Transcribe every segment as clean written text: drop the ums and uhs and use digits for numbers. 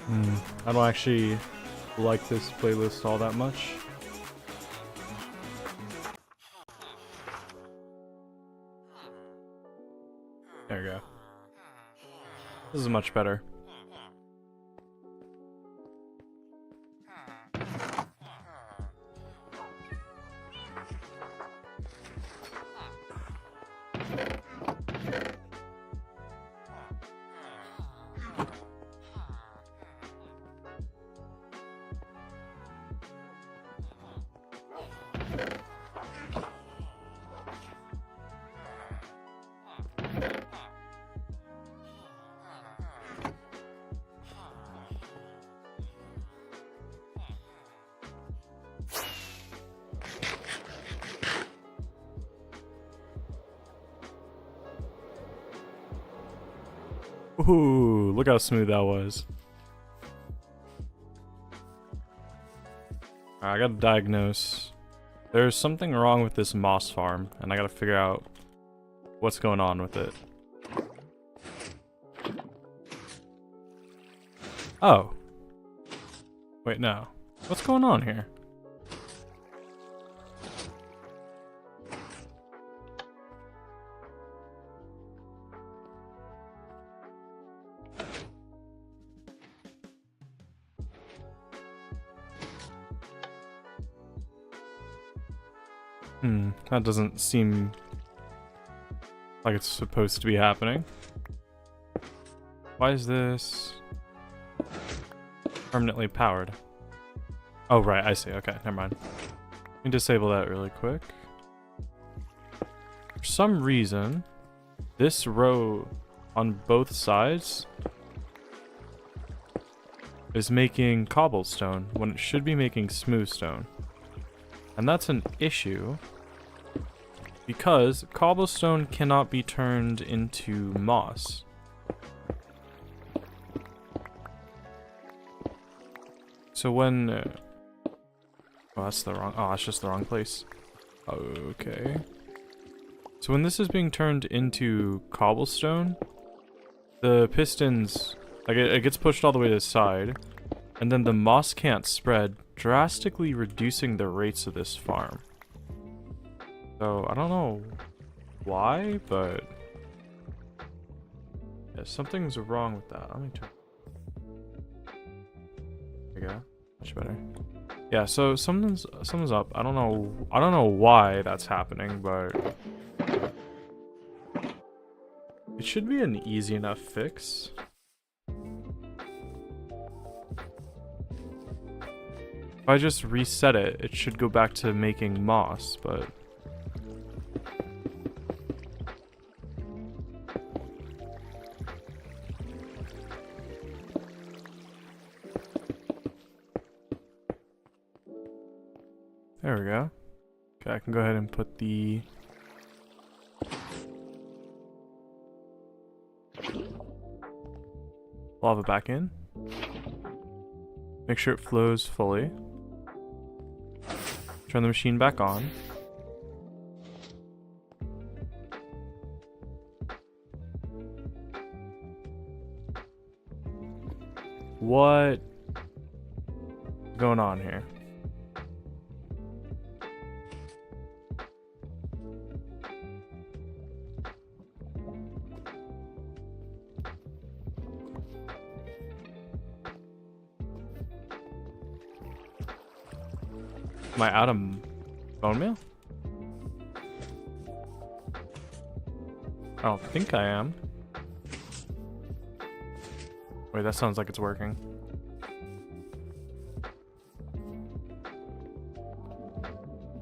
I don't actually like this playlist all that much. There we go. This is much better. Ooh, look how smooth that was. Alright, I gotta diagnose. There's something wrong with this moss farm, and I gotta figure out what's going on with it. Oh. Wait, no. What's going on here? That doesn't seem like it's supposed to be happening. Why is this permanently powered? Oh, right, I see. Okay, never mind. Let me disable that really quick. For some reason, this row on both sides is making cobblestone when it should be making smooth stone. And that's an issue because cobblestone cannot be turned into moss. So when oh, that's the wrong, oh, that's just the wrong place. Okay. So when this is being turned into cobblestone, the pistons, like it gets pushed all the way to the side, and then the moss can't spread, drastically reducing the rates of this farm. So I don't know why, but yeah, something's wrong with that. Let me turn. There we go. Much better. Yeah, so something's up. I don't know why that's happening, but it should be an easy enough fix. If I just reset it, it should go back to making moss, but there we go. Okay, I can go ahead and put the lava back in. Make sure it flows fully. Turn the machine back on. What's going on here? Am I out of bone meal? I don't think I am. Wait, that sounds like it's working.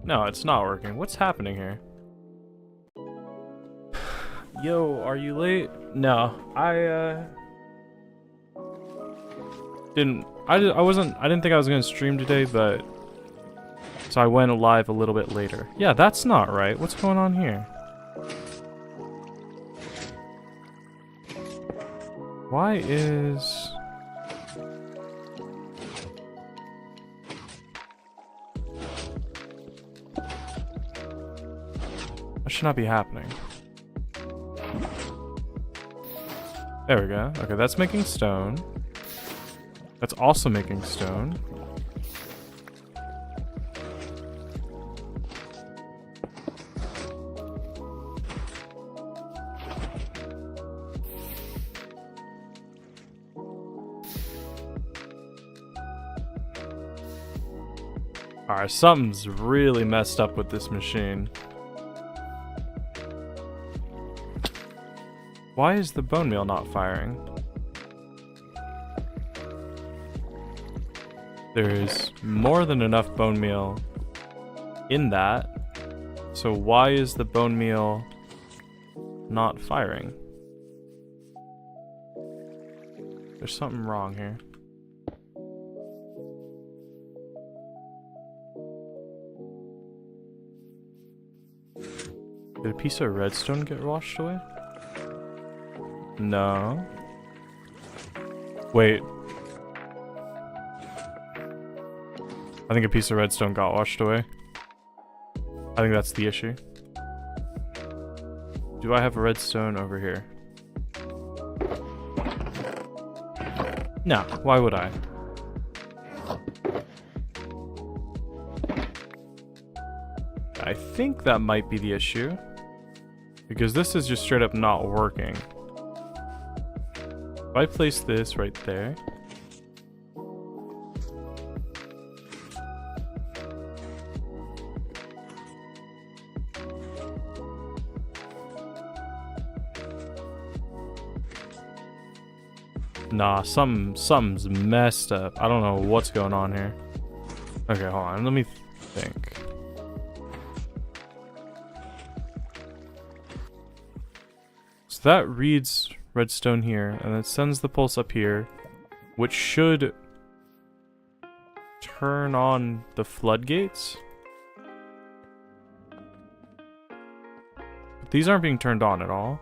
No, it's not working. What's happening here? Yo, are you late? No, I didn't think I was gonna stream today, but so I went live a little bit later. Yeah, that's not right. What's going on here? Why is... That should not be happening. There we go. Okay, that's making stone. That's also making stone. Alright, something's really messed up with this machine. Why is the bone meal not firing? There is more than enough bone meal in that. So why is the bone meal not firing? There's something wrong here. Did a piece of redstone get washed away? No. Wait. I think a piece of redstone got washed away. I think that's the issue. Do I have a redstone over here? No, why would I? I think that might be the issue. Because this is just straight up not working. If I place this right there. Nah, something's messed up. I don't know what's going on here. Okay, hold on. Let me think. So that reads redstone here, and it sends the pulse up here, which should turn on the floodgates. But these aren't being turned on at all.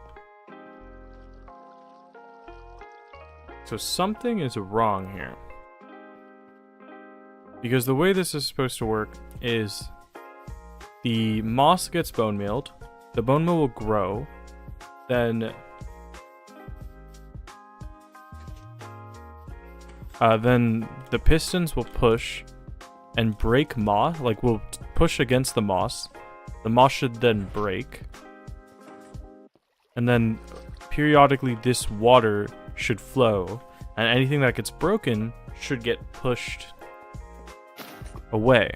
So something is wrong here. Because the way this is supposed to work is the moss gets bone mealed, the bone meal will grow, then the pistons will push and break moss, like will push against the moss should then break, and then periodically this water should flow, and anything that gets broken should get pushed away.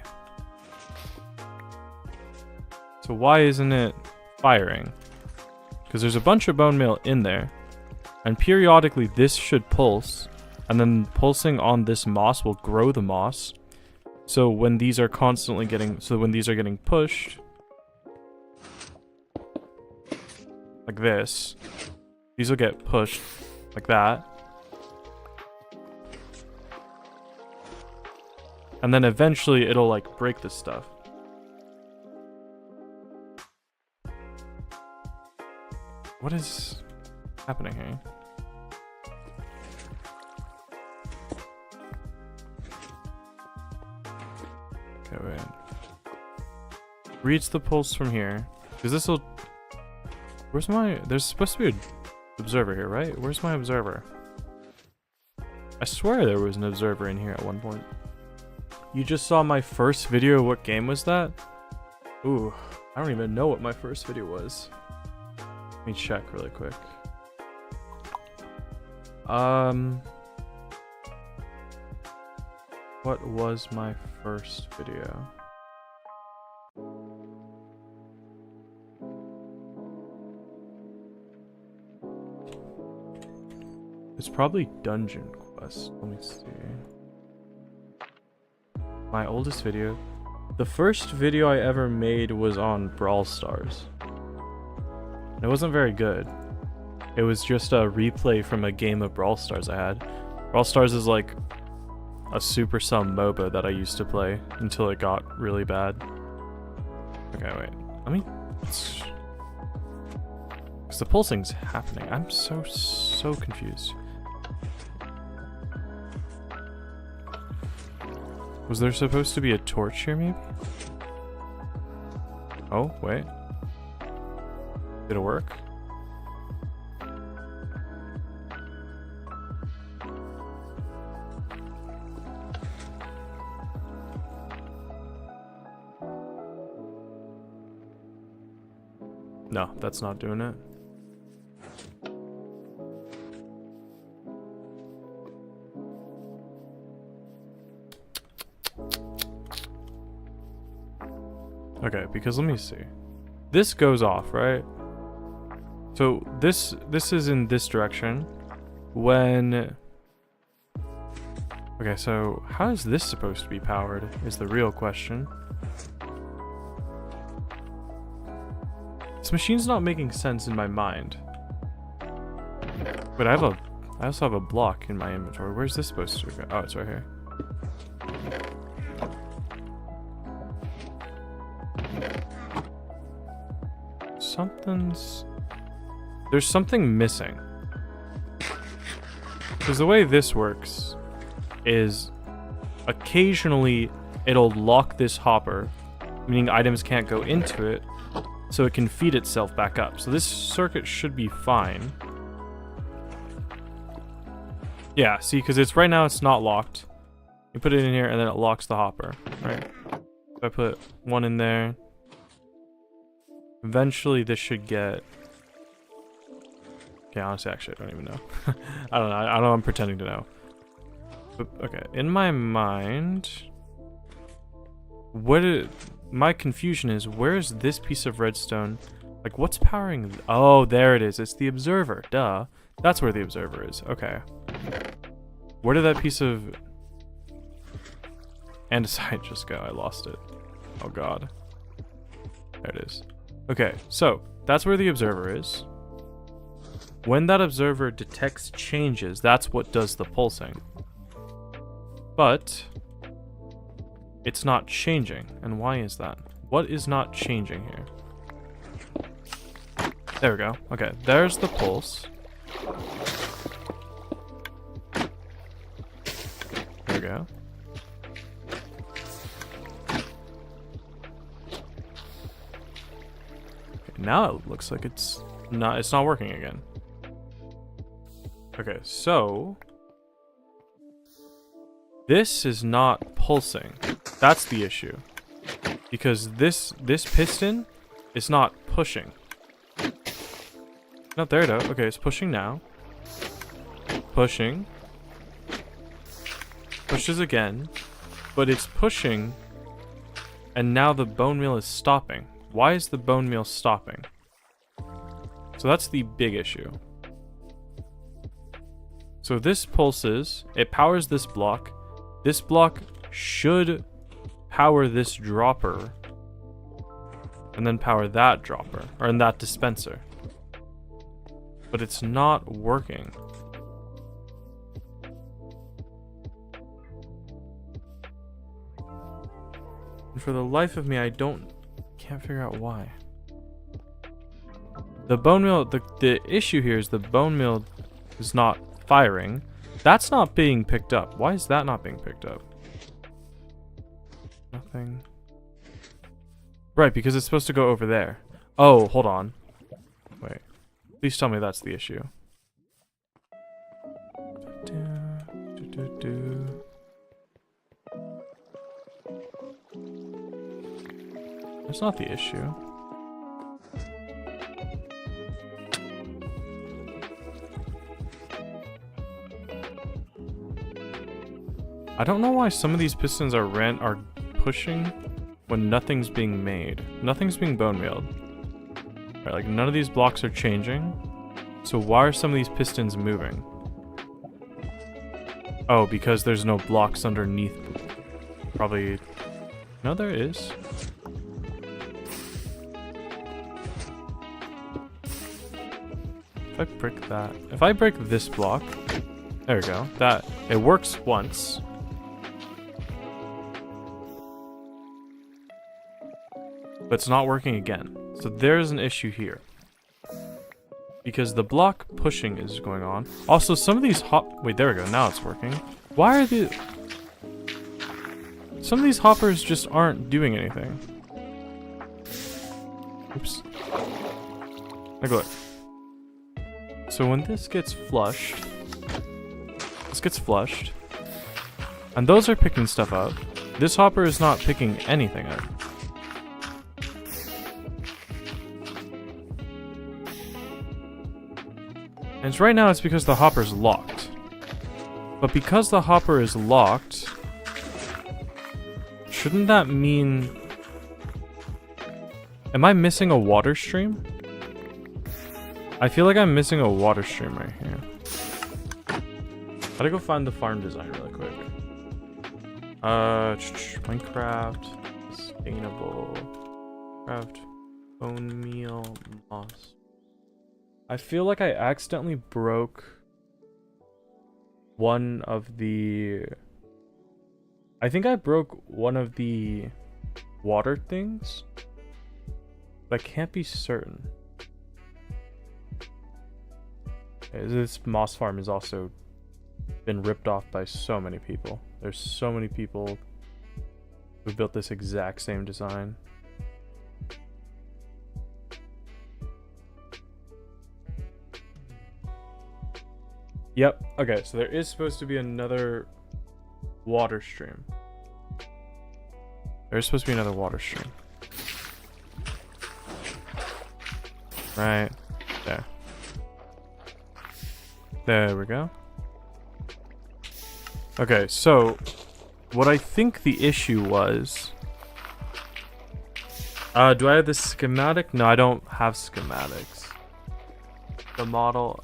So why isn't it firing? Because there's a bunch of bone meal in there, and periodically this should pulse, and then pulsing on this moss will grow the moss. So when these are getting pushed like this, these will get pushed like that. And then eventually it'll like break this stuff. What is happening here? Okay, wait. Reads the pulse from here. Because this will... Where's my... There's supposed to be an observer here, right? Where's my observer? I swear there was an observer in here at one point. You just saw my first video. What game was that? Ooh, I don't even know what my first video was. Let me check really quick. What was my first video? It's probably Dungeon Quest. Let me see. My oldest video. The first video I ever made was on Brawl Stars. It wasn't very good. It was just a replay from a game of Brawl Stars I had. Brawl Stars is like a Super Sum MOBA that I used to play until it got really bad. Okay, wait. Let me... Because the pulsing's happening. I'm so confused. Was there supposed to be a torch here, maybe? Oh, wait. Did it work? No, that's not doing it. Okay, because let me see. This goes off, right? So this is in this direction. When... Okay, so how is this supposed to be powered is the real question. This machine's not making sense in my mind. But I also have a block in my inventory. Where's this supposed to go? Oh, it's right here. There's something missing. Because the way this works is occasionally it'll lock this hopper, meaning items can't go into it, so it can feed itself back up. So this circuit should be fine. Yeah, see, because it's right now it's not locked. You put it in here and then it locks the hopper, right? If I put one in there, eventually this should get... Okay, honestly, actually, I don't even know. I don't know. I know I'm pretending to know. But, okay, in my mind, my confusion is, where's this piece of redstone? Like, what's powering? Oh, there it is. It's the observer. Duh. That's where the observer is. Okay. Where did that piece of andesite just go? I lost it. Oh god. There it is. Okay, so that's where the observer is. When that observer detects changes, that's what does the pulsing. But it's not changing. And why is that? What is not changing here? There we go. Okay, there's the pulse. There we go. Okay, now it looks like it's not working again. Okay, so this is not pulsing. That's the issue. Because this piston is not pushing. No, there it is. Okay, it's pushing now. Pushing. Pushes again. But it's pushing. And now the bone meal is stopping. Why is the bone meal stopping? So that's the big issue. So this pulses. It powers this block. This block should power this dropper. And then power that dropper. Or in that dispenser. But it's not working. And for the life of me, can't figure out why. The bone meal, the issue here is the bone meal is not firing. That's not being picked up. Why is that not being picked up? Nothing. Right, because it's supposed to go over there. Oh, hold on. Wait. Please tell me that's the issue. That's not the issue. I don't know why some of these pistons are pushing when nothing's being made. Nothing's being bone mealed. Right, like none of these blocks are changing. So why are some of these pistons moving? Oh, because there's no blocks underneath. Probably. No, there is. If I break that. If I break this block. There we go. It works once. But it's not working again. So there's an issue here. Because the block pushing is going on. Also, some of these wait, there we go. Now it's working. Why are some of these hoppers just aren't doing anything? Oops. Like, look. So when this gets flushed. This gets flushed. And those are picking stuff up. This hopper is not picking anything up. And right now it's because the hopper's locked. But because the hopper is locked, shouldn't that mean... Am I missing a water stream? I feel like I'm missing a water stream right here. Gotta go find the farm design really quick. Minecraft, sustainable, craft, bone meal, moss. I feel like I accidentally broke one of the... I think I broke one of the water things, but I can't be certain. This moss farm has also been ripped off by so many people. There's so many people who built this exact same design. Yep, okay, so there is supposed to be another water stream. There's supposed to be another water stream. Right there. There we go. Okay, so what I think the issue was... do I have the schematic? No, I don't have schematics. The model...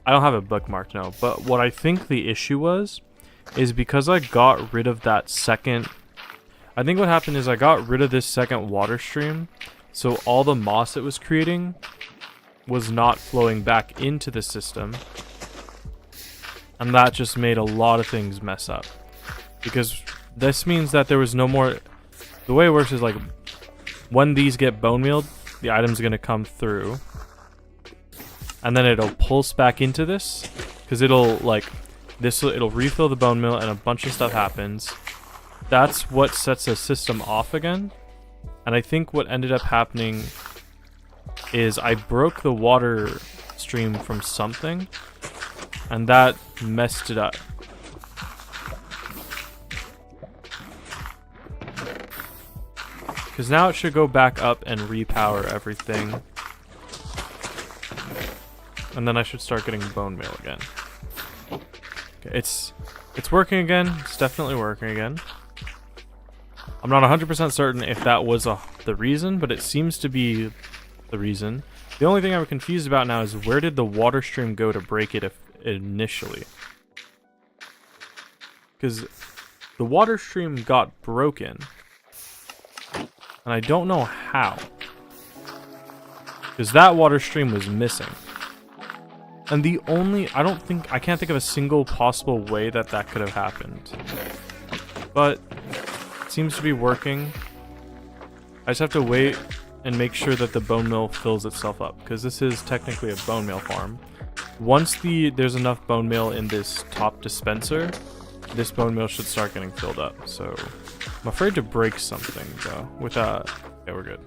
I don't have it bookmarked, no. But what I think the issue was is because I got rid of that second... I think what happened is I got rid of this second water stream, so all the moss it was creating was not flowing back into the system. And that just made a lot of things mess up. Because this means that there was no more... The way it works is like, when these get bone mealed, the item's going to come through. And then it'll pulse back into this. Because it'll like... It'll refill the bone meal and a bunch of stuff happens. That's what sets the system off again. And I think what ended up happening is I broke the water stream from something. And that messed it up. Because now it should go back up and repower everything. And then I should start getting bone meal again. Okay, it's working again. It's definitely working again. I'm not 100% certain if that was the reason, but it seems to be the reason. The only thing I'm confused about now is where did the water stream go to break it initially? Because the water stream got broken. And I don't know how. Because that water stream was missing. And the only... I can't think of a single possible way that that could have happened. But it seems to be working. I just have to wait and make sure that the bone meal fills itself up. Because this is technically a bone meal farm. Once there's enough bone meal in this top dispenser, this bone meal should start getting filled up. So I'm afraid to break something though. Yeah, we're good.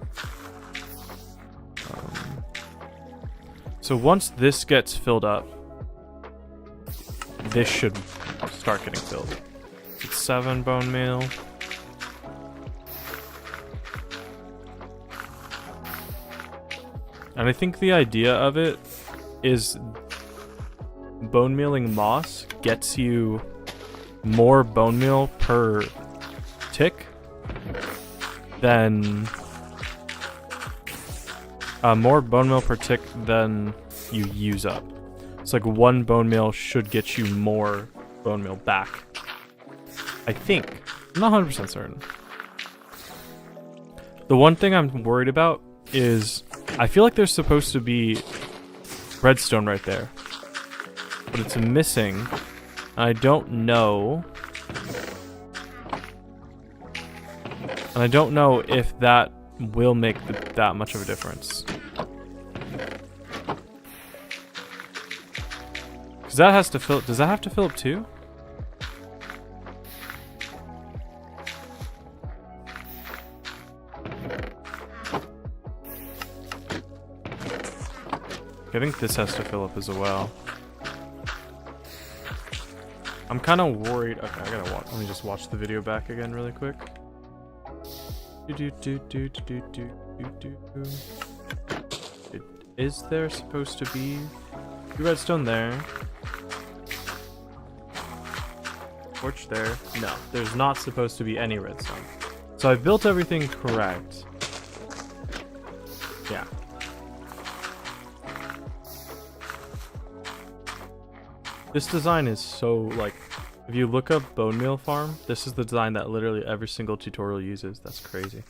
So once this gets filled up, this should start getting filled. It's 7 bone meal. And I think the idea of it is bone mealing moss gets you more bone meal per tick than more bone meal per tick than you use up. It's like 1 bone meal should get you more bone meal back. I think. I'm not 100% certain. The one thing I'm worried about is I feel like there's supposed to be redstone right there. But it's missing. And I don't know. And I don't know if that will make that much of a difference. Because that has to fill... Does that have to fill up too? I think this has to fill up as well. I'm kind of worried. Okay, I gotta watch. Let me just watch the video back again really quick. Is there supposed to be redstone there? Torch there? No, there's not supposed to be any redstone. So I've built everything correct. Yeah. This design is so, like, if you look up bone meal farm, this is the design that literally every single tutorial uses. That's crazy.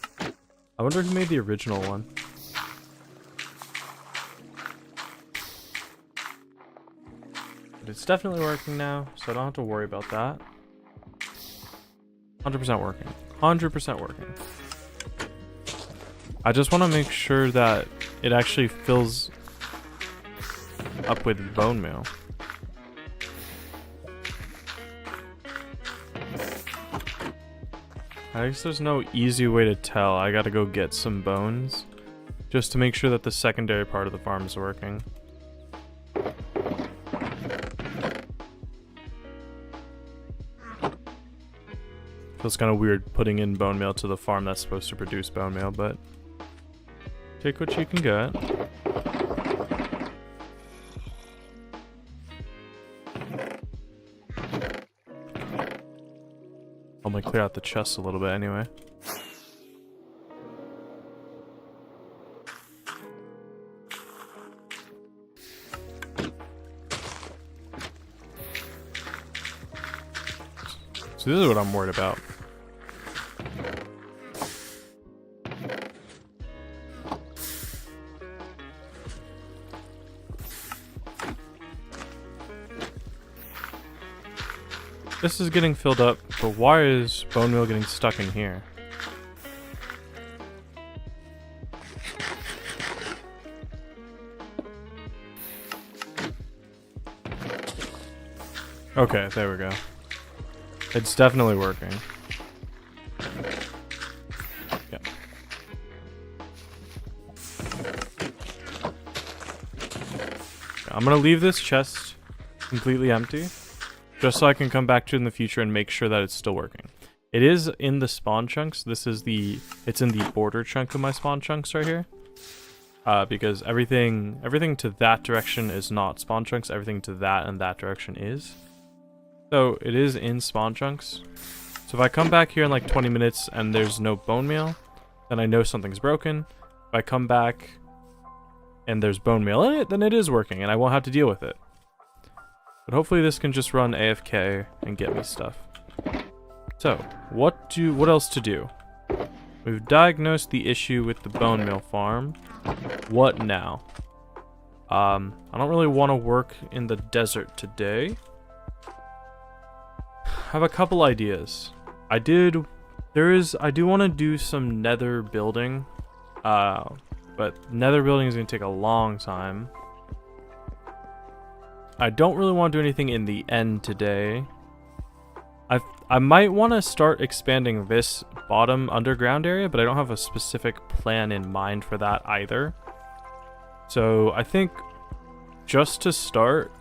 I wonder who made the original one. But it's definitely working now, so I don't have to worry about that. 100% working. 100% working. I just want to make sure that it actually fills up with bone meal. I guess there's no easy way to tell. I gotta go get some bones just to make sure that the secondary part of the farm is working. Feels kind of weird putting in bone meal to the farm that's supposed to produce bone meal, but take what you can get. I'm gonna clear out the chest a little bit anyway. So this is what I'm worried about. This is getting filled up, but why is bone meal getting stuck in here? Okay, there we go. It's definitely working. Yeah. I'm gonna leave this chest completely empty, just so I can come back to it in the future and make sure that it's still working. It is in the spawn chunks. It's in the border chunk of my spawn chunks right here. Because everything to that direction is not spawn chunks. Everything to that and that direction is. So it is in spawn chunks. So if I come back here in like 20 minutes and there's no bone meal, then I know something's broken. If I come back and there's bone meal in it, then it is working and I won't have to deal with it. But hopefully this can just run AFK and get me stuff. So, what else to do? We've diagnosed the issue with the bone meal farm. What now? I don't really want to work in the desert today. I have a couple ideas. I do want to do some nether building. But nether building is going to take a long time. I don't really want to do anything in the end today. I might want to start expanding this bottom underground area, but I don't have a specific plan in mind for that either. So I think just to start,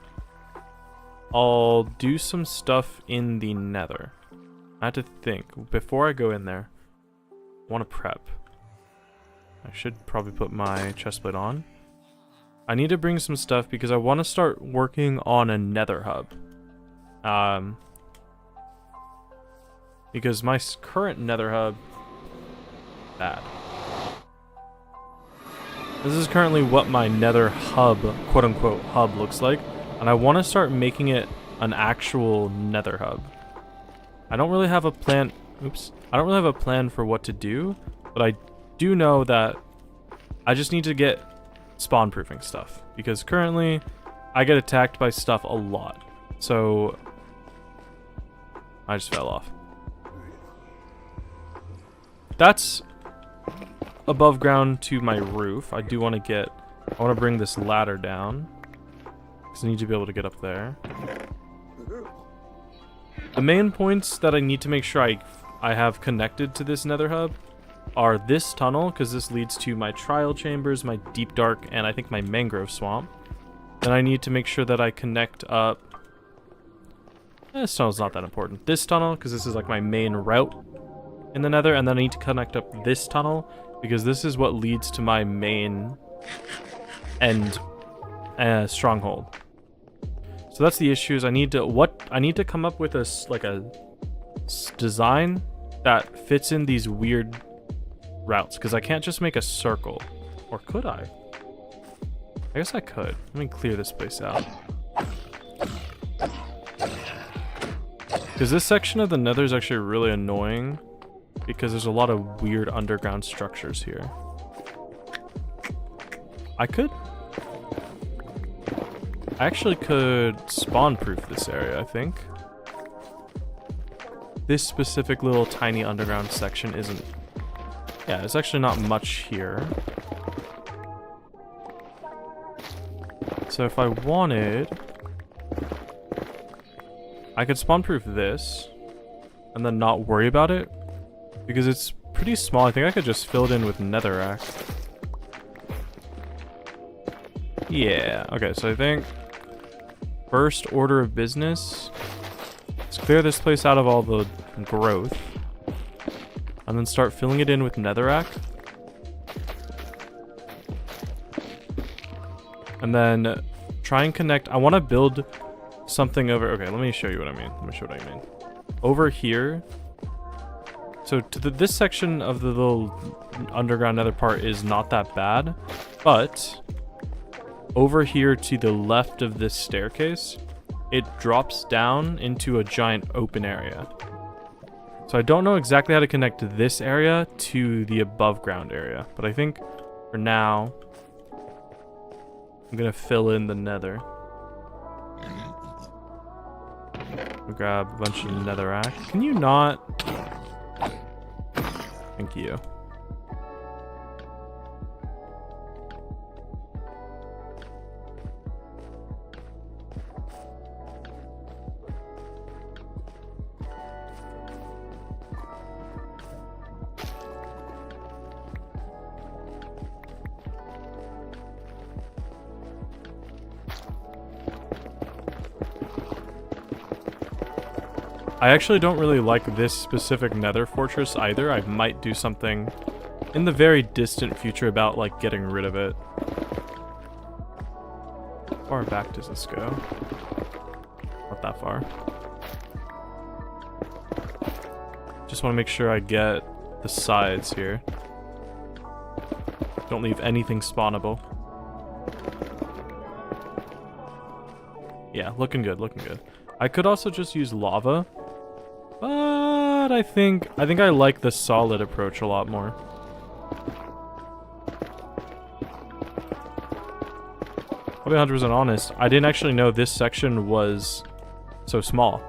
I'll do some stuff in the nether. I have to think. Before I go in there, I want to prep. I should probably put my chestplate on. I need to bring some stuff because I want to start working on a nether hub. Because my current nether hub... bad. This is currently what my nether hub, quote-unquote, hub looks like. And I want to start making it an actual nether hub. I don't really have a plan... Oops. I don't really have a plan for what to do. But I do know that I just need to get spawn-proofing stuff. Because currently, I get attacked by stuff a lot. So... I just fell off. That's above ground to my roof. I do want to get... I want to bring this ladder down. Because I need to be able to get up there. The main points that I need to make sure I have connected to this nether hub are this tunnel, because this leads to my trial chambers, my deep dark, and I think my mangrove swamp. Then I need to make sure that I connect up... This tunnel's not that important. This tunnel, because this is like my main route in the nether, and then I need to connect up this tunnel, because this is what leads to my main end stronghold. So that's the issue. Is I need to come up with a design that fits in these weird routes, because I can't just make a circle. Or could I? I guess I could. Let me clear this place out. Because this section of the Nether is actually really annoying, because there's a lot of weird underground structures here. I actually could spawn-proof this area, I think. This specific little tiny underground section isn't... Yeah, there's actually not much here. So if I wanted... I could spawn-proof this, and then not worry about it, because it's pretty small. I think I could just fill it in with netherrack. Yeah, okay, so I think first order of business, let's clear this place out of all the growth, and then start filling it in with netherrack. And then try and connect. I want to build something over. Okay, let me show you what I mean. Let me show what I mean. Over here. So to this section of the little underground nether part is not that bad, but over here to the left of this staircase, it drops down into a giant open area. So I don't know exactly how to connect this area to the above ground area, but I think for now, I'm gonna fill in the nether. We'll grab a bunch of netherrack. Can you not? Thank you. I actually don't really like this specific nether fortress either. I might do something in the very distant future about like getting rid of it. How far back does this go? Not that far. Just want to make sure I get the sides here. Don't leave anything spawnable. Yeah, looking good, looking good. I could also just use lava. But I think I like the solid approach a lot more. I'll be 100% honest, I didn't actually know this section was so small.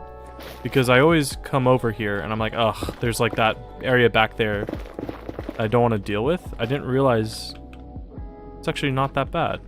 Because I always come over here and I'm like, ugh, there's like that area back there I don't want to deal with. I didn't realize it's actually not that bad.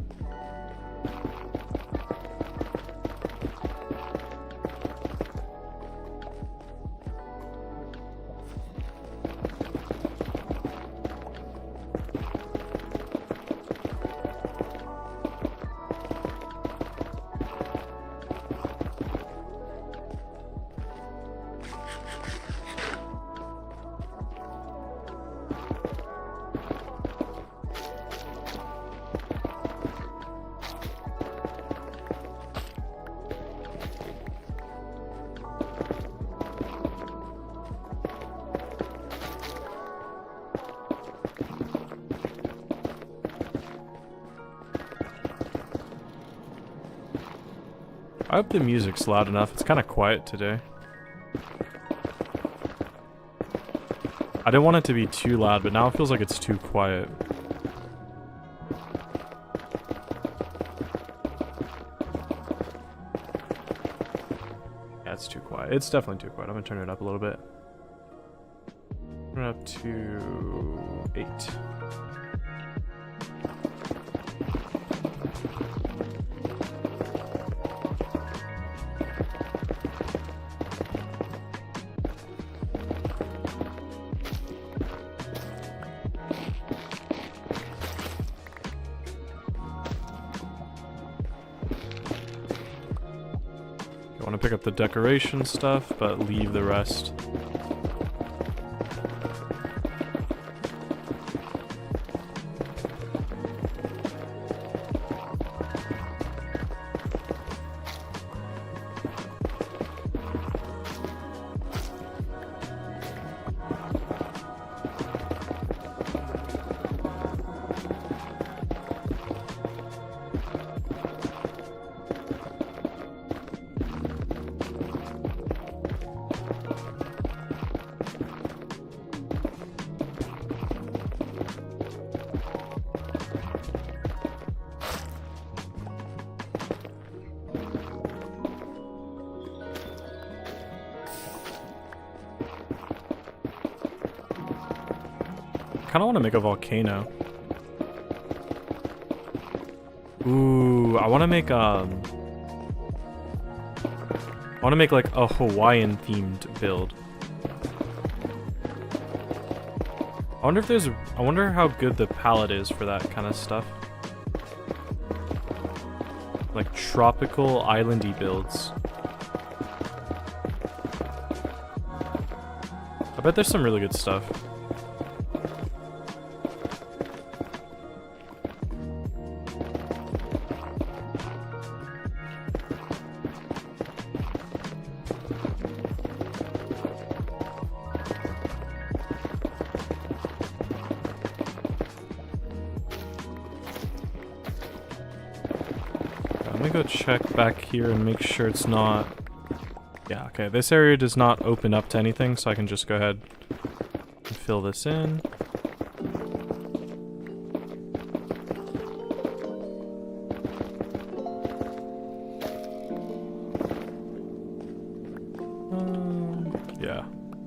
I hope the music's loud enough. It's kind of quiet today. I didn't want it to be too loud, but now it feels like it's too quiet. Yeah, it's too quiet. It's definitely too quiet. I'm gonna turn it up a little bit. Turn it up to 8. I want to pick up the decoration stuff, but leave the rest. kind of want to make a volcano. Ooh, I want to make like a Hawaiian themed build. I wonder how good the palette is for that kind of stuff. Like tropical islandy builds. I bet there's some really good stuff. Let me go check back here and make sure it's not... Yeah, okay, this area does not open up to anything, so I can just go ahead and fill this in. Yeah,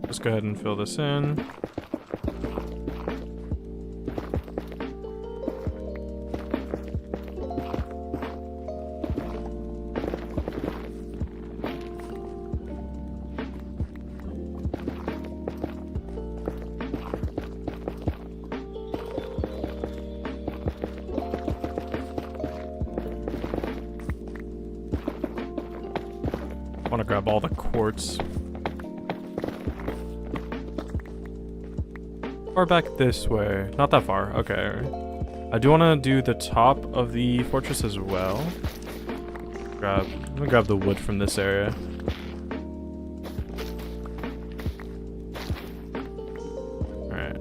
just go ahead and fill this in. I want to grab all the quartz. Far back this way. Not that far. Okay. I do want to do the top of the fortress as well. I'm gonna grab the wood from this area. Alright.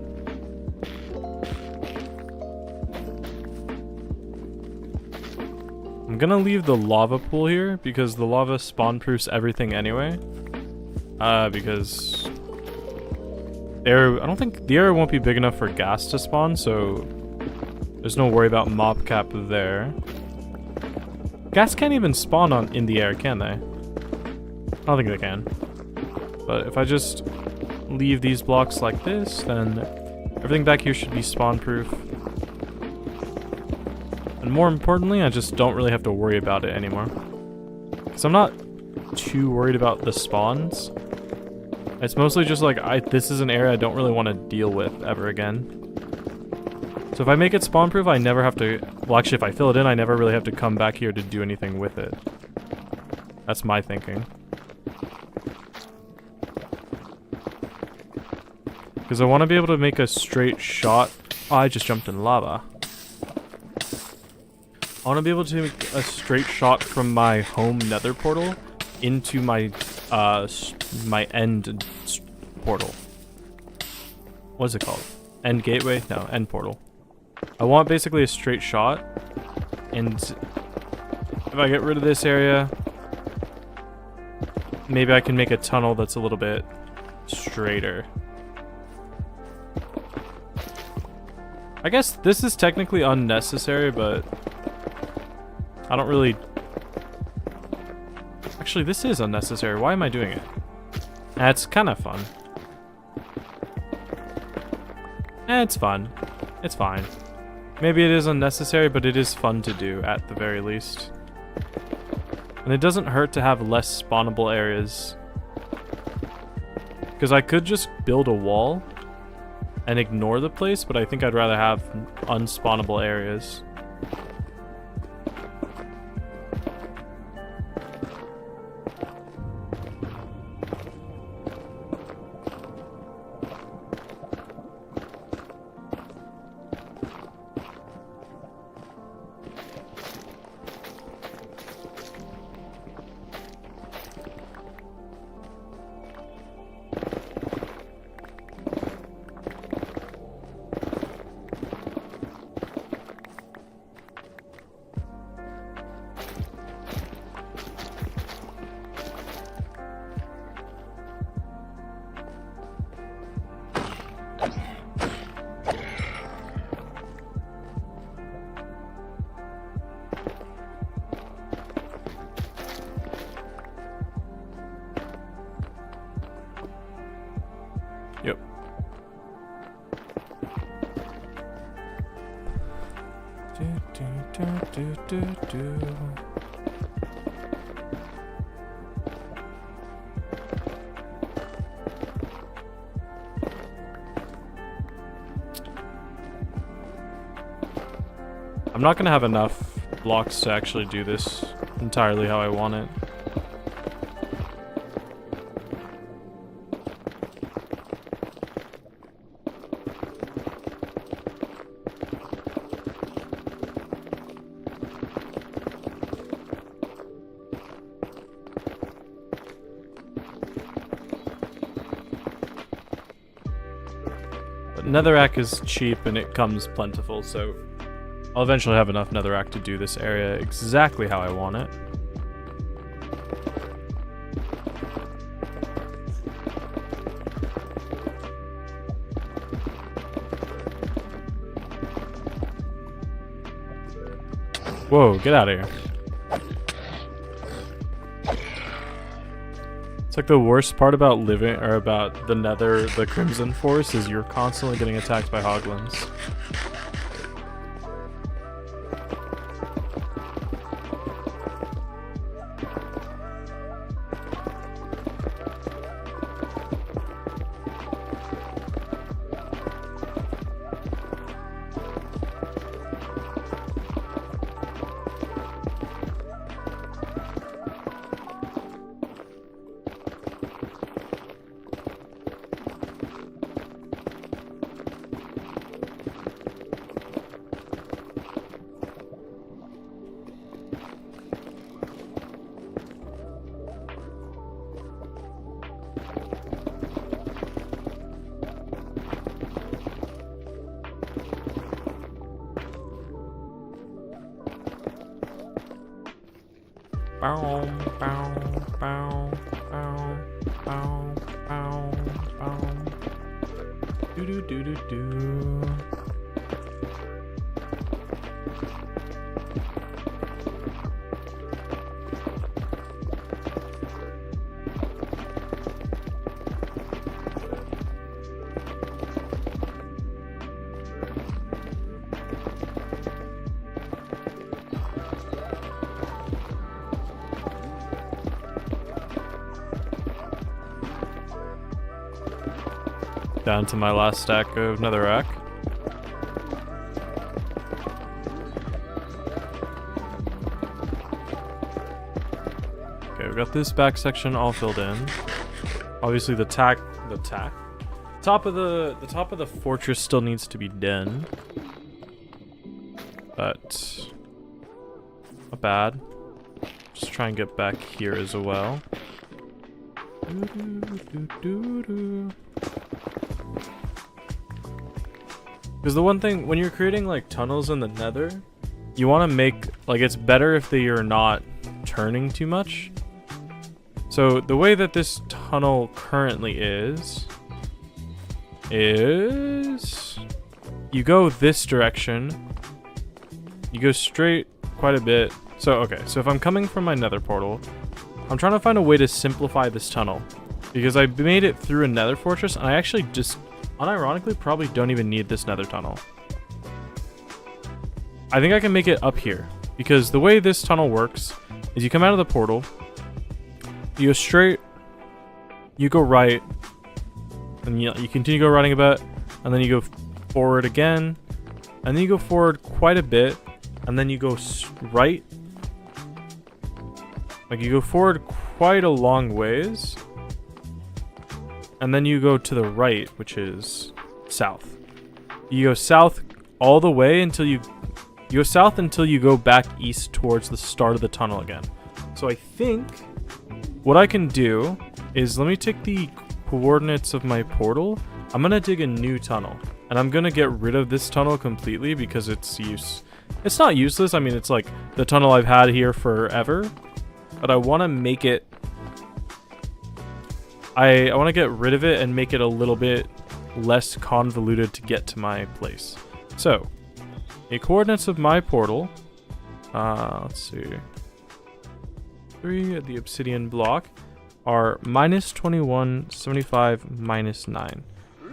I'm gonna leave the lava pool here because the lava spawn proofs everything anyway. Because I don't think the area won't be big enough for gas to spawn, so there's no worry about mob cap there. Gas can't even spawn in the air, can they? I don't think they can. But if I just leave these blocks like this, then everything back here should be spawn proof. And more importantly, I just don't really have to worry about it anymore. Because I'm not too worried about the spawns. It's mostly just like, this is an area I don't really want to deal with ever again. So if I make it spawn proof, I never have to, well actually if I fill it in, I never really have to come back here to do anything with it. That's my thinking. Because I want to be able to make a straight shot. Oh, I just jumped in lava. I want to be able to make a straight shot from my home nether portal into my my end portal. What is it called? End gateway? No, end portal. I want basically a straight shot, and if I get rid of this area, maybe I can make a tunnel that's a little bit straighter. I guess this is technically unnecessary, but I don't really... Actually, this is unnecessary. Why am I doing it? It's kind of fun. It's fun. It's fine. Maybe it is unnecessary, but it is fun to do, at the very least. And it doesn't hurt to have less spawnable areas. Because I could just build a wall and ignore the place, but I think I'd rather have unspawnable areas. Yep. I'm not gonna have enough blocks to actually do this entirely how I want it. But netherrack is cheap and it comes plentiful, so I'll eventually have enough netherrack to do this area exactly how I want it. Whoa, get out of here. It's like the worst part about living, or about the nether, the Crimson Force, is you're constantly getting attacked by hoglins. Bow, bow, bow, bow, bow, bow, bow. Do do do do do. Down to my last stack of netherrack. Okay, we got this back section all filled in. Obviously the top of the fortress still needs to be done, but not bad. Just try and get back here as well. Because the one thing, when you're creating like tunnels in the nether, you want to make, like, it's better if you're not turning too much. So the way that this tunnel currently is you go this direction, you go straight quite a bit. So, okay, so if I'm coming from my nether portal, I'm trying to find a way to simplify this tunnel, because I made it through a nether fortress and I actually just unironically probably don't even need this nether tunnel. I think I can make it up here, because the way this tunnel works is you come out of the portal, you go straight, you go right, and you continue to go running a bit, and then you go forward again, and then you go forward quite a bit, and then you go right. Like, you go forward quite a long ways, and then you go to the right, which is south. You go south all the way until you go south until you go back east towards the start of the tunnel again. So I think what I can do is, let me take the coordinates of my portal. I'm gonna dig a new tunnel, and I'm gonna get rid of this tunnel completely because it's not useless. I mean, it's like the tunnel I've had here forever, but I want to make it. I want to get rid of it and make it a little bit less convoluted to get to my place. So, the coordinates of my portal, let's see, 3 at the obsidian block are -21, 75, -9.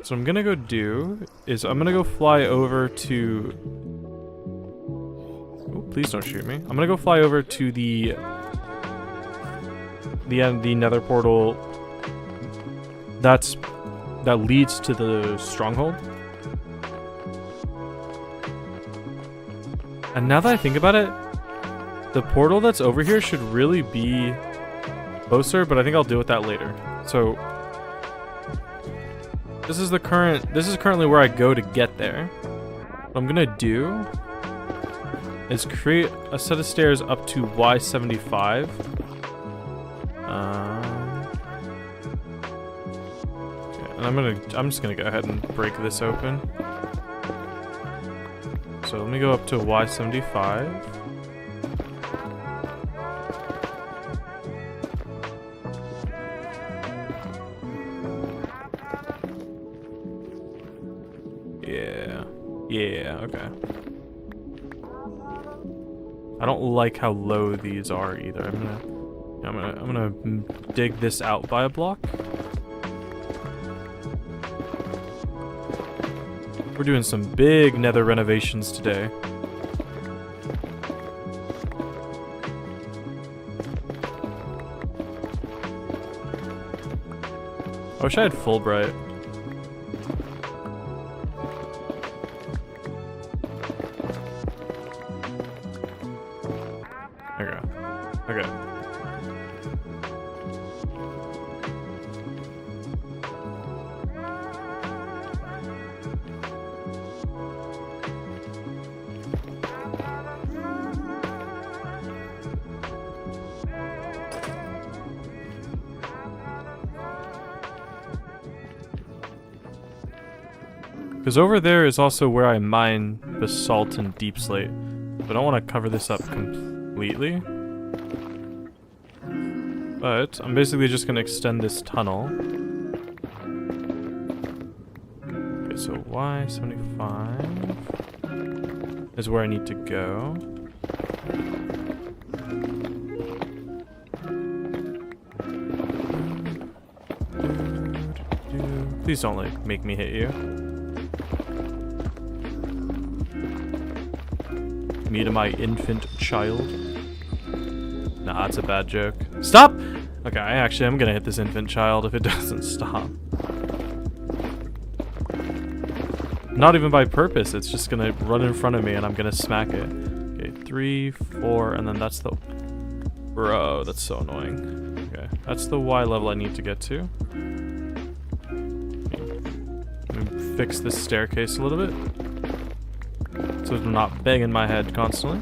So I'm gonna go do is I'm gonna go fly over to, Please don't shoot me. I'm gonna go fly over to the nether portal that leads to the stronghold. And now that I think about it, the portal that's over here should really be closer, but I think I'll deal with that later. So this is currently where I go to get there. What I'm gonna do is create a set of stairs up to Y75. Okay, and I'm just gonna go ahead and break this open. So let me go up to Y75. Yeah, okay. I don't like how low these are either. I'm gonna dig this out by a block. We're doing some big nether renovations today. I wish I had Fulbright. Okay. Because over there is also where I mine basalt and deep slate. But I don't want to cover this up completely. But I'm basically just going to extend this tunnel. Okay, so Y75 is where I need to go. Please don't like make me hit you. Me to my infant child. Nah, that's a bad joke. Stop! Okay, I'm gonna hit this infant child if it doesn't stop. Not even by purpose, it's just gonna run in front of me and I'm gonna smack it. Okay, 3, 4, and then that's the... Bro, that's so annoying. Okay, that's the Y level I need to get to. Let me fix this staircase a little bit, so I'm not banging my head constantly.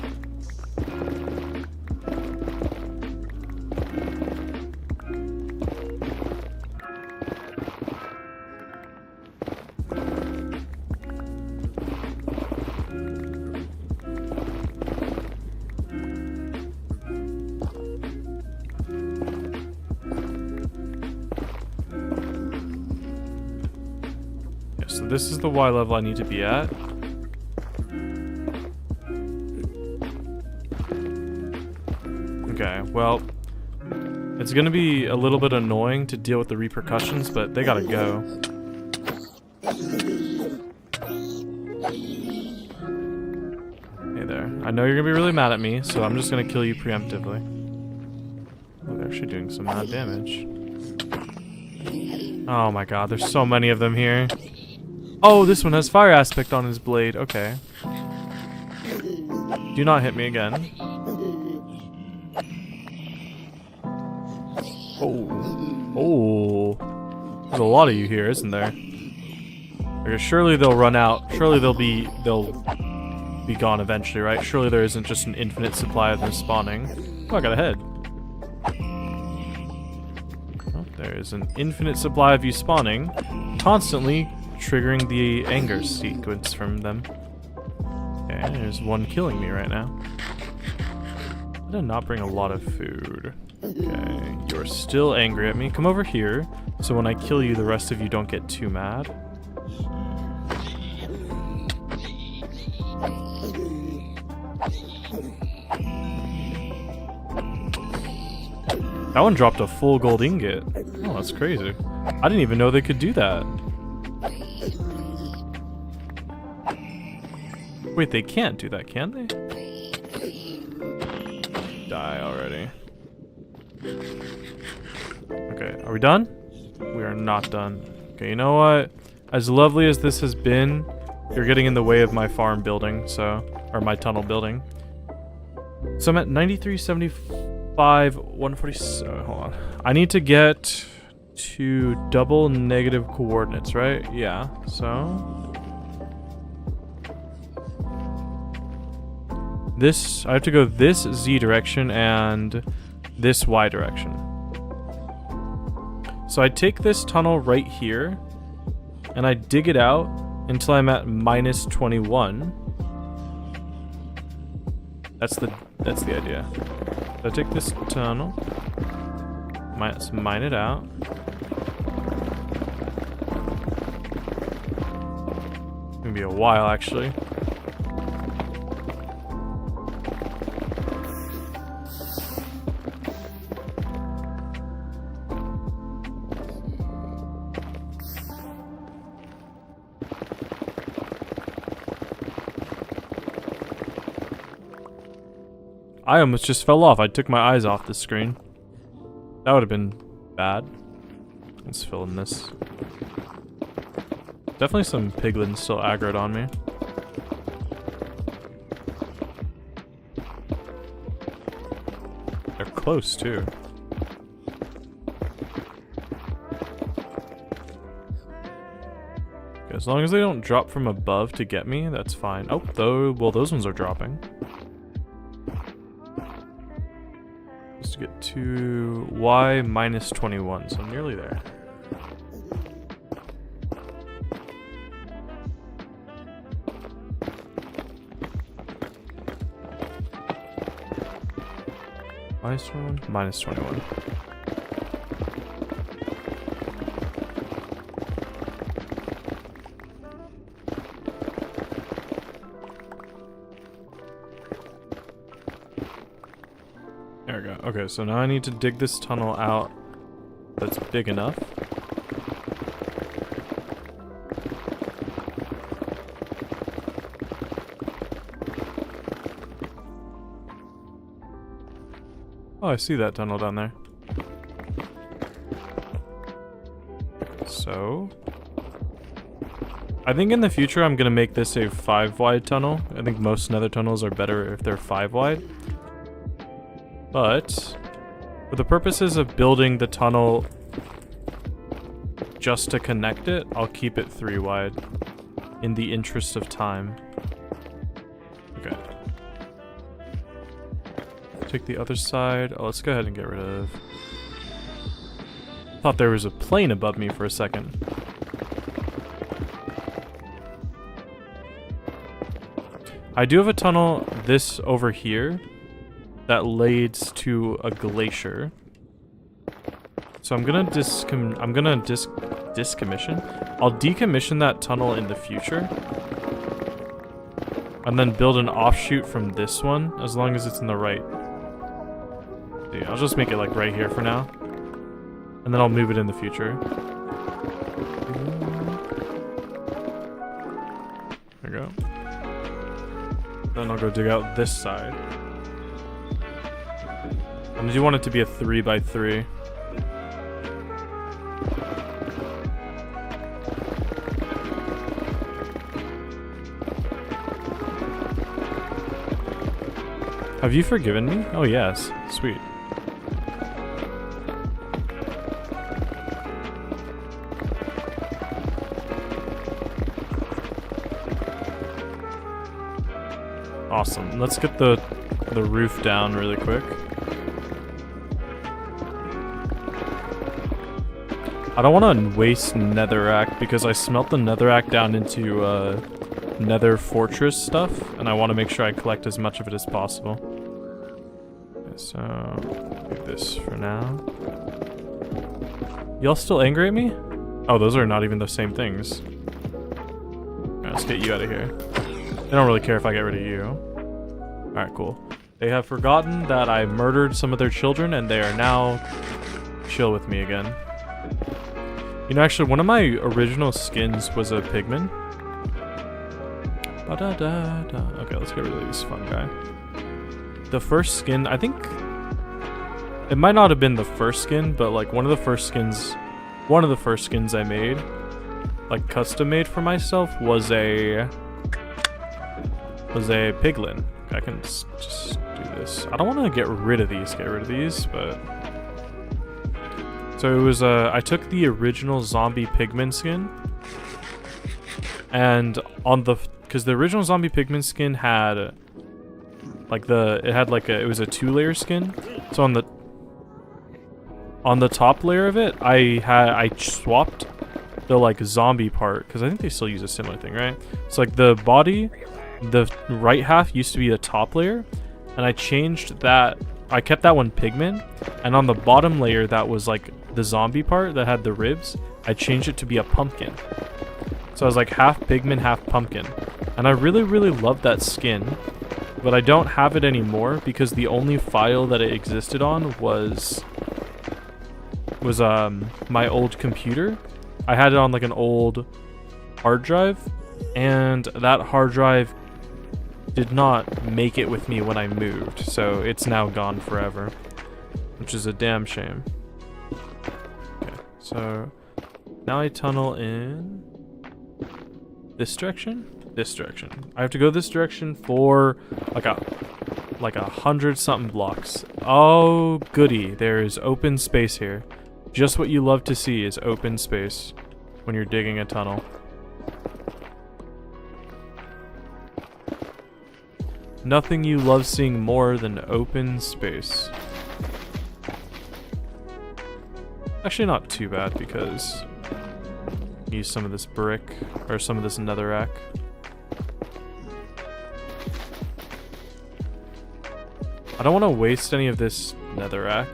So this is the Y level I need to be at. Okay, well, it's gonna be a little bit annoying to deal with the repercussions, but they gotta go. Hey there. I know you're gonna be really mad at me, so I'm just gonna kill you preemptively. Oh, they're actually doing some mad damage. Oh my god, there's so many of them here. Oh, this one has fire aspect on his blade. Okay. Do not hit me again. Oh. There's a lot of you here, isn't there? Okay, surely they'll run out. Surely they'll be gone eventually, right? Surely there isn't just an infinite supply of them spawning. Oh, I got a head. Oh, there is an infinite supply of you spawning, constantly triggering the anger sequence from them. Okay, there's one killing me right now. I did not bring a lot of food. Okay, you're still angry at me. Come over here, so when I kill you, the rest of you don't get too mad. That one dropped a full gold ingot. Oh, that's crazy. I didn't even know they could do that. Wait, they can't do that, can they? die already. Okay, are we done? We are not done. Okay, you know what? As lovely as this has been, you're getting in the way of my farm building, so... Or my tunnel building. So I'm at 9375, 147. Hold on. I need to get to double negative coordinates, right? Yeah, so... This, I have to go this Z direction and this Y direction. So I take this tunnel right here, and I dig it out until I'm at minus 21. That's the idea. So I take this tunnel, mine it out. It's gonna be a while, actually. I almost just fell off. I took my eyes off the screen. That would have been bad. Let's fill in this. Definitely some piglins still aggroed on me. They're close too. Okay, as long as they don't drop from above to get me, that's fine. Oh, though, well, those ones are dropping. To get to Y minus 21, so I'm nearly there. Minus 21? Minus 21. There we go. Okay, so now I need to dig this tunnel out that's big enough. Oh, I see that tunnel down there. So... I think in the future I'm gonna make this a 5 wide tunnel. I think most nether tunnels are better if they're 5 wide. But, for the purposes of building the tunnel just to connect it, I'll keep it 3 wide in the interest of time. Okay. Take the other side. Oh, let's go ahead and get rid of... Thought there was a plane above me for a second. I do have a tunnel this over here that leads to a glacier. So I'm gonna decommission. I'll decommission that tunnel in the future. And then build an offshoot from this one, as long as it's in the right. See, I'll just make it like right here for now. And then I'll move it in the future. There we go. Then I'll go dig out this side. And I do want it to be a 3 by 3. Have you forgiven me? Oh yes, sweet. Awesome. Let's get the roof down really quick. I don't want to waste netherrack because I smelt the netherrack down into nether fortress stuff, and I want to make sure I collect as much of it as possible. Okay, so do this for now. Y'all still angry at me? Oh, those are not even the same things. Alright, let's get you out of here. They don't really care if I get rid of you. Alright, cool. They have forgotten that I murdered some of their children, and they are now chill with me again. You know, actually, one of my original skins was a pigman. Okay, let's get rid of this fun guy. the first skin, I think it might not have been the first skin, but like one of the first skins I made, like custom made for myself, was a piglin. I can just do this. I don't want to get rid of these, but so it was I took the original zombie pigman skin, and on the because the original zombie pigman skin had like it was a 2-layer skin. So on the top layer of it, I swapped the like zombie part, because I think they still use a similar thing, right? So like the body, the right half used to be the top layer, and I changed that. I kept that one pigman, and on the bottom layer that was like the zombie part that had the ribs, I changed it to be a pumpkin. So I was like half pigman, half pumpkin, and I really loved that skin. But I don't have it anymore because the only file that it existed on was my old computer. I had it on like an old hard drive, and that hard drive did not make it with me when I moved, so it's now gone forever, which is a damn shame. Okay, so now I tunnel in this direction. This direction. I have to go this direction for like 100 something blocks. Oh goody, there's open space here. Just what you love to see is open space when you're digging a tunnel. Nothing you love seeing more than open space. Actually not too bad, because use some of this brick or some of this netherrack. I don't want to waste any of this netherrack.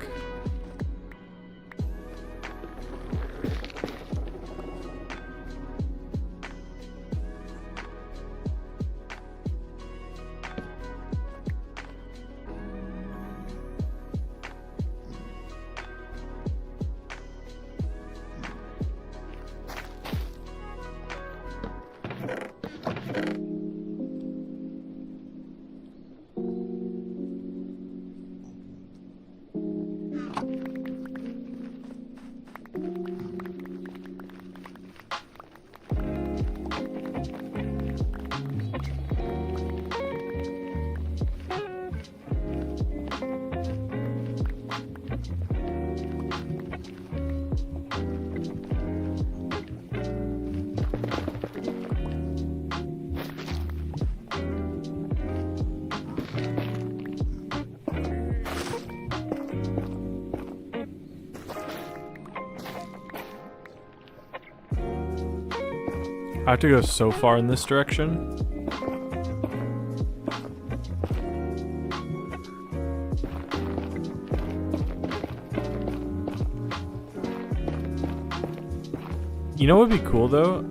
I have to go so far in this direction. You know what would be cool though?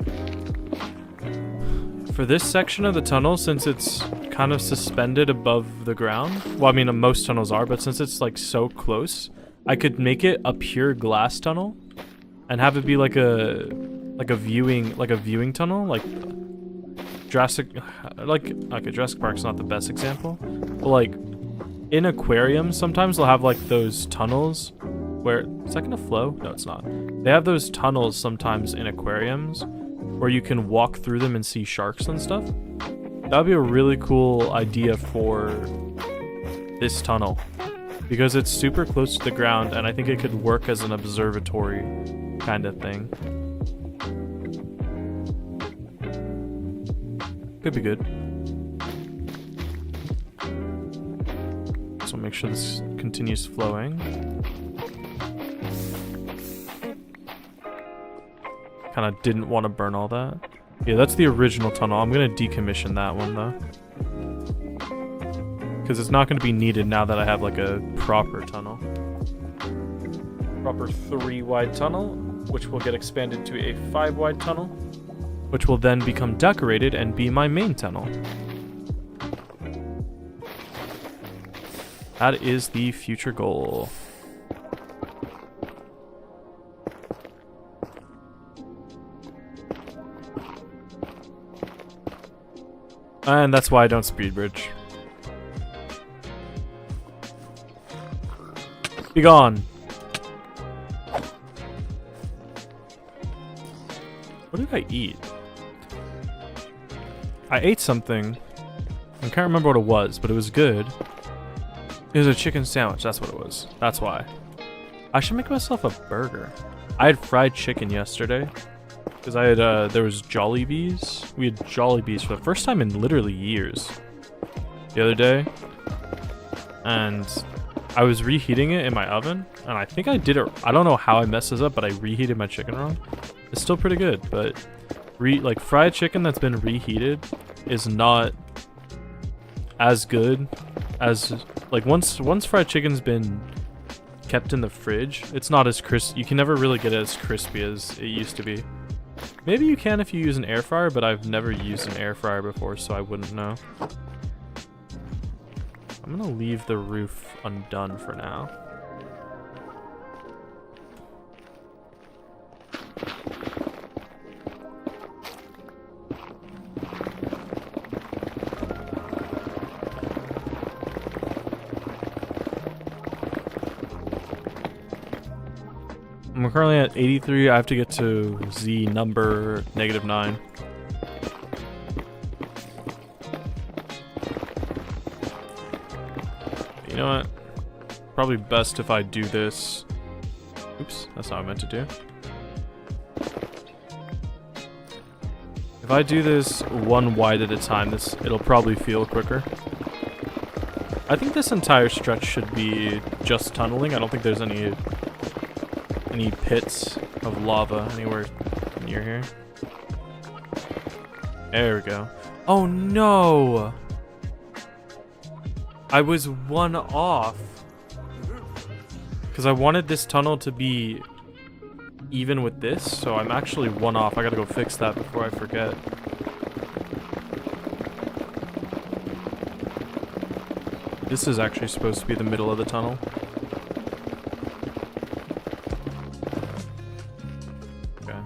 For this section of the tunnel, since it's kind of suspended above the ground, well, I mean most tunnels are, but since it's like so close, I could make it a pure glass tunnel and have it be like a viewing tunnel, like Jurassic Park's not the best example, but like in aquariums sometimes they'll have like those tunnels where, is that gonna flow? No, it's not. They have those tunnels sometimes in aquariums where you can walk through them and see sharks and stuff. That would be a really cool idea for this tunnel, because it's super close to the ground and I think it could work as an observatory kind of thing. Could be good. So make sure this continues flowing. Kind of didn't want to burn all that. Yeah, that's the original tunnel. I'm going to decommission that one though, because it's not going to be needed now that I have like a proper tunnel. Proper 3-wide tunnel, which will get expanded to a 5-wide tunnel, which will then become decorated and be my main tunnel. That is the future goal. And that's why I don't speed bridge. Be gone. What did I eat? I ate something. I can't remember what it was, but it was good. It was a chicken sandwich. That's what it was. That's why. I should make myself a burger. I had fried chicken yesterday. Because I had, there was Jollibees. We had Jollibees for the first time in literally years. The other day. And I was reheating it in my oven. And I think I did it, I don't know how I messed this up, but I reheated my chicken wrong. It's still pretty good, but like fried chicken that's been reheated is not as good as, like, once fried chicken's been kept in the fridge, it's not as crisp. You can never really get it as crispy as it used to be. Maybe you can if you use an air fryer, but I've never used an air fryer before, so I wouldn't know. I'm gonna leave the roof undone for now. I'm currently at 83. I have to get to Z number -9. You know what? Probably best if I do this. Oops, that's not what I meant to do. If I do this one wide at a time, it'll probably feel quicker. I think this entire stretch should be just tunneling. I don't think there's any pits of lava anywhere near here. There we go. Oh no! I was one off. Because I wanted this tunnel to be even with this, so I'm actually one off. I gotta go fix that before I forget. This is actually supposed to be the middle of the tunnel. Okay.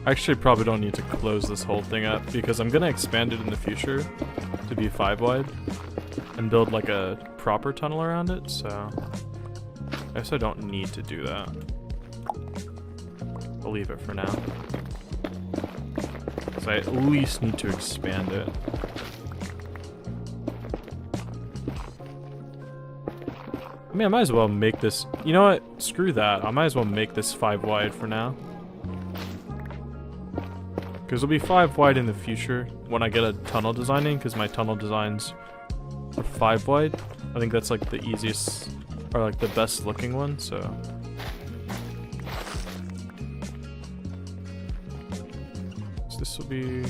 I actually probably don't need to close this whole thing up because I'm gonna expand it in the future to be 5 wide and build like a proper tunnel around it, so I guess I don't need to do that. I'll leave it for now. So I at least need to expand it. I mean, I might as well make this, you know what, screw that. I might as well make this 5 wide for now. Because it'll be 5 wide in the future when I get a tunnel designing, because my tunnel designs are 5 wide. I think that's like the easiest, or like the best looking one, so. So this will be...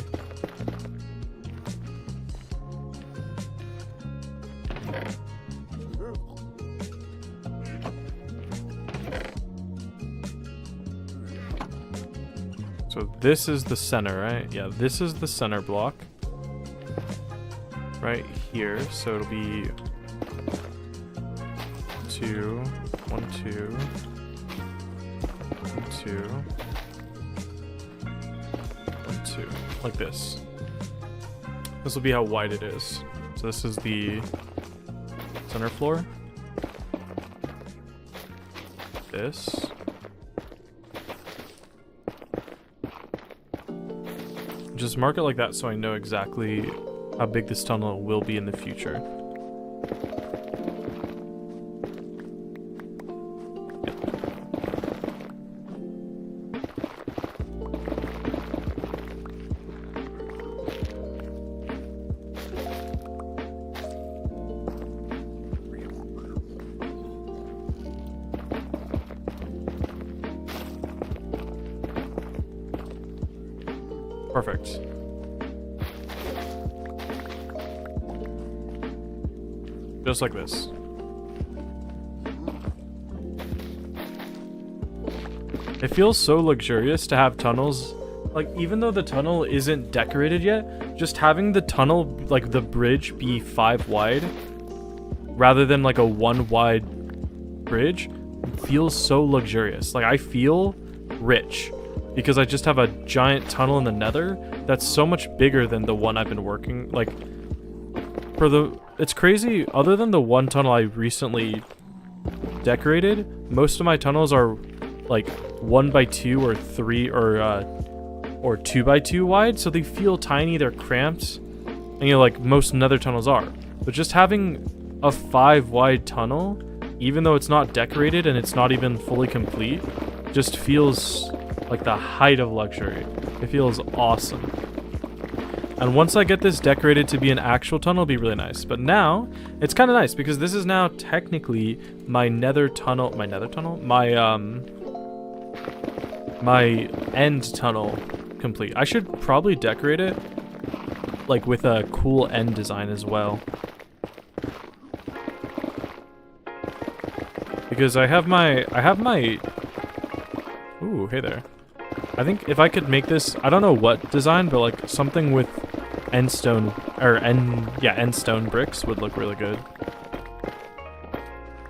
So this is the center, right? Yeah, this is the center block. Right here, so it'll be 2, 1, 2, 1, 2, 1, 2, like this. This will be how wide it is. So this is the center floor. This. Just mark it like that so I know exactly how big this tunnel will be in the future. Perfect. Just like this. It feels so luxurious to have tunnels. Like, even though the tunnel isn't decorated yet, just having the tunnel, like the bridge, be 5 wide rather than like a 1 wide bridge feels so luxurious. Like, I feel rich because I just have a giant tunnel in the nether that's so much bigger than the one I've been working. Like, it's crazy. Other than the one tunnel I recently decorated, most of my tunnels are like 1x2 or 3 or 2x2 wide, so they feel tiny, they're cramped, and you know, like most nether tunnels are. But just having a 5 wide tunnel, even though it's not decorated and it's not even fully complete, just feels like the height of luxury. It feels awesome. And once I get this decorated to be an actual tunnel, it'll be really nice. But now, it's kind of nice because this is now technically my nether tunnel, my end tunnel complete. I should probably decorate it like with a cool end design as well. Because I have my ooh, hey there. I think if I could make this, I don't know what design, but like something with end stone bricks would look really good.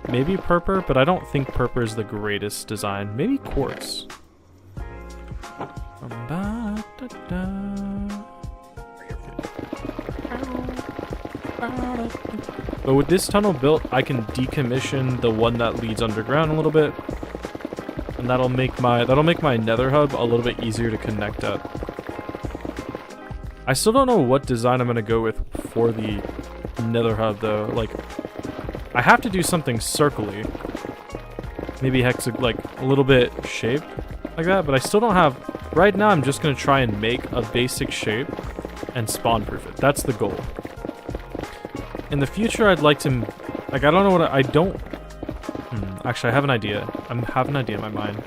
Maybe purple, but I don't think purple is the greatest design. Maybe quartz. But with this tunnel built, I can decommission the one that leads underground a little bit, and that'll make my nether hub a little bit easier to connect up. I still don't know what design I'm gonna go with for the nether hub though. Like, I have to do something circly, maybe like a little bit shaped like that, but I still don't have. Right now, I'm just gonna try and make a basic shape and spawn proof it. That's the goal. In the future, I'd like to, like, I don't know what I don't. Actually, I have an idea. I have an idea in my mind.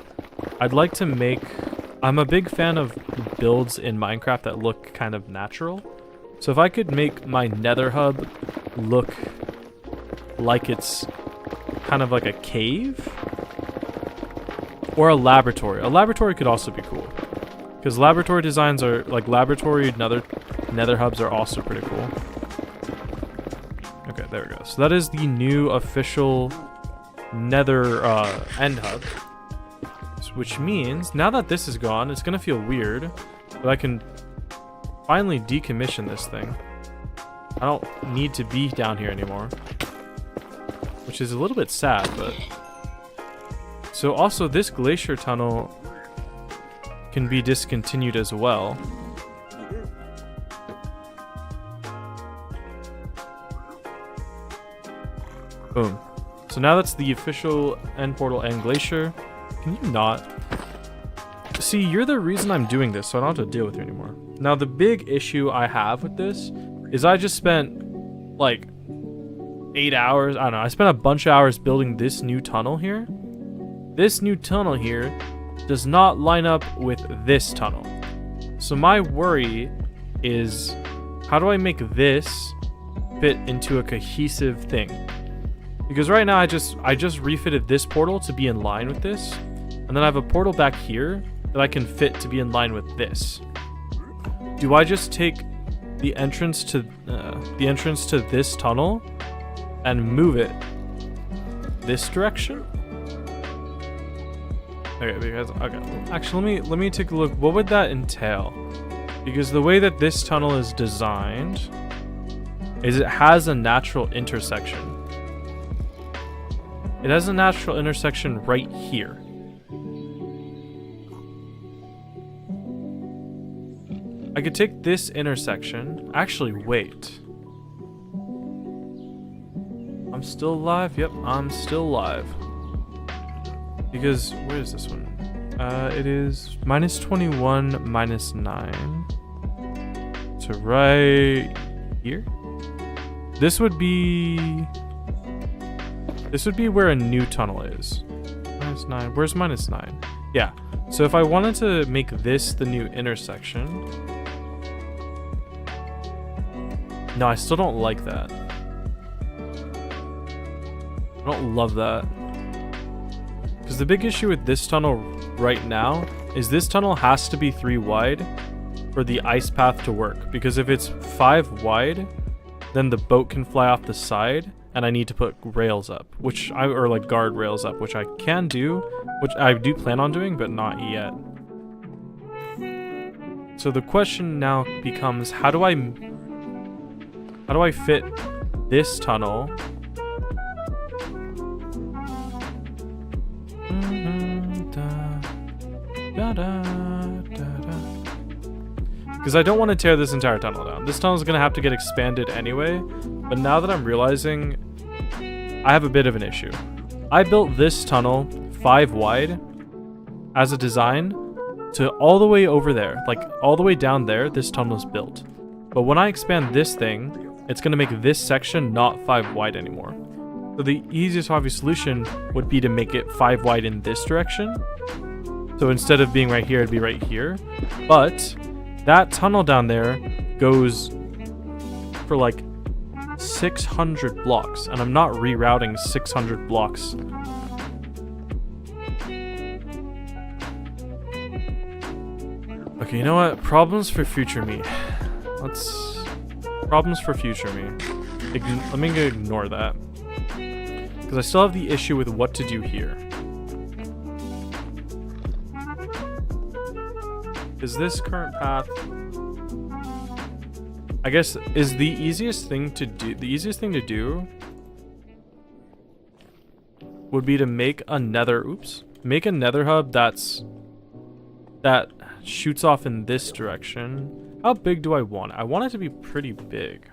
I'd like to make. I'm a big fan of builds in Minecraft that look kind of natural. So if I could make my nether hub look like it's kind of like a cave or a laboratory. A laboratory could also be cool. Because laboratory designs are, like, laboratory nether hubs are also pretty cool. Okay, there we go. So that is the new official nether end hub. Which means, now that this is gone, it's going to feel weird. But I can finally decommission this thing. I don't need to be down here anymore. Which is a little bit sad, but... So also, this glacier tunnel can be discontinued as well. Boom. So now that's the official end portal and glacier. Can you not? See, you're the reason I'm doing this, so I don't have to deal with you anymore. Now, the big issue I have with this is I just spent like 8 hours. I don't know. I spent a bunch of hours building this new tunnel here. This new tunnel here does not line up with this tunnel. So my worry is, how do I make this fit into a cohesive thing? Because right now I just refitted this portal to be in line with this, and then I have a portal back here that I can fit to be in line with this. Do I just take the entrance to this tunnel and move it this direction? Okay, because actually let me take a look. What would that entail? Because the way that this tunnel is designed is it has a natural intersection. It has a natural intersection right here. I could take this intersection. Actually, wait. I'm still alive? Yep, I'm still alive. Because, where is this one? It is -21, -9. So right here? This would be where a new tunnel is. -9. Where's -9? Yeah. So if I wanted to make this the new intersection, No, I still don't like that. I don't love that. Because the big issue with this tunnel right now is this tunnel has to be 3 wide for the ice path to work. Because if it's 5 wide, then the boat can fly off the side, and I need to put rails up, or like guard rails up, which I can do, which I do plan on doing, but not yet. So the question now becomes, how do I fit this tunnel because I don't want to tear this entire tunnel down. This tunnel is going to have to get expanded anyway, but now that I'm realizing I have a bit of an issue. I built this tunnel 5 wide as a design to all the way over there, like all the way down there, this tunnel is built. But when I expand this thing, it's going to make this section not 5 wide anymore. So the easiest obvious solution would be to make it 5 wide in this direction. So instead of being right here, it'd be right here. But that tunnel down there goes for like 600 blocks, and I'm not rerouting 600 blocks. Okay, you know what? Problems for future me. Problems for future me. Let me ignore that. Because I still have the issue with what to do here. Is this current path... I guess is the easiest thing to do would be to make a nether hub that shoots off in this direction. How big do I want it? I want it to be pretty big.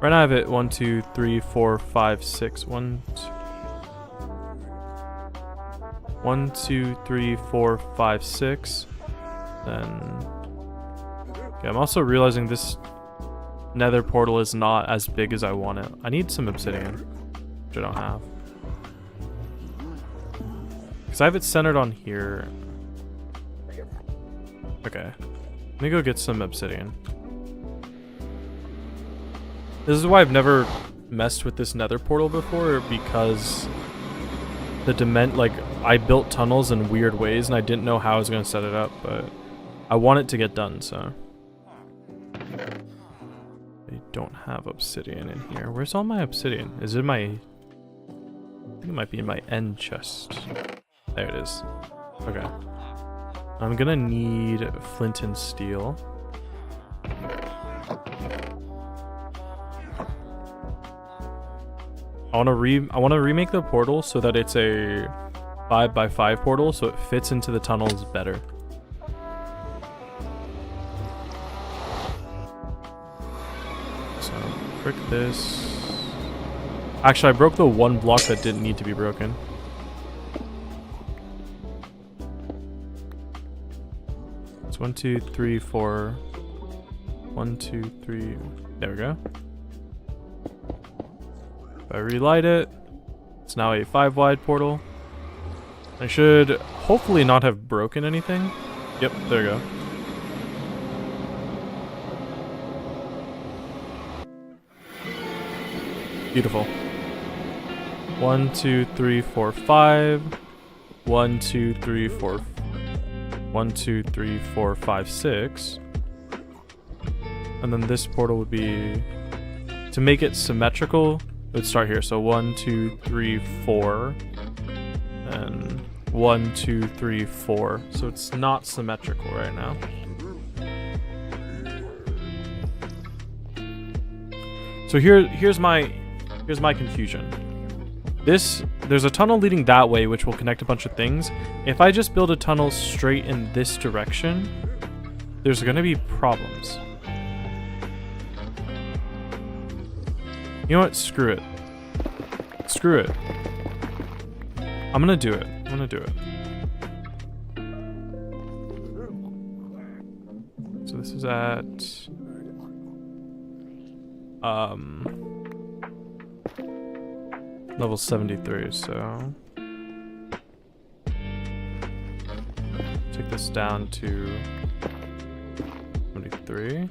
Right now I have it 1, 2, 3, 4, 5, 6. 1, 2, 3, 4, 5, 6. Then okay, I'm also realizing this nether portal is not as big as I want it. I need some obsidian, which I don't have. Because I have it centered on here. Okay. Let me go get some obsidian. This is why I've never messed with this nether portal before, because I built tunnels in weird ways and I didn't know how I was going to set it up, but I want it to get done, so. I don't have obsidian in here. Where's all my obsidian? Is it I think it might be in my end chest. There it is. Okay. I'm gonna need flint and steel. I want to remake the portal so that it's a 5x5 portal, so it fits into the tunnels better. So break this. Actually, I broke the one block that didn't need to be broken. It's 1, 2, 3, 4. 1, 2, 3. There we go. If I relight it, it's now a 5 wide portal. I should hopefully not have broken anything. Yep, there we go. Beautiful. 1, 2, 3, 4, 5. 1, 2, 3, 4. 1, 2, 3, 4, 5, 6. And then this portal would be, to make it symmetrical, it would start here. So 1, 2, 3, 4. And 1, 2, 3, 4. So it's not symmetrical right now. So here's my confusion. There's a tunnel leading that way, which will connect a bunch of things. If I just build a tunnel straight in this direction, there's gonna be problems. You know what? Screw it. Screw it. I'm gonna do it. I'm gonna do it. So this is at... Level 73, so... Take this down to 73.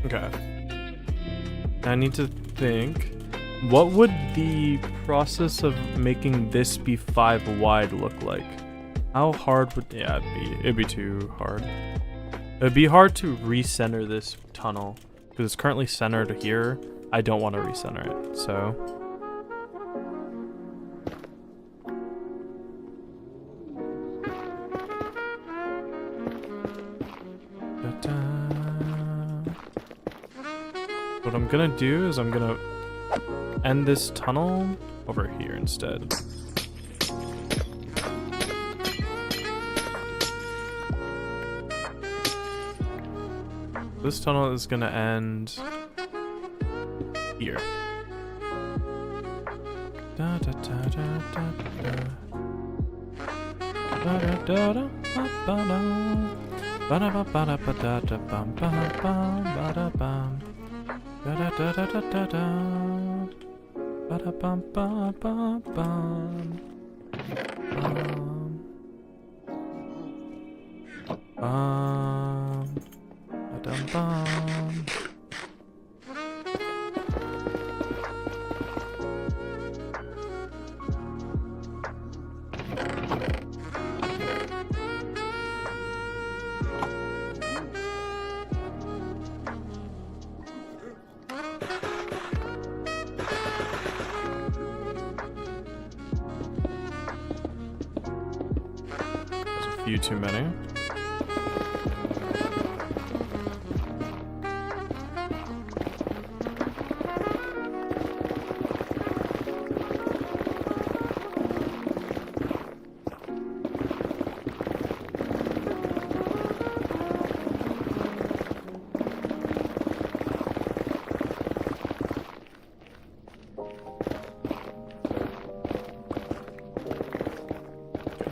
Okay. I need to think. What would the process of making this be 5 wide look like? How hard would... Yeah, it'd be too hard. It'd be hard to recenter this tunnel. Because it's currently centered here. I don't want to recenter it, so... What I'm gonna do is I'm gonna end this tunnel over here instead. This tunnel is gonna end here. Da da da da da da. Da da da da ba da. Ba da ba ba da ba da da bum ba bum ba da bum. Da da da da da da da. Ba da bum ba ba bum. Ba dum bum. Too many.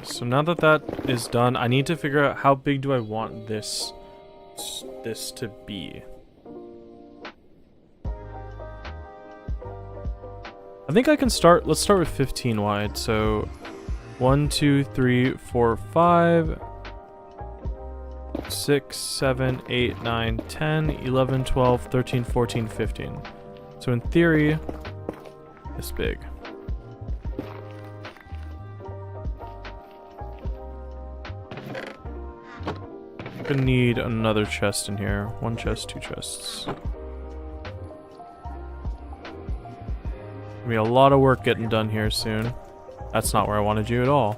So now that that is done, I need to figure out how big do I want this to be. I think I can start, let's start with 15 wide. So 1, 2, 3, 4, 5, 6, 7, 8, 9, 10, 11, 12, 13, 14, 15. So in theory, this big. Gonna need another chest in here. 1 chest, 2 chests. Gonna be a lot of work getting done here soon. That's not where I wanted you at all.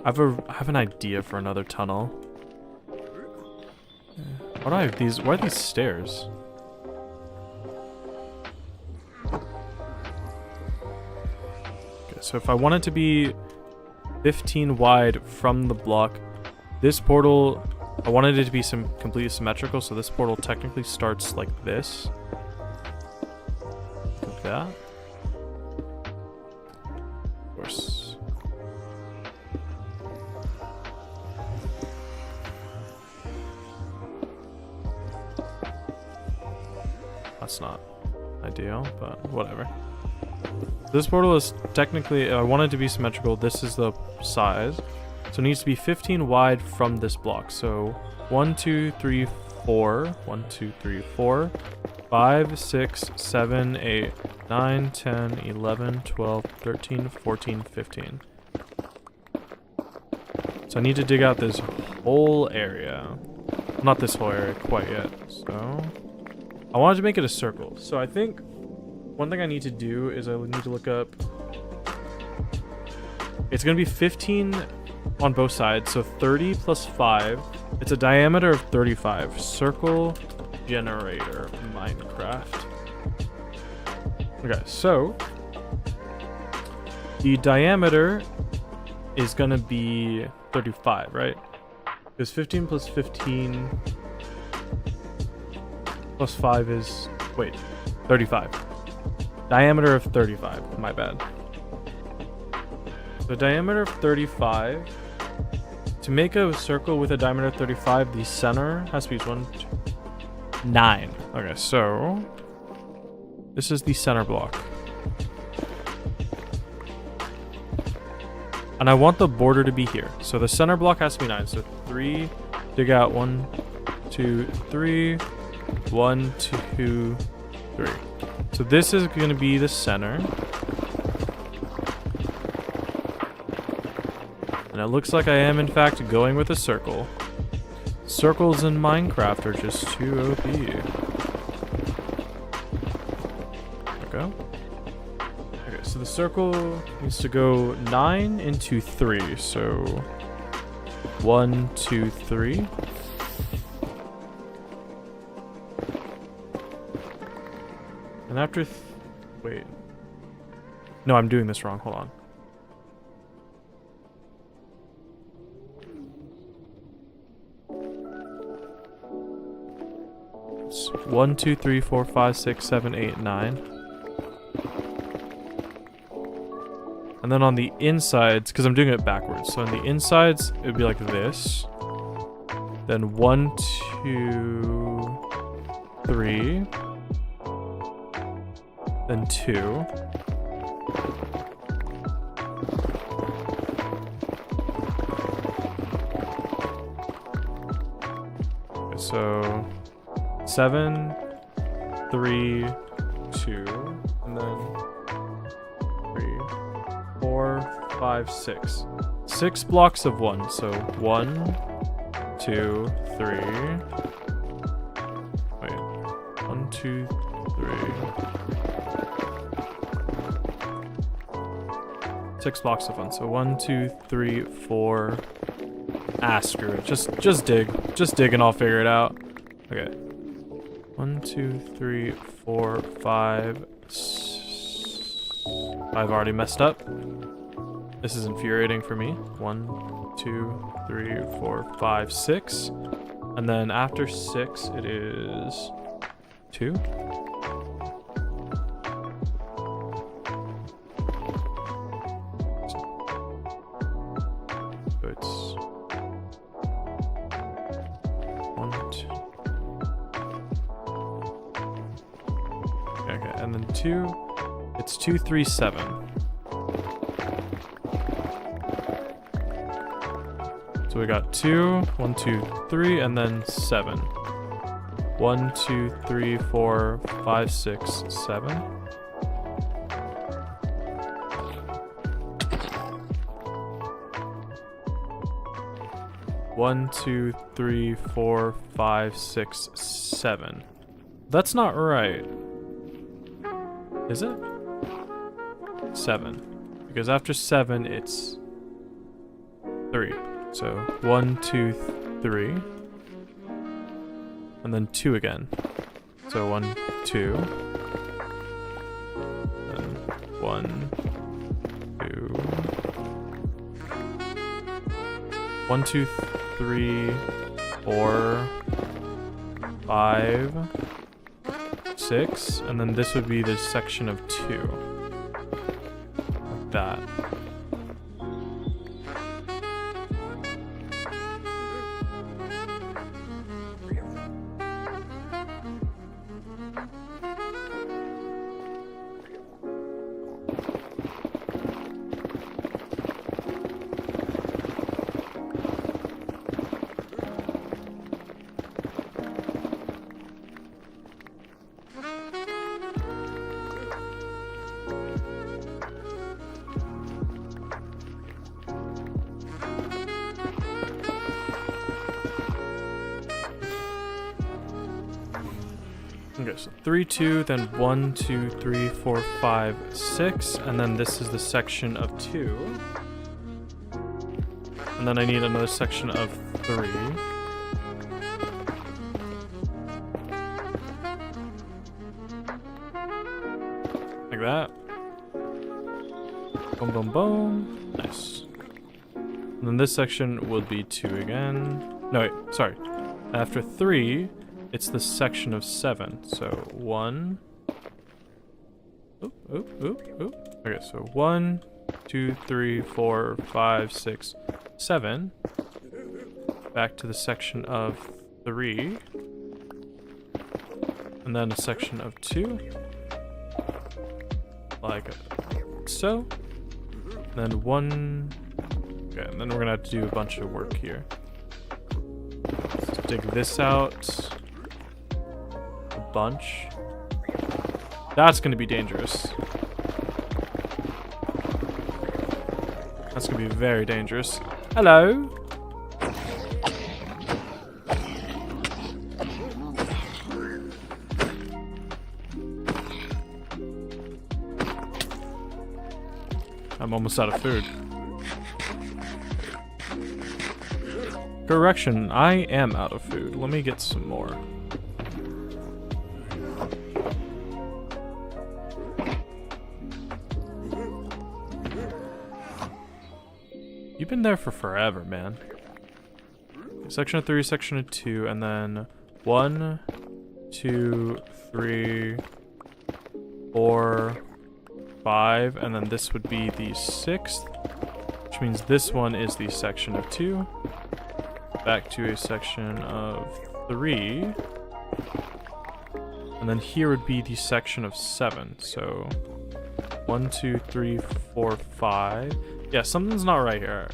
I have an idea for another tunnel. What do I have these? Why are these stairs? Okay, so if I want it to be 15 wide from the block, this portal, I wanted it to be completely symmetrical, so this portal technically starts like this. Like that. Of course. That's not ideal, but whatever. This portal is technically, I want it to be symmetrical. This is the size. So it needs to be 15 wide from this block. So 1, 2, 3, 4. 1, 2, 3, 4. 5, 6, 7, 8, 9, 10, 11, 12, 13, 14, 15. Sounds So I need to dig out this whole area. Not this whole area quite yet. So I wanted to make it a circle. So I think one thing I need to do is I need to look up. It's going to be 15 on both sides. So 30 plus 5. It's a diameter of 35. Circle generator Minecraft. Okay, so the diameter is going to be 35, right? Because 15 plus 15 plus 5 is, wait, 35. Diameter of 35, my bad. The diameter of 35, to make a circle with a diameter of 35, the center has to be 9. Okay, so this is the center block. And I want the border to be here. So the center block has to be 9. So 3, dig out 1, 2, 3, 1, 2, 3. So this is going to be the center. And it looks like I am in fact going with a circle. Circles in Minecraft are just too OP. Okay. Okay, so the circle needs to go 9 into 3. So 1, 2, 3. And after wait. No, I'm doing this wrong. Hold on. It's 1, 2, 3, 4, 5, 6, 7, 8, 9. And then on the insides, because I'm doing it backwards, so on the insides, it would be like this. Then 1, 2, 3. Then 2. Okay, so 7, 3, 2, and then 3, 4, 5, 6. 6 blocks of 1. So 1, 2, 3. Wait. 1, 2, 3. 6 blocks of 1. So 1, 2, 3, 4. Ah, screw it. Just dig. Just dig and I'll figure it out. Okay. 1, 2, 3, 4, 5. I've already messed up. This is infuriating for me. 1, 2, 3, 4, 5, 6. And then after 6, it is 2. So it's 1, 2. Okay, and then 2. It's 2, 3, 7. So we got 2, 1, 2, 3, and then 7. 1, 2, 3, 4, 5, 6, 7. One, 2, 3, 4, 5, 6, 7. That's not right. Is it? 7. Because after 7, it's 3. So 1, 2, 3. And then 2 again. So 1, 2. Then 1, 2. 1, 2, 3, 4, 5, 6. And then this would be the section of 2. Like that. Okay, so 3, 2, then 1, 2, 3, 4, 5, 6, and then this is the section of 2. And then I need another section of 3. Like that. Boom, boom, boom. Nice. And then this section will be 2 again. No, wait, sorry. After 3, it's the section of 7. So 1. Oop, oop, oop, oop. Okay, so 1, 2, 3, 4, 5, 6, 7. Back to the section of 3. And then a section of 2. Like so. And then 1. Okay, and then we're gonna have to do a bunch of work here. Let's dig this out. A bunch. That's gonna be dangerous. That's gonna be very dangerous. Hello? I'm almost out of food. Correction, I am out of food. Let me get some more. You've been there for forever, man. Section of 3, section of 2, and then 1, 2, 3, 4, 5, and then this would be the 6th, which means this one is the section of 2. Back to a section of 3. And then here would be the section of 7. So 1, 2, 3, 4, 5. Yeah, something's not right here.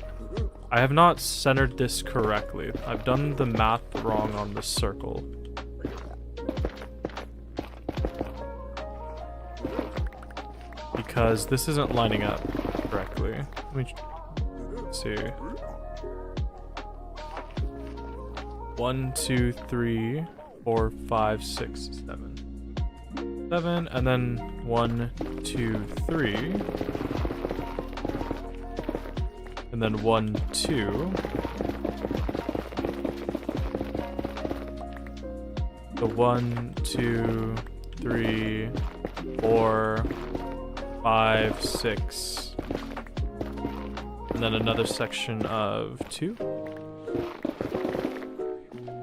I have not centered this correctly. I've done the math wrong on the circle. Because this isn't lining up correctly. Let me see. 1, 2, 3, 4, 5, 6, 7. 7, and then 1, 2, 3. And then 1, 2. So 1, 2, 3, 4, 5, 6. And then another section of 2.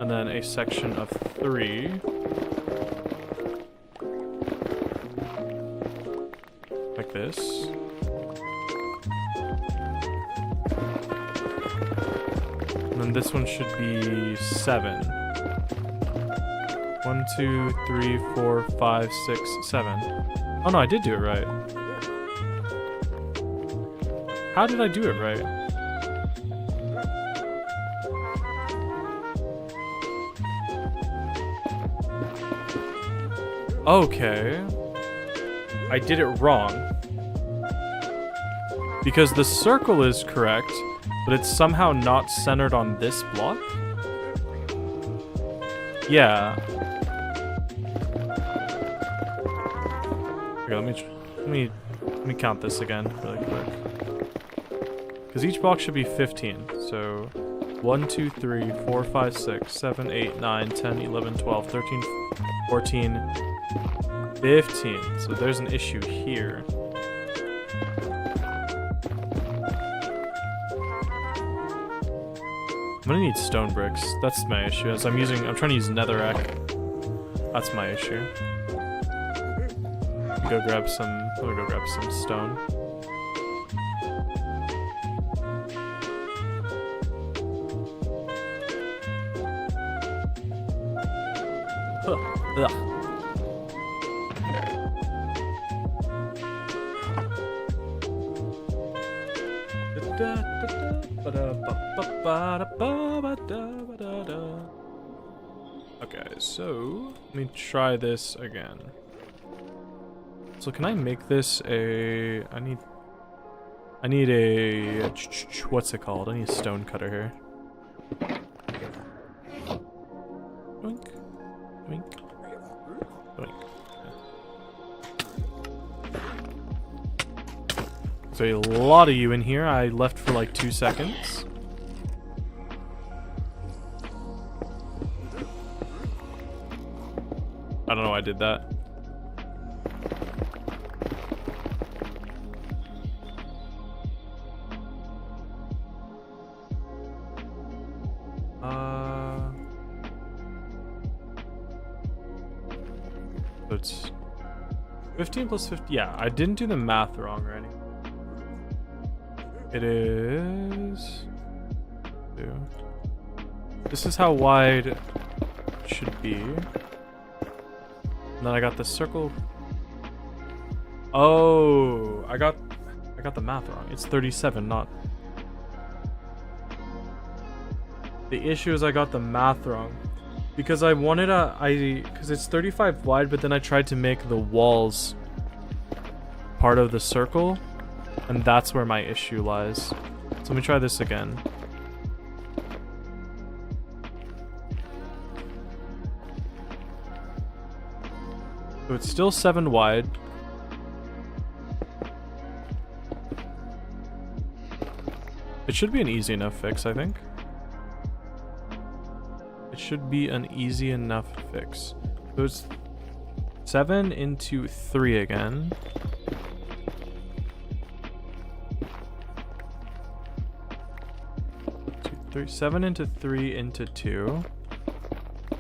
And then a section of 3. Like this. And then this one should be 7. 1, 2, 3, 4, 5, 6, 7. Oh no, I did do it right. How did I do it right? Okay. I did it wrong. Because the circle is correct, but it's somehow not centered on this block? Yeah. Okay, let me count this again really quick. Because each block should be 15. So 1, 2, 3, 4, 5, 6, 7, 8, 9, 10, 11, 12, 13, 14, 15. So there's an issue here. I'm gonna need stone bricks. That's my issue. As I'm trying to use netherrack. That's my issue. Let me go grab some stone. Ugh. Okay, so let me try this again. So can I make this a... I need a... What's it called? I need a stone cutter here. Doink. Doink. There's a lot of you in here. I left for like 2 seconds. I don't know why I did that. So it's 15 plus 50. Yeah, I didn't do the math wrong or anything. It is 2. This is how wide it should be. And then I got the circle. Oh, I got the math wrong. It's 37, not. The issue is I got the math wrong. Because I wanted because it's 35 wide, but then I tried to make the walls part of the circle, and that's where my issue lies. So let me try this again. So it's still 7 wide. It should be an easy enough fix, I think. Should be an easy enough fix. So it's 7 into 3 again. 2, 3, 7 into 3 into 2.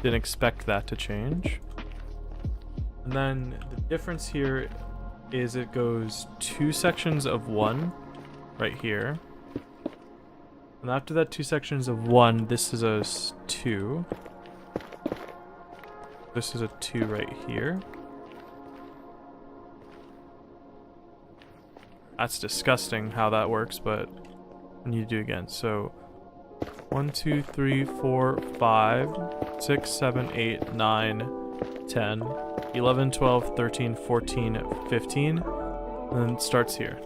Didn't expect that to change. And then the difference here is it goes 2 sections of 1 right here. And after that 2 sections of 1, this is a 2. This is a 2 right here. That's disgusting how that works, but I need to do again. So 1, 2, 3, 4, 5, 6, 7, 8, 9, 10, 11, 12, 13, 14, 15. And then it starts here.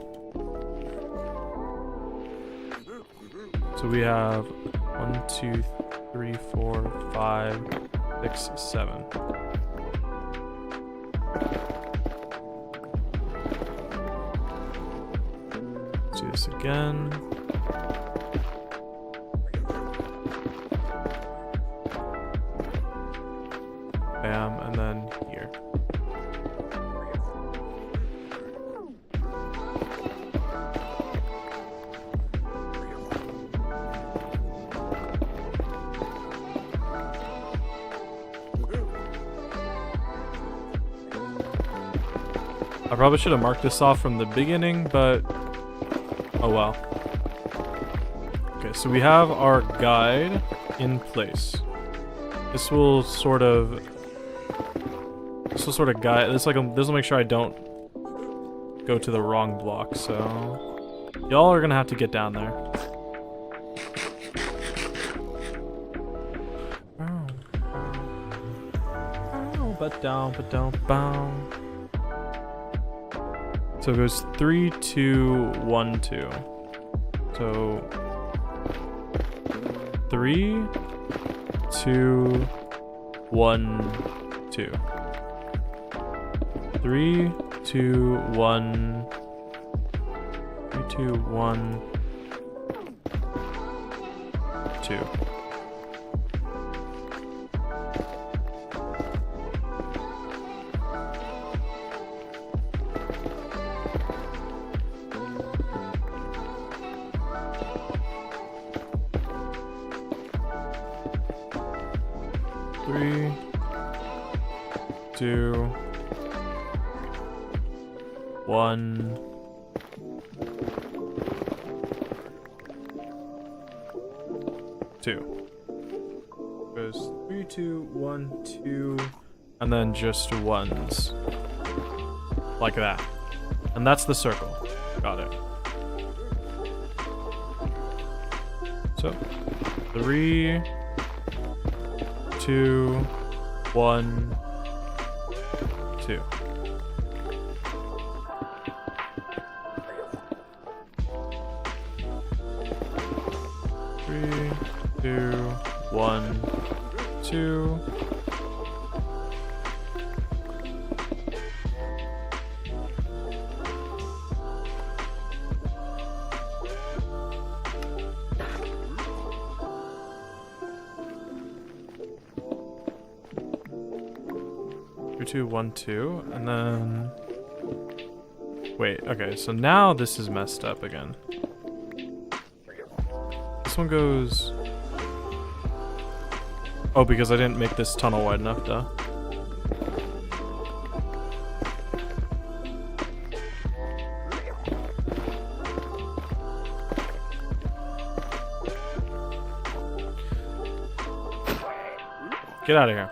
So we have 1, 2, 3, 4, 5, 6, 7. Let's do this again. Bam, and then here. I probably should have marked this off from the beginning, but oh well. Okay, so we have our guide in place. This will sort of guide. This will make sure I don't go to the wrong block. So y'all are gonna have to get down there. But down. So it goes 3, 2, 1, 2. So 3, 2, 1, 2. 3, 2, 1. 3, 2, 1, 2. Three, 2, 1. Two. Goes 3, 2, 1, 2, and then just ones. Like that. And that's the circle. Got it. So 3, 2, 1, 2. Three, 2, 1, 2. 2, 2, 1, 2, and then... Wait, okay, so now this is messed up again. This one goes... Oh, because I didn't make this tunnel wide enough, duh. Get out of here.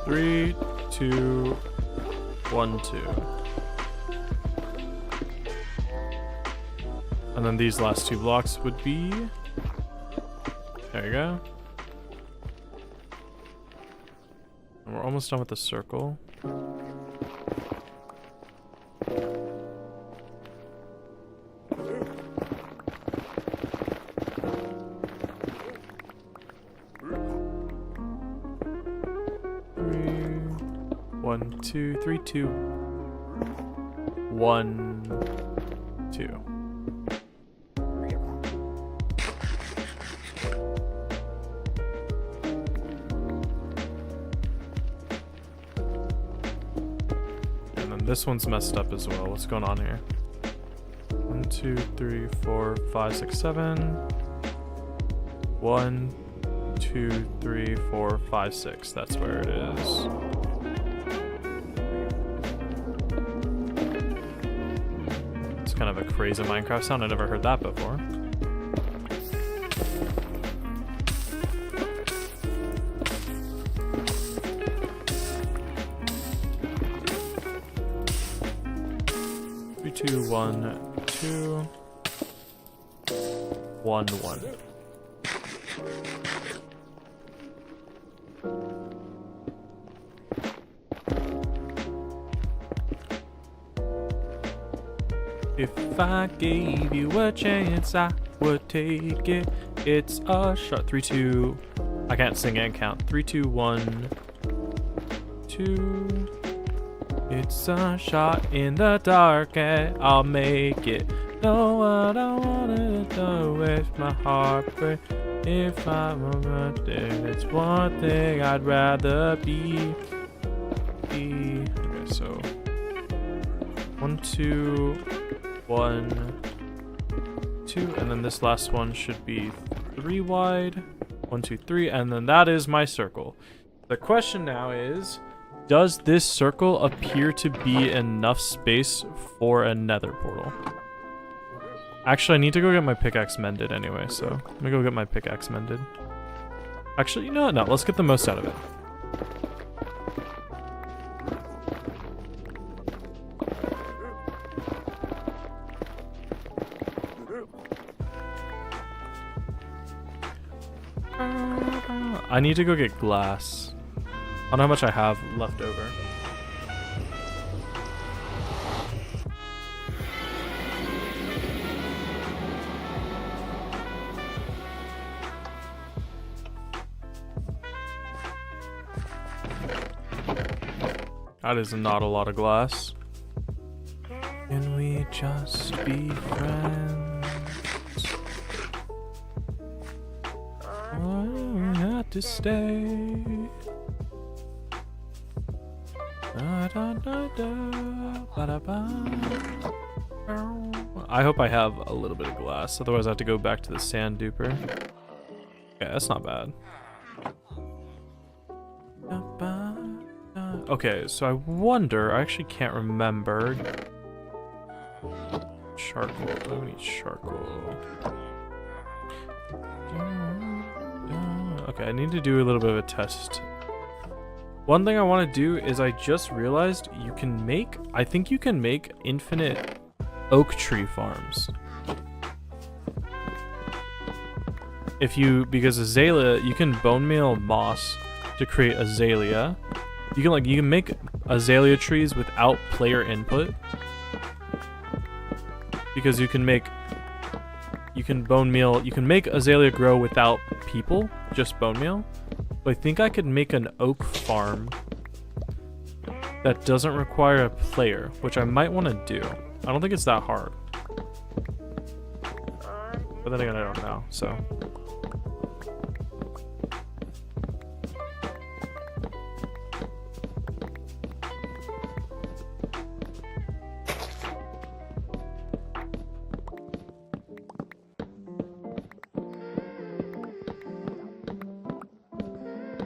Three, 2, 1, 2. And then these last 2 blocks would be... There you go. And we're almost done with the circle. One, 2, 3, 2, 1, 2. And then this one's messed up as well. What's going on here? 1, 2, 3, 4, 5, 6, 7. 1, 2, 3, 4, 5, 6. That's where it is. Kind of a crazy Minecraft sound. I never heard that before. Three, 2, 1, 2, 1, 1. If I gave you a chance, I would take it. It's a shot. 3, 2. I can't sing and count. 3, 2, 1, 2. It's a shot in the dark, and I'll make it. No, I don't wanna do with my heart, but if I'm a dead, it's one thing I'd rather be. Okay, so 1, 2. 1, 2, and then this last one should be 3 wide. 1, 2, 3, and then that is my circle. The question now is, does this circle appear to be enough space for a nether portal? Actually, I need to go get my pickaxe mended anyway, so let me go get my pickaxe mended. Actually, you know what? No, let's get the most out of it. I need to go get glass. I don't know how much I have left over. That is not a lot of glass. Can we just be friends? I have to stay. I hope I have a little bit of glass, otherwise I have to go back to the sand duper. Yeah, that's not bad. Okay, so I wonder, I actually can't remember. Charcoal, oh, we need charcoal. Okay, I need to do a little bit of a test. One thing I want to do is I just realized you can make, I think you can make infinite oak tree farms. If you, because azalea, you can bone meal moss to create azalea. You can make azalea trees without player input. Because you can make azalea grow without people, just bone meal. But I think I could make an oak farm that doesn't require a player, which I might want to do. I don't think it's that hard. But then again, I don't know, so.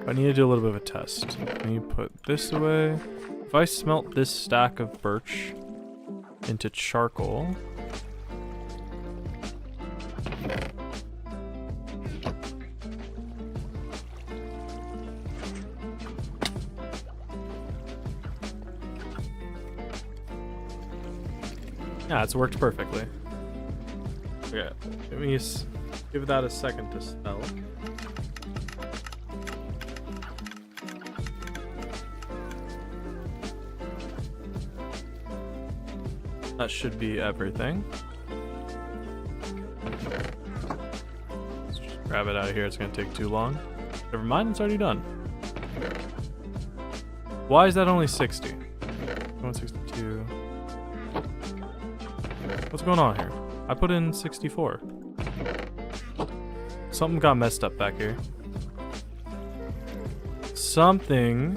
I need to do a little bit of a test. Let me put this away. If I smelt this stack of birch into charcoal... Yeah, it's worked perfectly. Okay, let me give that a second to spell. That should be everything. Let's just grab it out of here, it's gonna take too long. Never mind, it's already done. Why is that only 60? 162. What's going on here? I put in 64. Something got messed up back here. Something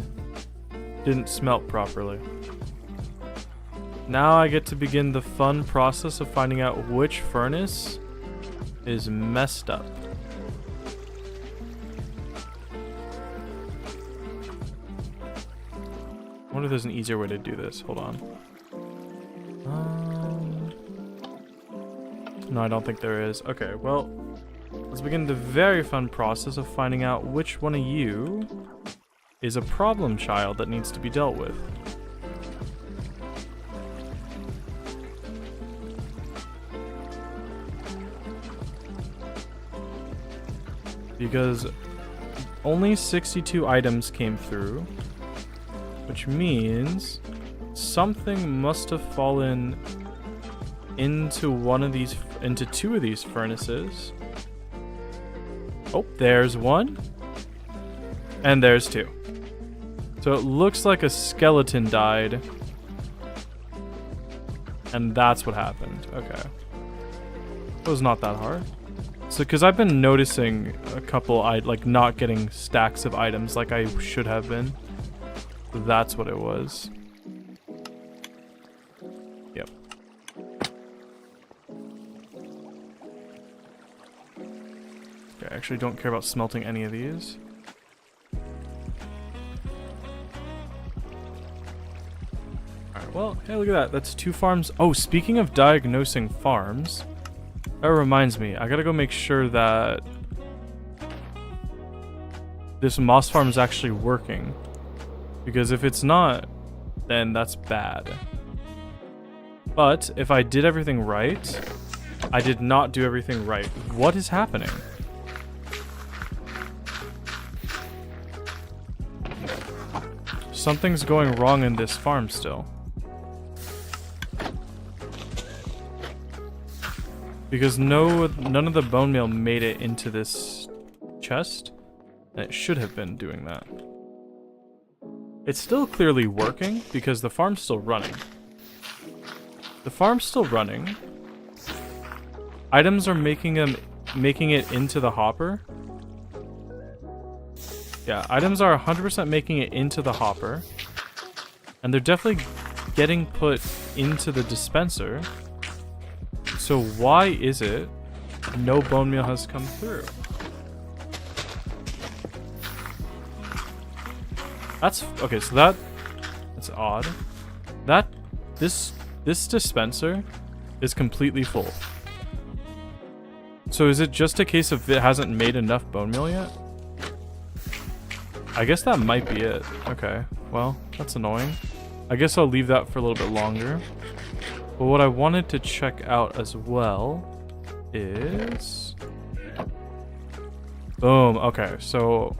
didn't smelt properly. Now I get to begin the fun process of finding out which furnace is messed up. I wonder if there's an easier way to do this. Hold on. No, I don't think there is. Okay, well, let's begin the very fun process of finding out which one of you is a problem child that needs to be dealt with. Because only 62 items came through, which means something must have fallen into into two of these furnaces. Oh, there's one. And there's two. So it looks like a skeleton died. And that's what happened. Okay. It was not that hard. So, because I've been noticing a couple, like, not getting stacks of items like I should have been. So that's what it was. Yep. Okay, I actually don't care about smelting any of these. Alright, well, hey, look at that. That's 2 farms. Oh, speaking of diagnosing farms, that reminds me. I gotta go make sure that this moss farm is actually working. Because if it's not, then that's bad. But if I did everything right, I did not do everything right. What is happening? Something's going wrong in this farm still. Because none of the bone meal made it into this chest, and it should have been doing that. It's still clearly working because the farm's still running. The farm's still running. Items are making it into the hopper. Yeah, items are 100% making it into the hopper. And they're definitely getting put into the dispenser. So why is it no bone meal has come through? That's okay, so that's odd. This dispenser is completely full. So is it just a case of it hasn't made enough bone meal yet? I guess that might be it. Okay, well, that's annoying. I guess I'll leave that for a little bit longer. But what I wanted to check out as well is... Boom, okay, so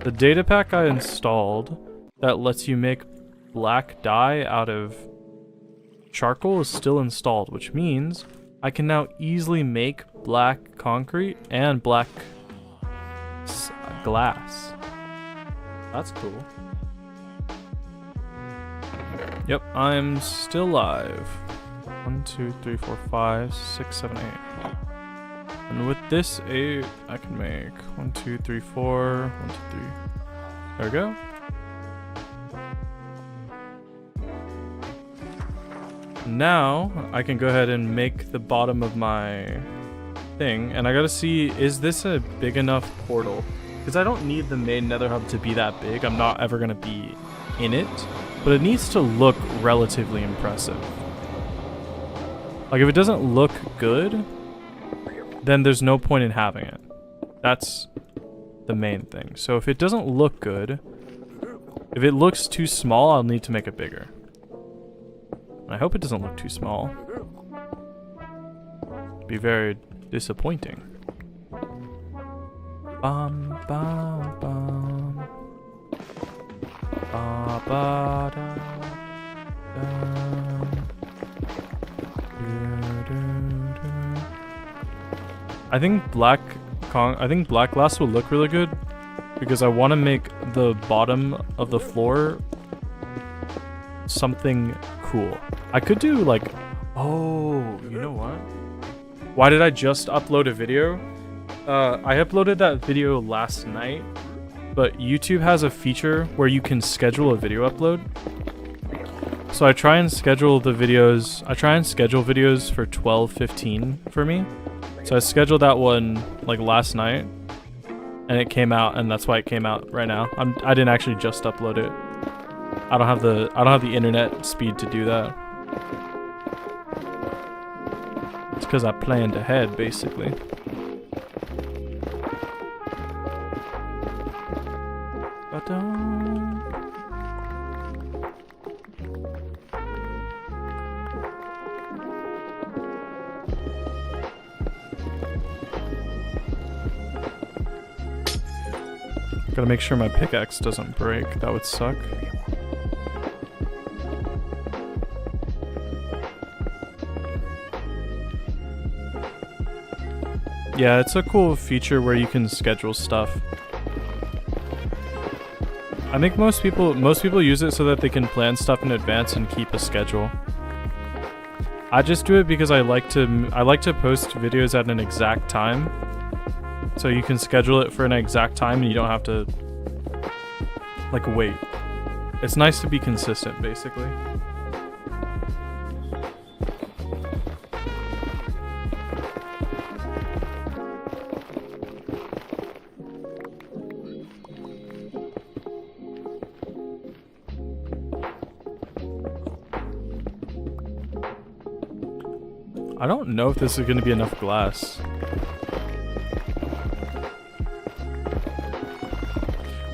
the data pack I installed that lets you make black dye out of charcoal is still installed, which means I can now easily make black concrete and black glass. That's cool. Yep, I'm still live. 1, 2, 3, 4, 5, 6, 7, 8. And with this 8, I can make 1, 2, 3, 4, 1, 2, 3. There we go. Now I can go ahead and make the bottom of my thing, and I gotta see, is this a big enough portal? Because I don't need the main nether hub to be that big. I'm not ever going to be in it. But it needs to look relatively impressive. Like, if it doesn't look good, then there's no point in having it. That's the main thing. So if it doesn't look good, if it looks too small, I'll need to make it bigger. I hope it doesn't look too small. Be very disappointing. Bum, bum, bum. Ba, ba, da, da. I think black glass will look really good because I want to make the bottom of the floor something cool. I could do like, oh, you know what? Why did I just upload a video? I uploaded that video last night, but YouTube has a feature where you can schedule a video upload. So I try and schedule videos for 12:15 for me. So I scheduled that one like last night, and it came out, and that's why it came out right now. I didn't actually just upload it. I don't have the internet speed to do that. It's because I planned ahead, basically. Gotta make sure my pickaxe doesn't break. That would suck. Yeah, it's a cool feature where you can schedule stuff. I think most people use it so that they can plan stuff in advance and keep a schedule. I just do it because I like to post videos at an exact time. So you can schedule it for an exact time and you don't have to like wait. It's nice to be consistent, basically. I don't know if this is going to be enough glass.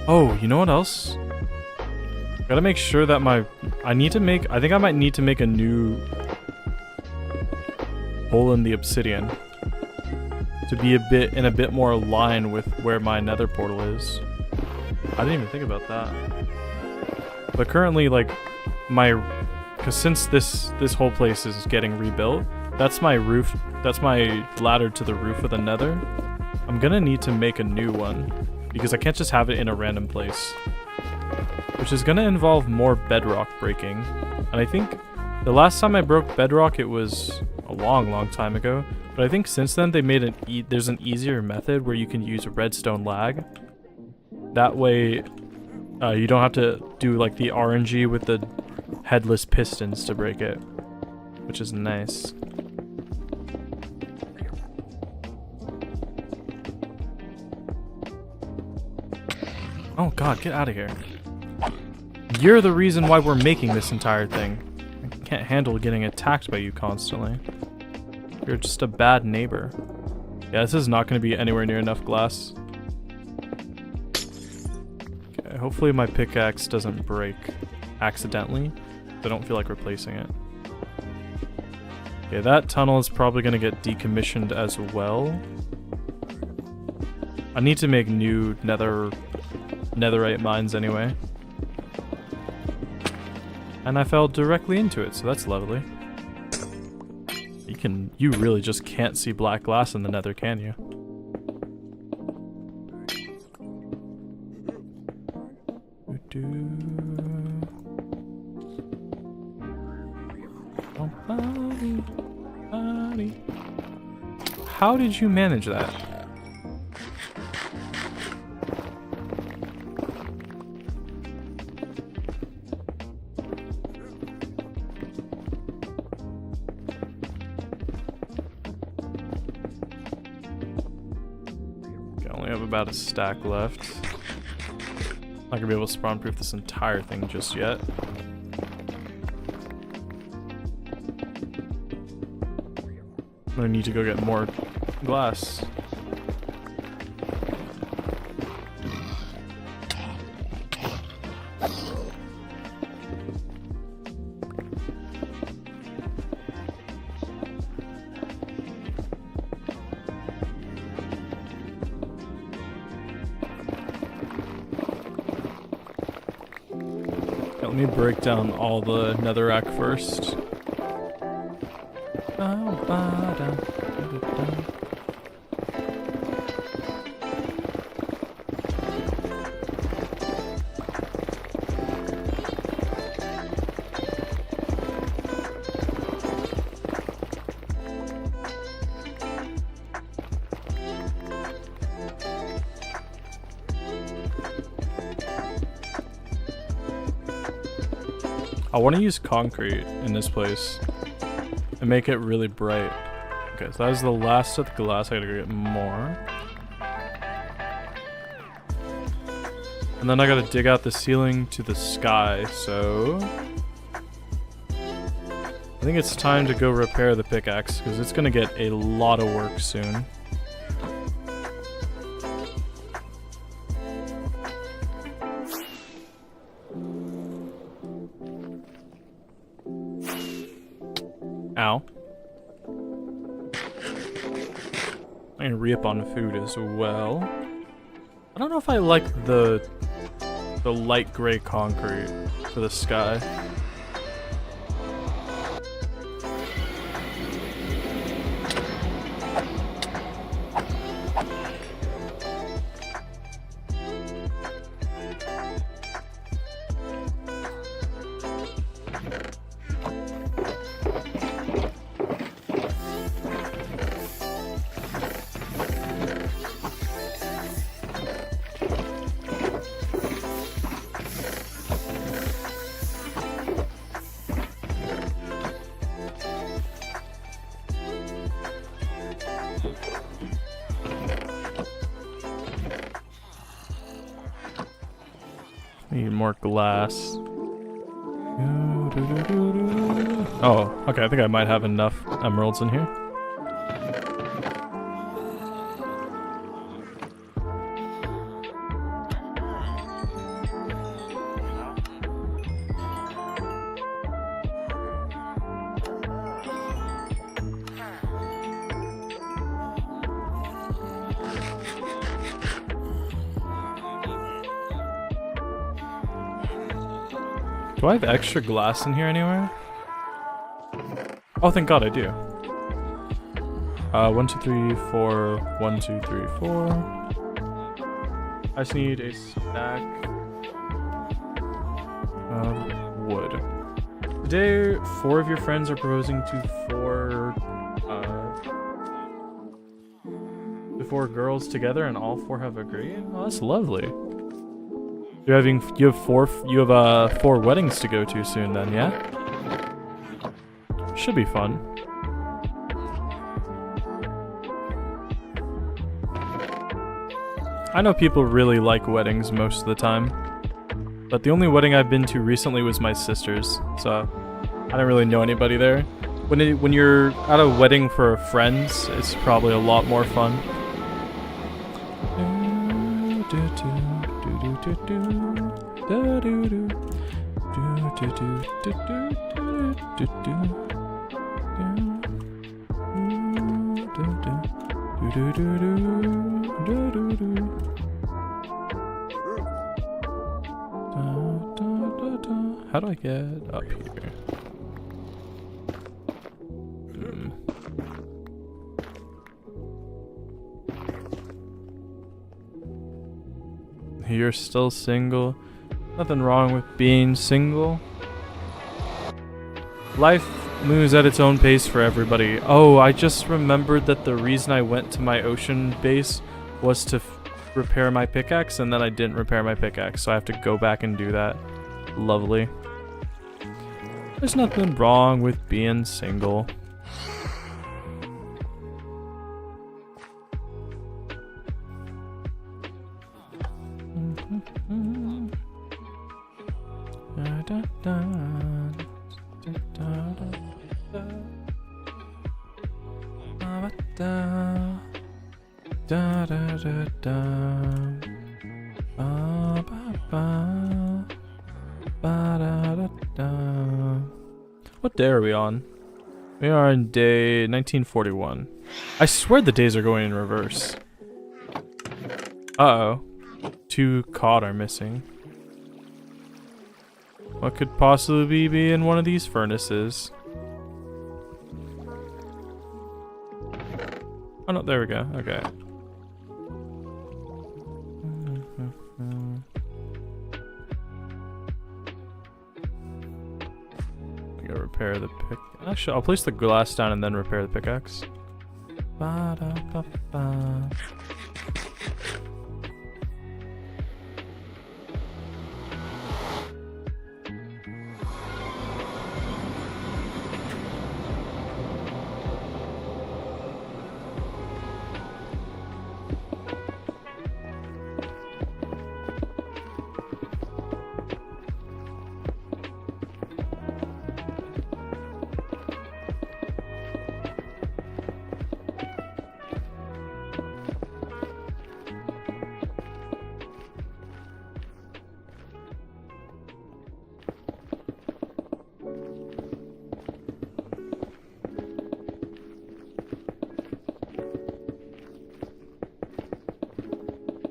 Oh, you know what else? Gotta make sure that I think I might need to make a new hole in the obsidian to be in a bit more line with where my nether portal is. I didn't even think about that. But currently, like, because since this whole place is getting rebuilt, that's my roof, that's my ladder to the roof of the nether. I'm gonna need to make a new one, because I can't just have it in a random place. Which is gonna involve more bedrock breaking. And I think the last time I broke bedrock, it was a long time ago. But I think since then they made there's an easier method where you can use redstone lag. That way, you don't have to do like the RNG with the headless pistons to break it, which is nice. Oh god, get out of here. You're the reason why we're making this entire thing. I can't handle getting attacked by you constantly. You're just a bad neighbor. Yeah, this is not going to be anywhere near enough glass. Okay, hopefully my pickaxe doesn't break accidentally. I don't feel like replacing it. Okay, that tunnel is probably going to get decommissioned as well. I need to make new netherite mines anyway. And I fell directly into it, so that's lovely. You really just can't see black glass in the nether, can you? How did you manage that? only have about a stack left. Not gonna be able to spawn proof this entire thing just yet. I'm gonna need to go get more glass. Let me break down all the netherrack first. I want to use concrete in this place and make it really bright. Okay, so that is the last of the glass. I gotta go get more. And then I gotta dig out the ceiling to the sky, so... I think it's time to go repair the pickaxe, because it's gonna get a lot of work soon. Ow. I can re-up on food as well. I don't know if I like the light gray concrete for the sky. Need more glass. Oh, okay, I think I might have enough emeralds in here. Do I have extra glass in here anywhere? Oh, thank God I do. 1, 2, 3, 4. 1, 2, 3, 4. I just need a stack of wood. Today, 4 of your friends are proposing to 4 girls together, and all 4 have agreed. Oh, that's lovely. You have 4 weddings to go to soon then, yeah? Should be fun. I know people really like weddings most of the time, but the only wedding I've been to recently was my sister's, so I don't really know anybody there. When you're at a wedding for friends, it's probably a lot more fun. How do I get up here? You're still single. Nothing wrong with being single. Life moves at its own pace for everybody. Oh, I just remembered that the reason I went to my ocean base was to repair my pickaxe, and then I didn't repair my pickaxe, so I have to go back and do that. Lovely. There's nothing wrong with being single. What day are we on? We are on day 1941. I swear the days are going in reverse. Uh-oh. 2 cod are missing. What could possibly be in one of these furnaces? Oh no, there we go. Okay. I gotta repair the pick. Actually, I'll place the glass down and then repair the pickaxe. Ba-da-ba-ba.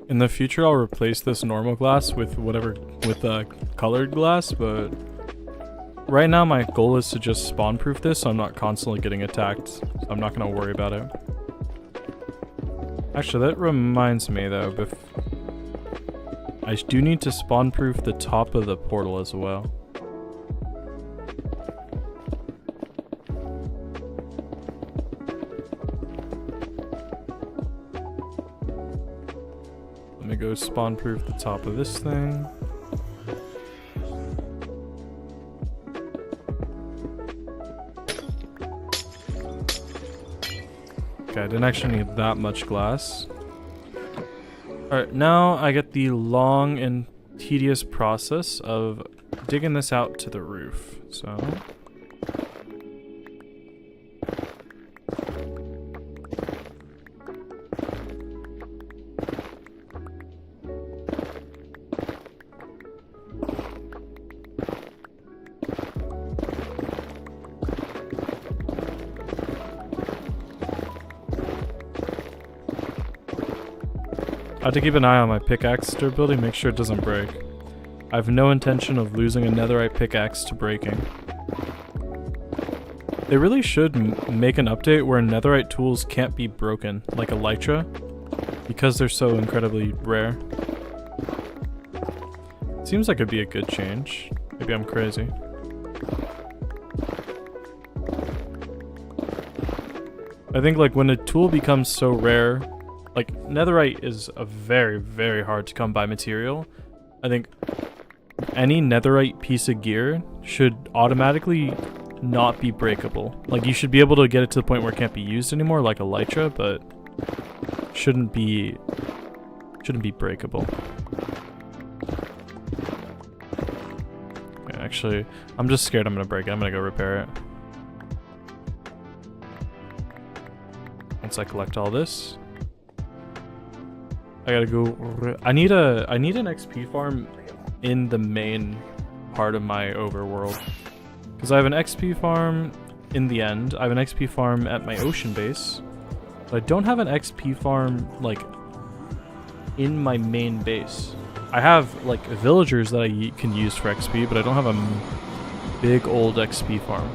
In the future, I'll replace this normal glass with colored glass, but right now my goal is to just spawn-proof this so I'm not constantly getting attacked. So I'm not gonna worry about it. Actually, that reminds me though, I do need to spawn-proof the top of the portal as well. Let me go spawn-proof the top of this thing. Okay, I didn't actually need that much glass. Alright, now I get the long and tedious process of digging this out to the roof. So... I have to keep an eye on my pickaxe durability, make sure it doesn't break. I have no intention of losing a netherite pickaxe to breaking. They really should make an update where netherite tools can't be broken, like elytra, because they're so incredibly rare. Seems like it'd be a good change. Maybe I'm crazy. I think like when a tool becomes so rare, like, netherite is a very, very hard to come by material. I think any netherite piece of gear should automatically not be breakable. Like, you should be able to get it to the point where it can't be used anymore, like elytra, but shouldn't be breakable. Okay, actually, I'm just scared I'm gonna break it. I'm gonna go repair it. Once I collect all this. I gotta go. I need an XP farm in the main part of my overworld, because I have an XP farm in the end. I have an XP farm at my ocean base, but I don't have an XP farm like in my main base. I have like villagers that I can use for XP, but I don't have a big old XP farm.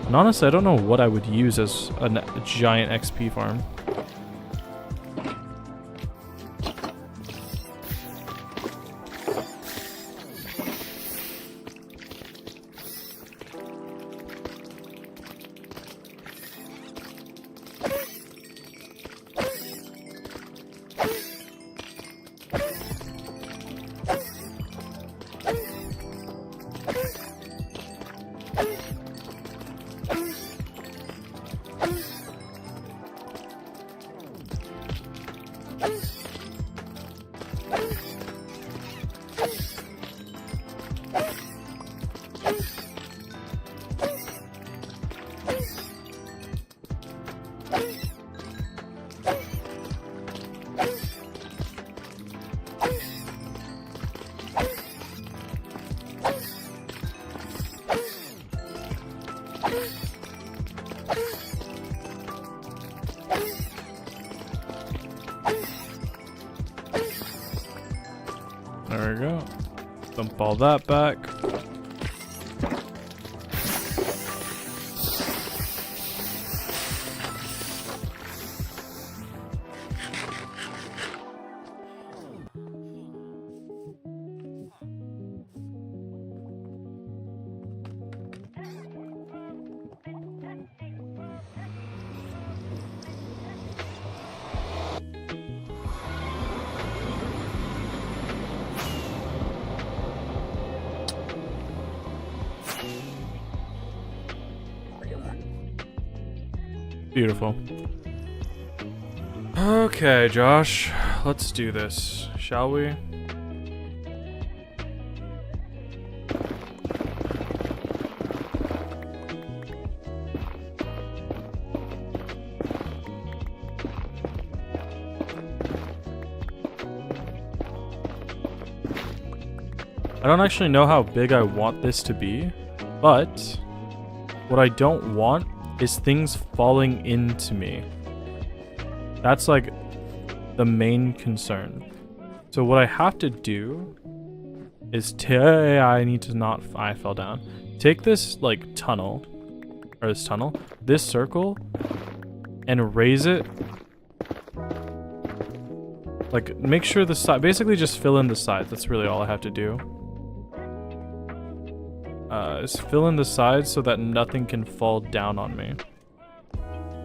And honestly, I don't know what I would use as a giant XP farm. There we go. Dump all that back. Beautiful. Okay, Josh, let's do this, shall we? I don't actually know how big I want this to be, but what I don't want is things falling into me. That's like the main concern. So what I have to do is I need to not, I fell down. Take this like tunnel, or this circle, and raise it. Like make sure the side, basically just fill in the sides. That's really all I have to do. Is fill in the sides so that nothing can fall down on me.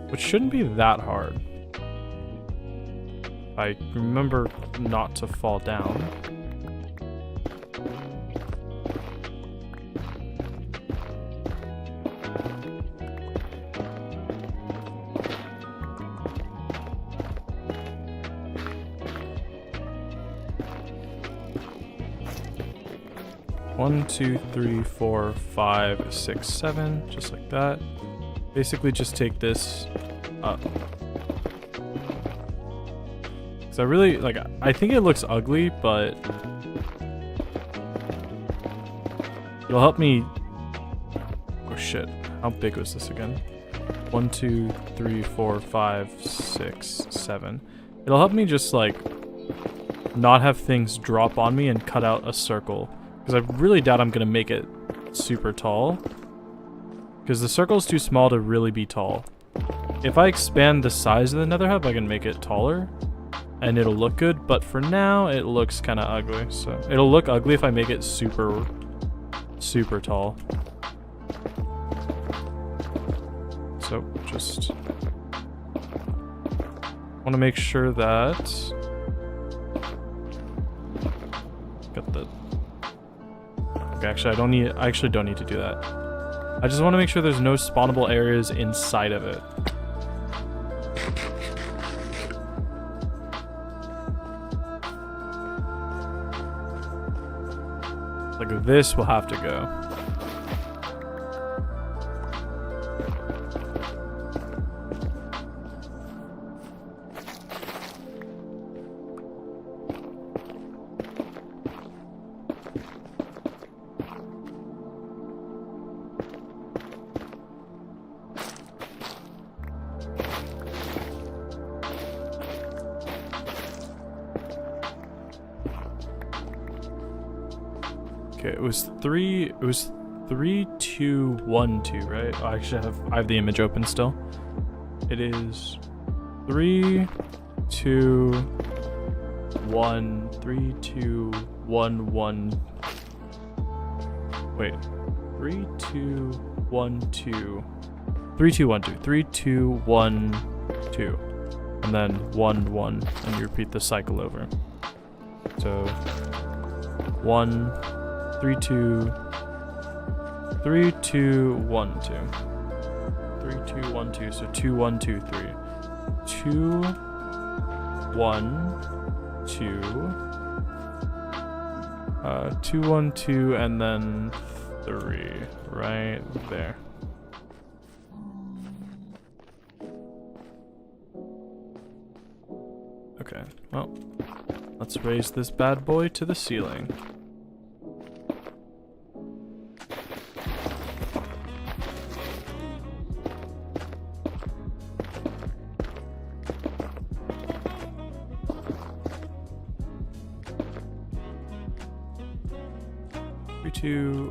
Which shouldn't be that hard. I remember not to fall down. One, two, three, four, 5, 6, 7, just like that. Basically just take this up. So I really, like, I think it looks ugly, but it'll help me. Oh shit, how big was this again? 1, 2, 3, 4, 5, 6, 7. It'll help me just like not have things drop on me and cut out a circle. Because I really doubt I'm going to make it super tall. Because the circle's too small to really be tall. If I expand the size of the nether hub, I can make it taller. And it'll look good, but for now, it looks kind of ugly. So it'll look ugly if I make it super, super tall. So just want to make sure that got the. Okay, actually, I actually don't need to do that. I just want to make sure there's no spawnable areas inside of it. Like this will have to go. Okay, it was 3, 2, 1, 2, right? Oh, I have the image open still. It is 3, 2, 1, 3, 2, 1, 1. Wait. 3, 2, 1, 2. 3, 2, 1, 2. 3, 2, 1, 2. And then 1, 1. And you repeat the cycle over. So 1, 3, 2, 3, 2, 1, 2. 3, 2, 1, 2. So 2, 1, 2, 3. 2, 1, 2. 2, 1, 2, and then 3. Right there. Okay, well, let's raise this bad boy to the ceiling. Three, two,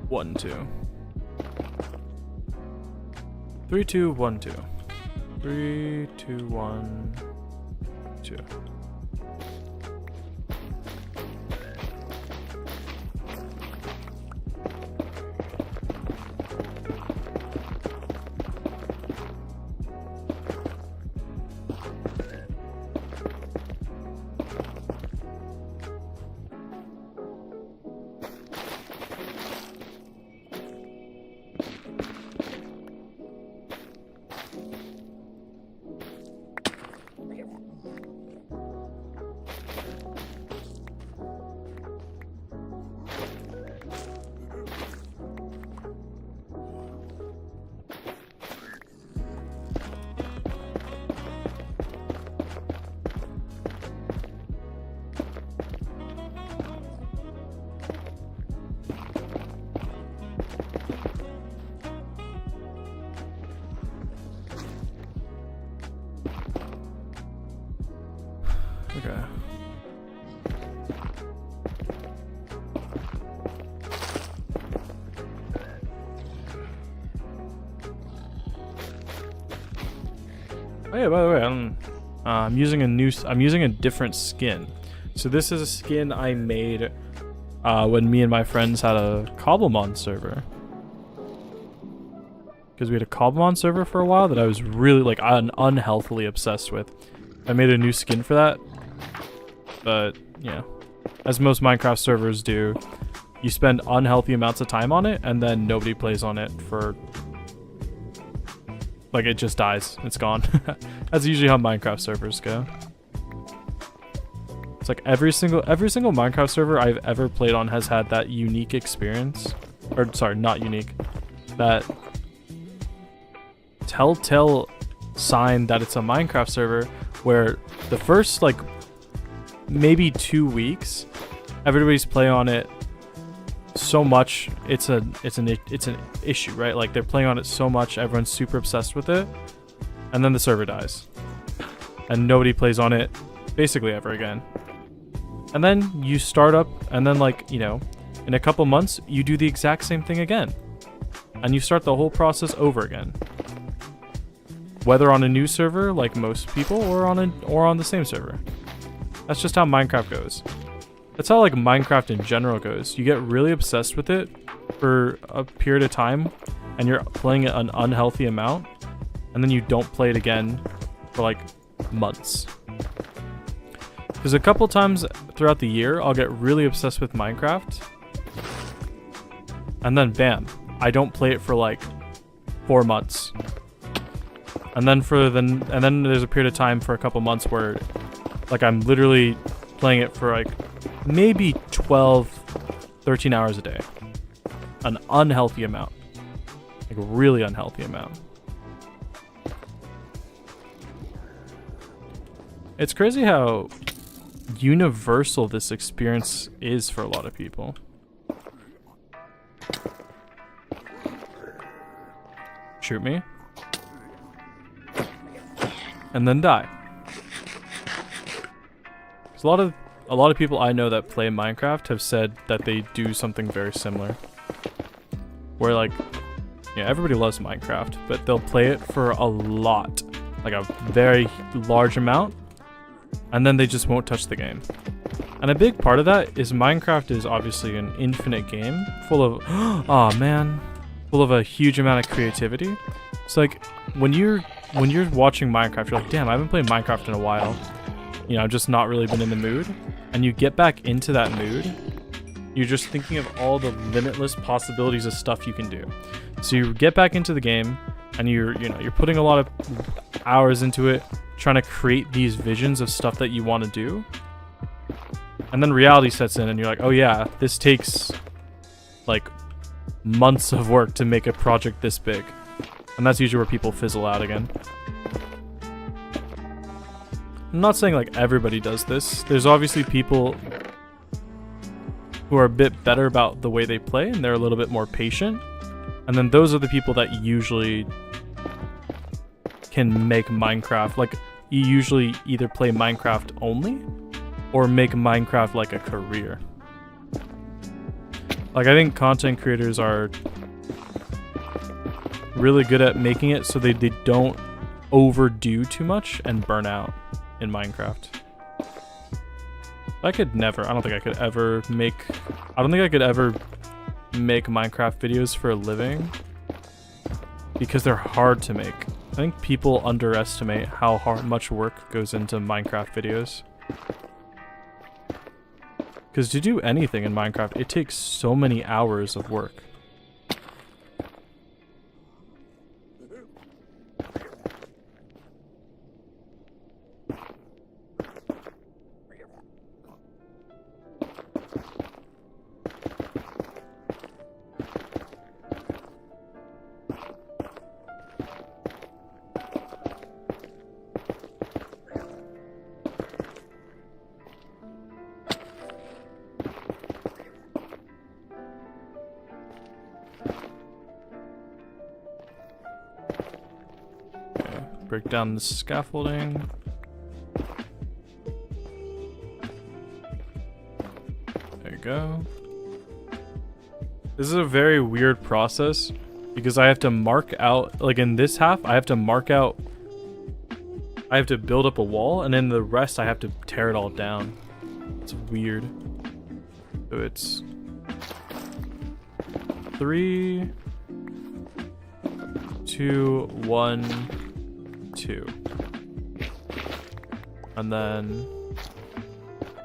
1, 2. 3, 2, 1, 2. 3, 2, 1, 2. Okay. Oh yeah, by the way, I'm using a different skin. So this is a skin I made when me and my friends had a Cobblemon server. Because we had a Cobblemon server for a while that I was really like unhealthily obsessed with. I made a new skin for that. But, yeah, as most Minecraft servers do, you spend unhealthy amounts of time on it, and then nobody plays on it for... Like, it just dies. It's gone. That's usually how Minecraft servers go. It's like every single Minecraft server I've ever played on has had that unique experience. Or, sorry, not unique. That telltale sign that it's a Minecraft server where the first, like, maybe 2 weeks, everybody's playing on it so much. It's an issue, right? Like they're playing on it so much, everyone's super obsessed with it, and then the server dies, and nobody plays on it basically ever again. And then you start up, and then like in a couple months, you do the exact same thing again, and you start the whole process over again. Whether on a new server, like most people, or on the same server. That's just how Minecraft goes. That's how like Minecraft in general goes. You get really obsessed with it for a period of time, and you're playing it an unhealthy amount, and then you don't play it again for like months. Because a couple times throughout the year, I'll get really obsessed with Minecraft, and then bam, I don't play it for like 4 months. And then there's a period of time for a couple months where like I'm literally playing it for like maybe 12, 13 hours a day. An unhealthy amount. Like a really unhealthy amount. It's crazy how universal this experience is for a lot of people. Shoot me. And then die. A lot of people I know that play Minecraft have said that they do something very similar. Where like, yeah, everybody loves Minecraft, but they'll play it for a lot, like a very large amount, and then they just won't touch the game. And a big part of that is Minecraft is obviously an infinite game full of, oh man, full of a huge amount of creativity. It's like when you're watching Minecraft, you're like, damn, I haven't played Minecraft in a while. I've just not really been in the mood. And you get back into that mood, you're just thinking of all the limitless possibilities of stuff you can do. So you get back into the game, and you're putting a lot of hours into it, trying to create these visions of stuff that you want to do. And then reality sets in, and you're like, oh yeah, this takes like months of work to make a project this big. And that's usually where people fizzle out again. I'm not saying like everybody does this. There's obviously people who are a bit better about the way they play and they're a little bit more patient. And then those are the people that usually can make Minecraft, like you usually either play Minecraft only or make Minecraft like a career. Like I think content creators are really good at making it so they don't overdo too much and burn out in Minecraft. I don't think I could ever make Minecraft videos for a living because they're hard to make. I think people underestimate how much work goes into Minecraft videos. Because to do anything in Minecraft, it takes so many hours of work. Break down the scaffolding. There you go. This is a very weird process because I have to mark out, like in this half, I have to build up a wall, and then the rest I have to tear it all down. It's weird. So it's 3, 2, 1, 2, and then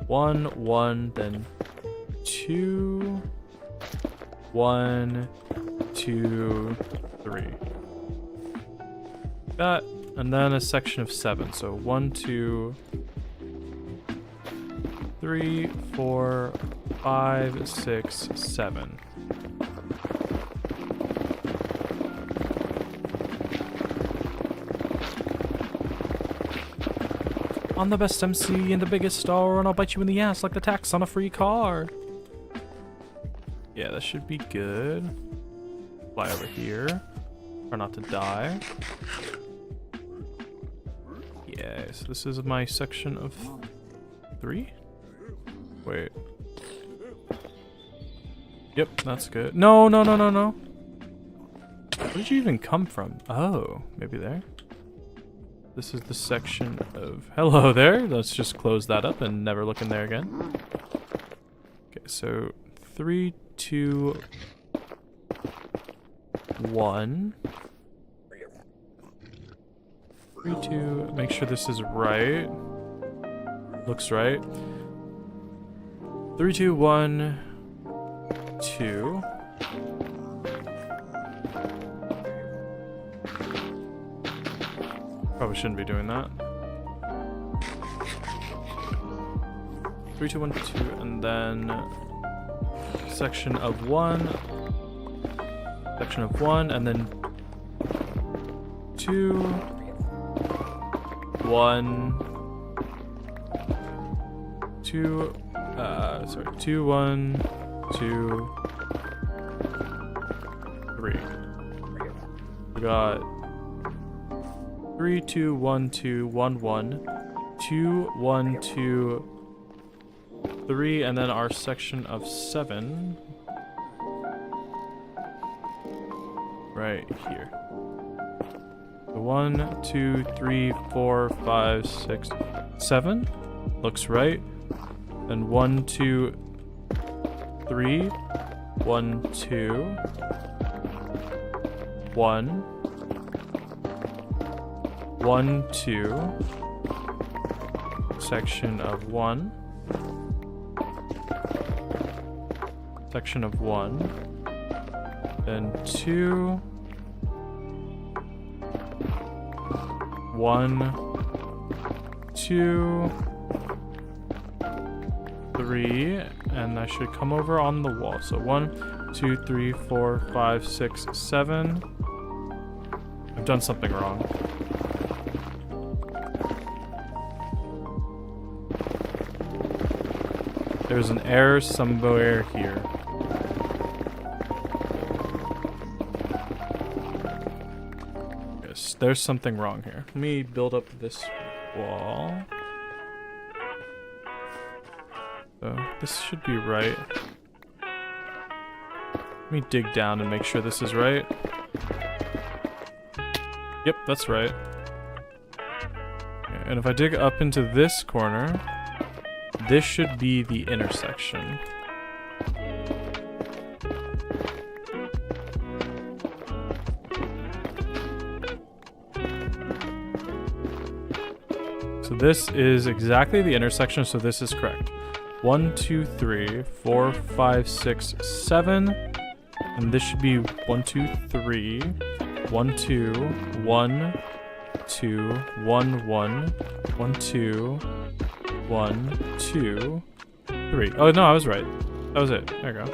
1, 1, then 2, 1, 2, 3. That, and then a section of 7. So 1, 2, 3, 4, 5, 6, 7. I'm the best MC and the biggest star, and I'll bite you in the ass like the tax on a free car. Yeah, that should be good. Fly over here. Try not to die. Yeah, so this is my section of 3? Wait. Yep, that's good. No, no, no, no, no. Where did you even come from? Oh, maybe there? This is the section of... Hello there. Let's just close that up and never look in there again. Okay, so 3, 2, 1. 3, 2. Make sure this is right. Looks right. 3, 2, 1, 2. Probably shouldn't be doing that. 3, 2, 1, 2, and then section of 1, section of 1, and then 2, 1, 2, 2, 1, 2, 3. We got 3, 2, 1, 2, 1, 1, 2, 1, 2, 3, and then our section of 7 right here. So 1, 2, 3, 4, 5, 6, 7 looks right. And 1, 2, 3, 1, 2, 1, 1, 2, section of 1, section of 1, then 2, 1, 2, 3, and I should come over on the wall. So 1, 2, 3, 4, 5, 6, 7. I've done something wrong. There's an error somewhere here. Yes, there's something wrong here. Let me build up this wall. So this should be right. Let me dig down and make sure this is right. Yep, that's right. Okay, and if I dig up into this corner, this should be the intersection. So this is exactly the intersection, so this is correct. 1, 2, 3, 4, 5, 6, 7. And this should be 1, 2, 3. 1, 2, 1, 2, 1, 1, 1, 2, 1, 2, 3. Oh no, I was right. That was it. There you go.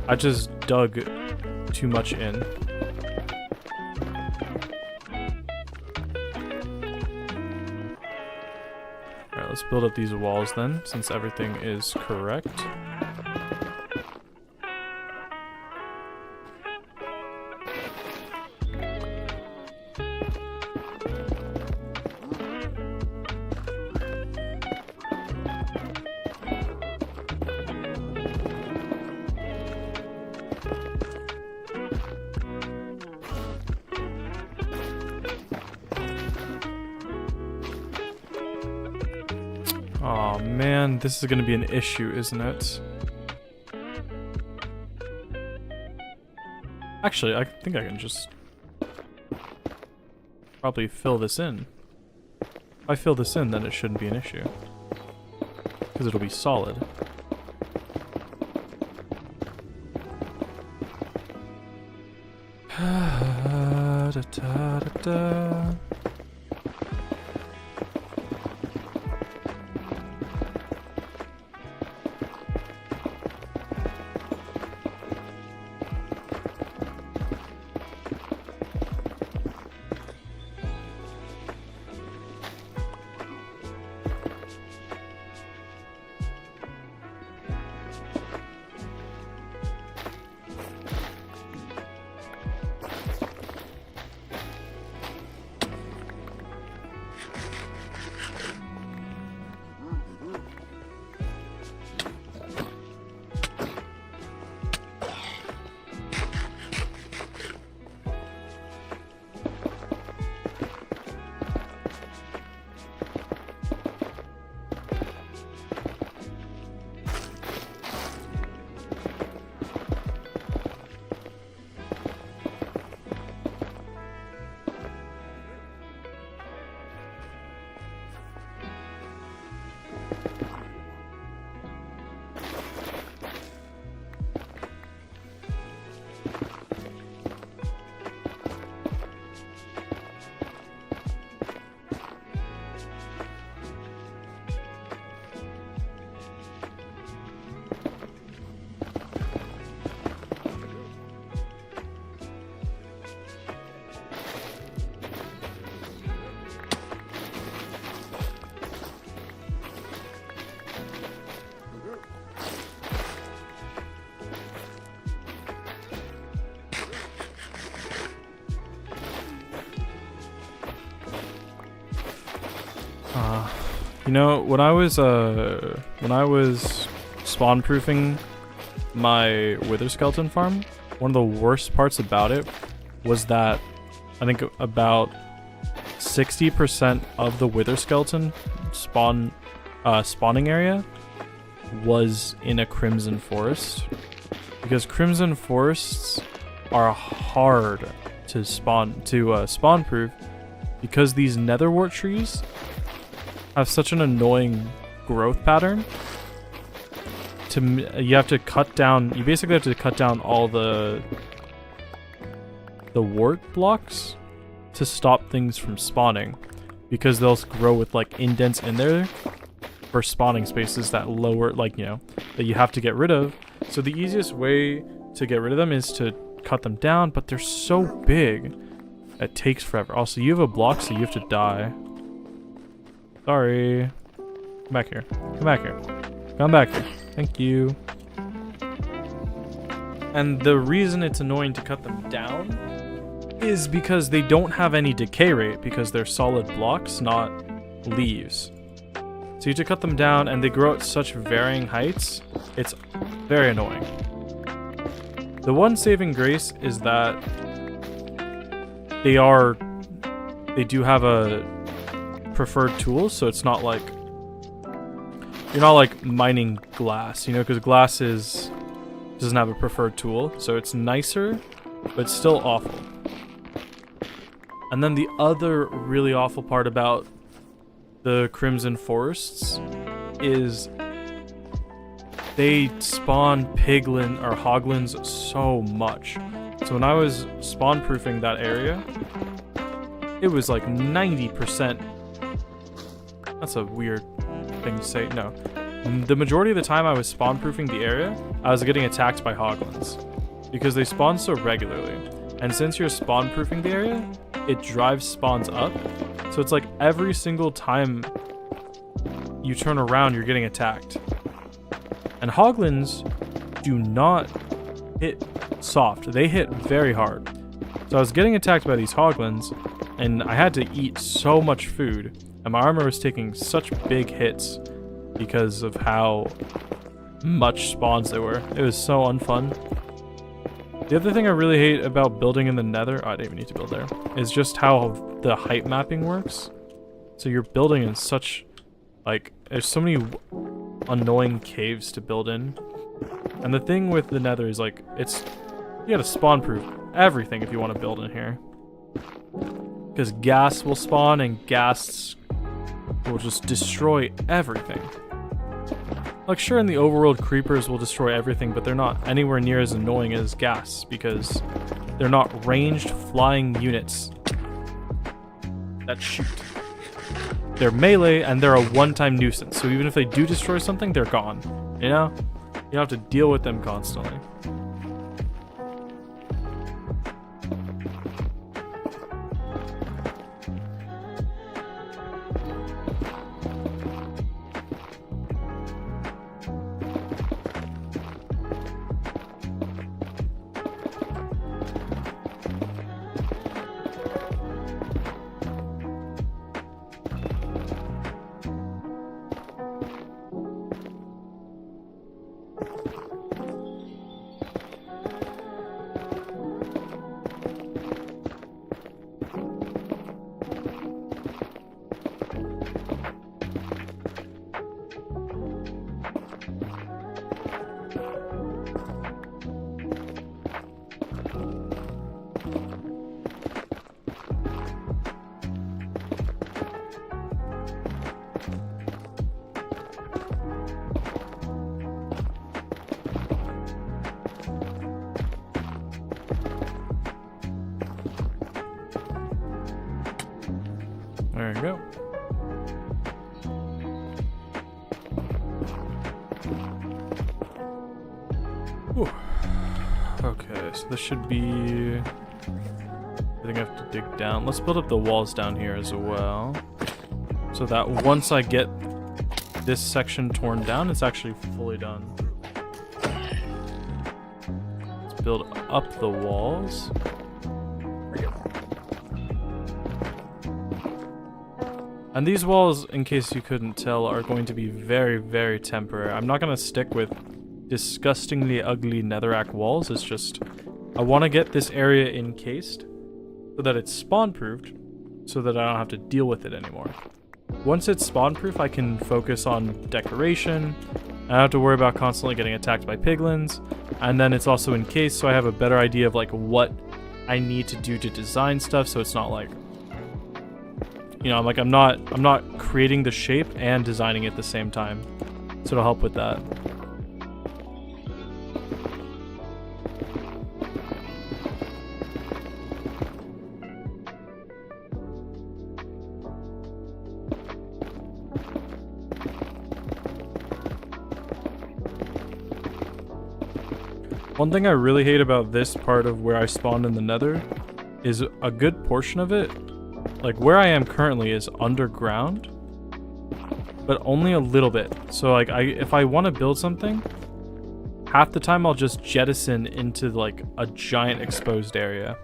I just dug too much in. Alright, let's build up these walls then, since everything is correct. Aw, man, this is gonna be an issue, isn't it? Actually, I think I can just probably fill this in. If I fill this in, then it shouldn't be an issue. Because it'll be solid. Da, da, da, da. You know, when I was spawn proofing my wither skeleton farm, one of the worst parts about it was that I think about 60% of the wither skeleton spawning area was in a crimson forest, because crimson forests are hard to spawn proof because these netherwort trees have such an annoying growth pattern. You have to cut down. You basically have to cut down all the wart blocks to stop things from spawning, because they'll grow with like indents in there for spawning spaces that lower, like, you know, that you have to get rid of. So the easiest way to get rid of them is to cut them down, but they're so big it takes forever. Also, you have a block, so you have to die. Sorry. Come back here. Come back here. Come back here. Thank you. And the reason it's annoying to cut them down is because they don't have any decay rate because they're solid blocks, not leaves. So you have to cut them down and they grow at such varying heights. It's very annoying. The one saving grace is that they do have a preferred tool, so it's not like you're not like mining glass, you know, because glass doesn't have a preferred tool, so it's nicer, but still awful. And then the other really awful part about the Crimson Forests is they spawn piglin or hoglins so much. So when I was spawn proofing that area, it was like 90%. That's a weird thing to say. No. The majority of the time I was spawn proofing the area, I was getting attacked by hoglins because they spawn so regularly. And since you're spawn proofing the area, it drives spawns up. So it's like every single time you turn around, you're getting attacked. And hoglins do not hit soft. They hit very hard. So I was getting attacked by these hoglins, and I had to eat so much food, and my armor was taking such big hits because of how much spawns there were. It was so unfun. The other thing I really hate about building in the nether, oh, I didn't even need to build there, is just how the height mapping works. So you're building in such, like, there's so many annoying caves to build in. And the thing with the nether is, like, you gotta spawn proof everything if you want to build in here. Because gas will spawn and gas will just destroy everything. Like, sure, in the overworld, creepers will destroy everything, but they're not anywhere near as annoying as gas because they're not ranged flying units that shoot. They're melee and they're a one-time nuisance, so even if they do destroy something, they're gone. You know? You don't have to deal with them constantly. There you go. Whew. Okay, so this should be... I think I have to dig down. Let's build up the walls down here as well. So that once I get this section torn down, it's actually fully done. Let's build up the walls. And these walls, in case you couldn't tell, are going to be very, very temporary. I'm not going to stick with disgustingly ugly netherrack walls. It's just, I want to get this area encased so that it's spawn-proofed, so that I don't have to deal with it anymore. Once it's spawn-proof, I can focus on decoration. I don't have to worry about constantly getting attacked by piglins. And then it's also encased, so I have a better idea of like what I need to do to design stuff, so it's not like, you know, I'm not creating the shape and designing it at the same time. So it'll help with that. One thing I really hate about this part of where I spawned in the nether is a good portion of it, like where I am currently, is underground. but only a little bit. So like if I want to build something, half the time I'll just jettison into like a giant exposed area.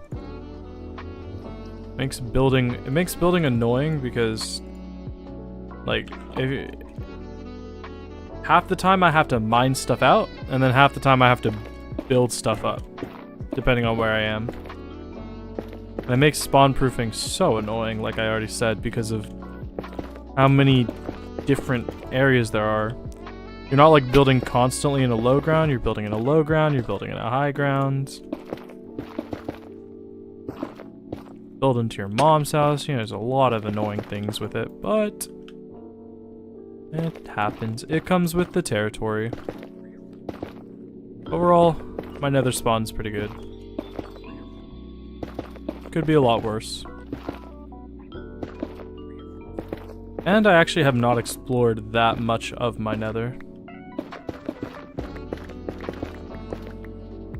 It makes building annoying because like half the time I have to mine stuff out, and then half the time I have to build stuff up, depending on where I am. And it makes spawn proofing so annoying, like I already said, because of how many different areas there are. You're not like building constantly in a low ground, you're building in a low ground, you're building in a high ground. Build into your mom's house, you know, there's a lot of annoying things with it, but it happens. It comes with the territory. Overall, my nether spawn's pretty good. Could be a lot worse. And I actually have not explored that much of my nether.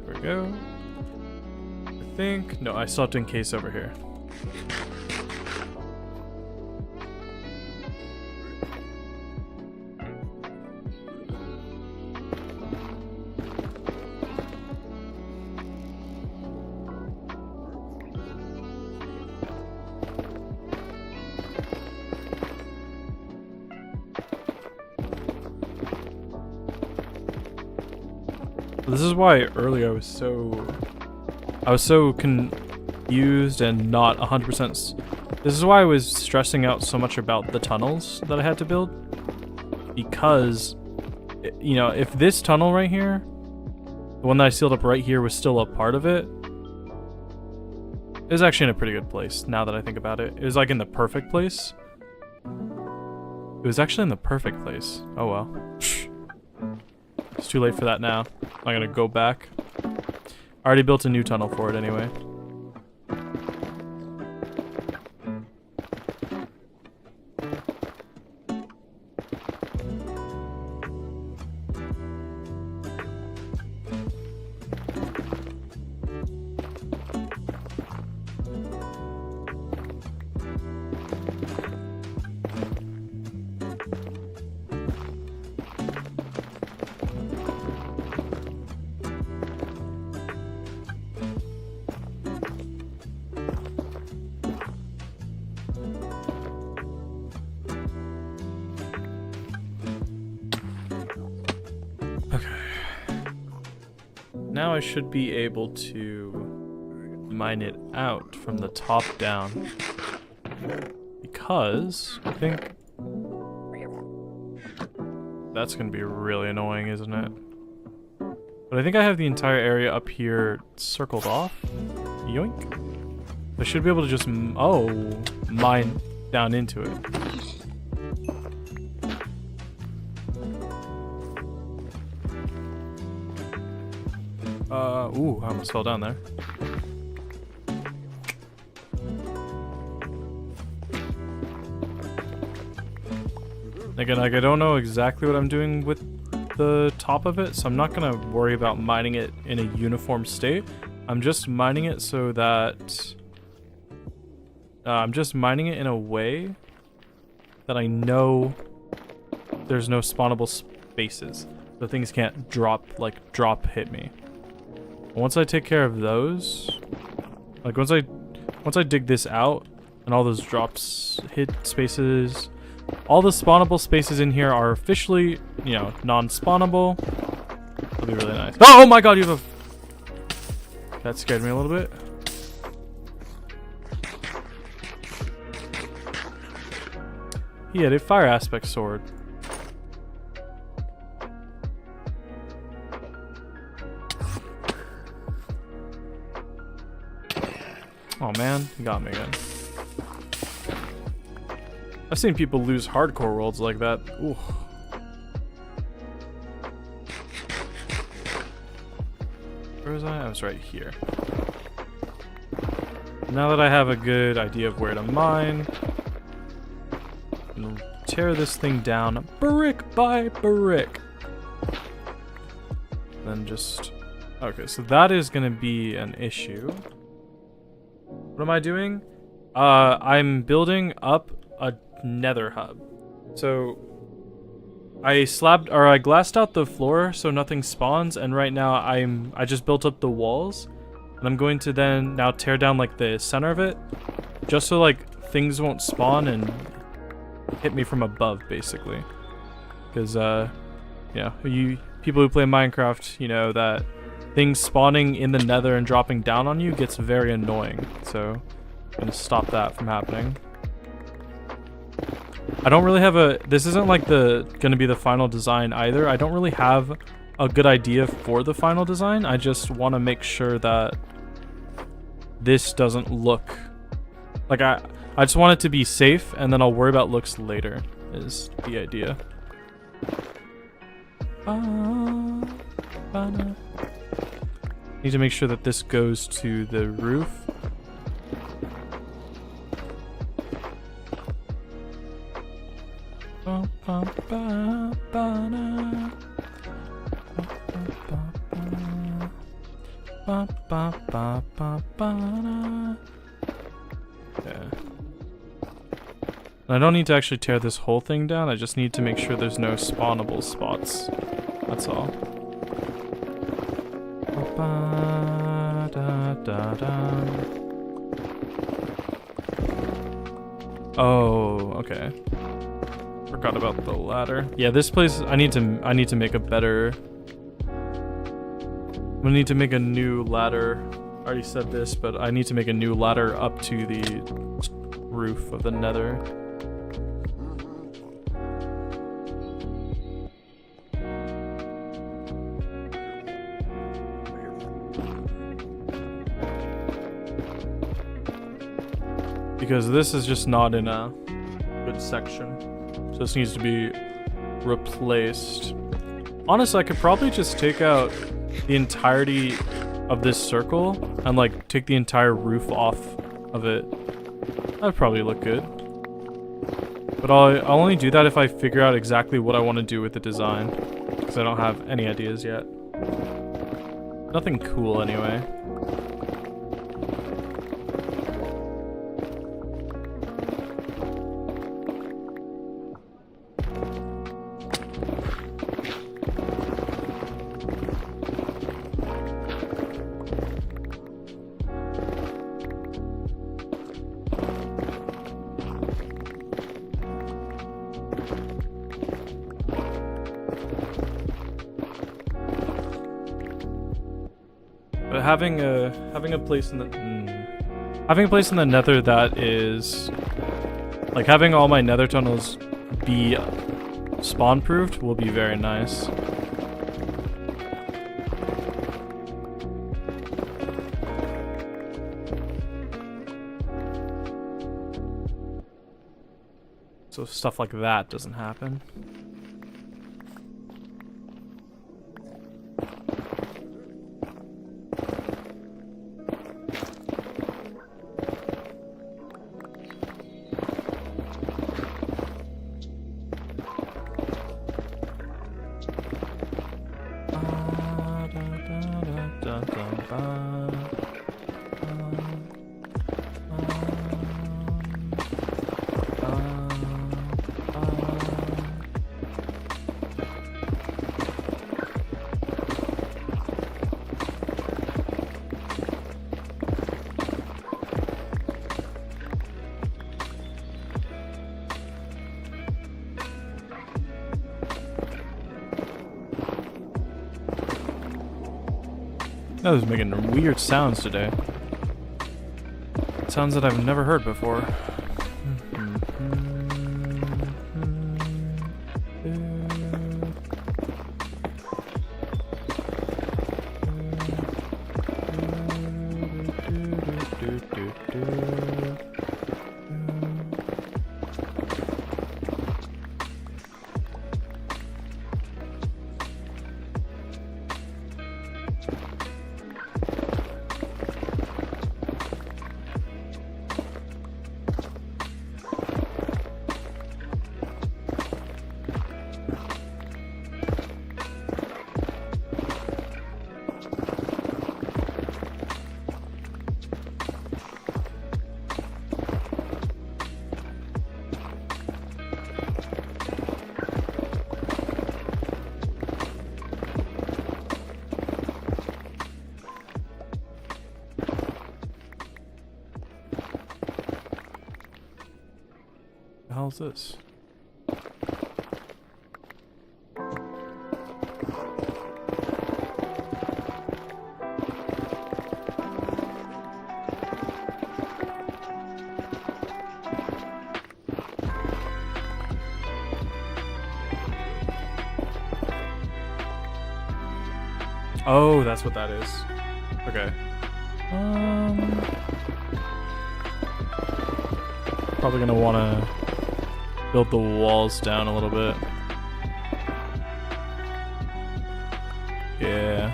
There we go. I think... No, I still have to encase over here. This is why earlier I was so confused and not 100%. This is why I was stressing out so much about the tunnels that I had to build, because, you know, if this tunnel right here, the one that I sealed up right here, was still a part of it, it was actually in a pretty good place. Now that I think about it, it was like in the perfect place. It was actually in the perfect place. Oh well. It's too late for that now. I'm gonna go back. I already built a new tunnel for it anyway. Now I should be able to mine it out from the top down, because I think that's gonna be really annoying, isn't it? But I think I have the entire area up here circled off. Yoink. I should be able to just mine down into it. Ooh, I almost fell down there. Again, like, I don't know exactly what I'm doing with the top of it, so I'm not gonna worry about mining it in a uniform state. I'm just mining it so that... I'm just mining it in a way that I know there's no spawnable spaces. So things can't drop hit me. Once I take care of those, like once I dig this out and all those drops hit spaces, all the spawnable spaces in here are officially, you know, non-spawnable. That'll be really nice. Oh my god, you have a... That scared me a little bit. He had a fire aspect sword. Oh man, he got me again. I've seen people lose hardcore worlds like that. Ooh. Where was I? I was right here. Now that I have a good idea of where to mine, I'll tear this thing down brick by brick. Then just... Okay, so that is gonna be an issue. What am I doing? I'm building up a nether hub. So I glassed out the floor so nothing spawns, and right now I just built up the walls, and I'm going to then now tear down like the center of it, just so like things won't spawn and hit me from above, basically. Because you people who play Minecraft, you know that things spawning in the Nether and dropping down on you gets very annoying. So I'm gonna stop that from happening. I don't really have this isn't like gonna be the final design either. I don't really have a good idea for the final design. I just want to make sure that this doesn't look like I just want it to be safe, and then I'll worry about looks later is the idea. Need to make sure that this goes to the roof. Yeah. I don't need to actually tear this whole thing down, I just need to make sure there's no spawnable spots. That's all. Oh, okay. Forgot about the ladder. Yeah, this place I need to make a better. I'm gonna need to make a new ladder. I already said this, but I need to make a new ladder up to the roof of the Nether. Because this is just not in a good section. So this needs to be replaced. Honestly, I could probably just take out the entirety of this circle and like take the entire roof off of it. That'd probably look good. But I'll only do that if I figure out exactly what I want to do with the design. Because I don't have any ideas yet. Nothing cool anyway. But having a place in the Nether that is like having all my Nether tunnels be spawn proofed will be very nice. So stuff like that doesn't happen. That was making weird sounds today. Sounds that I've never heard before. The hell is this? Oh, that's what that is. Okay. Probably gonna wanna build the walls down a little bit. Yeah.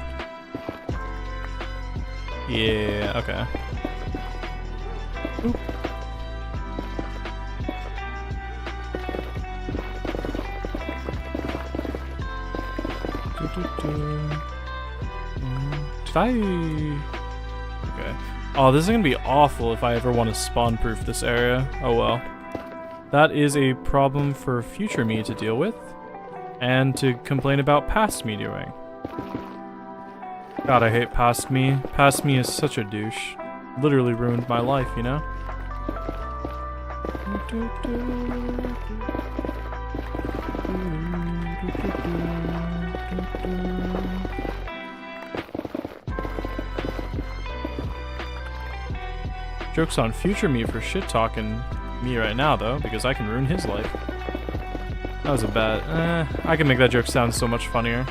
Yeah, okay. Oop. Did I? Okay. Oh, this is gonna be awful if I ever want to spawn-proof this area. Oh well. That is a problem for future me to deal with, and to complain about past me doing. God, I hate past me. Past me is such a douche. Literally ruined my life, you know? Joke's on future me for shit-talking me right now, though, because I can ruin his life. That was a bad... I can make that joke sound so much funnier.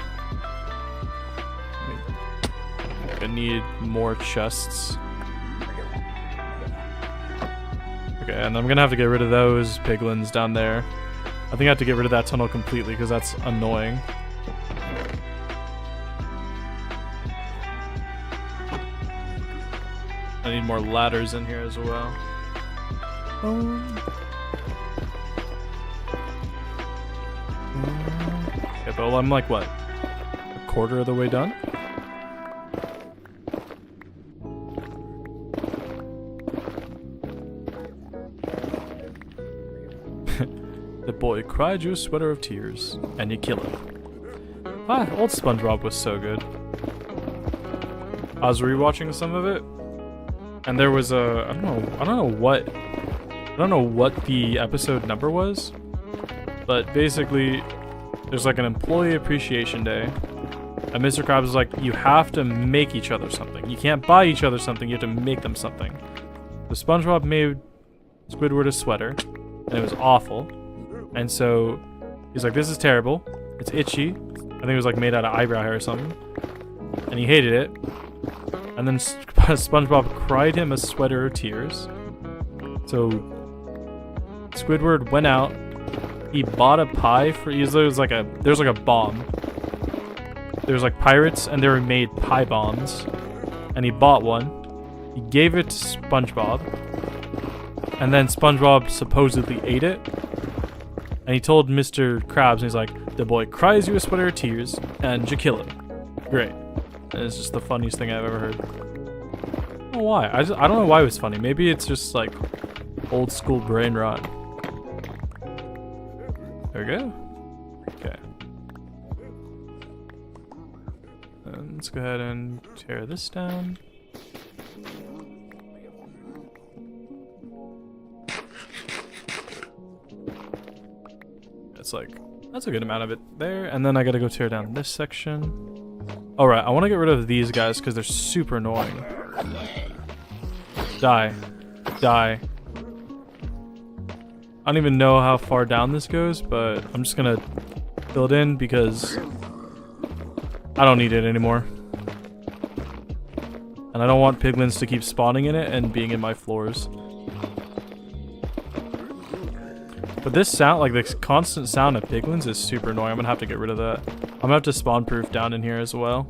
I need more chests. Okay, and I'm gonna have to get rid of those piglins down there. I think I have to get rid of that tunnel completely, because that's annoying. I need more ladders in here as well. Okay, but I'm like, what? A quarter of the way done? The boy cried you a sweater of tears, and you kill him. Ah, old SpongeBob was so good. I was rewatching some of it, and there was a I don't know what the episode number was, but basically there's like an employee appreciation day, and Mr. Krabs is like, you have to make each other something. You can't buy each other something, you have to make them something. So SpongeBob made Squidward a sweater, and it was awful. And so he's like, this is terrible. It's itchy. I think it was like made out of eyebrow hair or something. And he hated it. And then SpongeBob cried him a sweater of tears. So Squidward went out. He bought a pie for. There's like a bomb. There's like pirates, and they were made pie bombs. And he bought one. He gave it to SpongeBob. And then SpongeBob supposedly ate it. And he told Mr. Krabs, and he's like, the boy cries you a sweater of tears, and you kill him. Great. And it's just the funniest thing I've ever heard. I don't know why. I don't know why it was funny. Maybe it's just like old school brain rot. There we go. Okay. And let's go ahead and tear this down. It's like, that's a good amount of it there. And then I gotta go tear down this section. Alright, I want to get rid of these guys because they're super annoying. Die. Die. I don't even know how far down this goes, but I'm just gonna fill it in because I don't need it anymore. And I don't want piglins to keep spawning in it and being in my floors. But this sound, like this constant sound of piglins is super annoying. I'm gonna have to get rid of that. I'm gonna have to spawn proof down in here as well.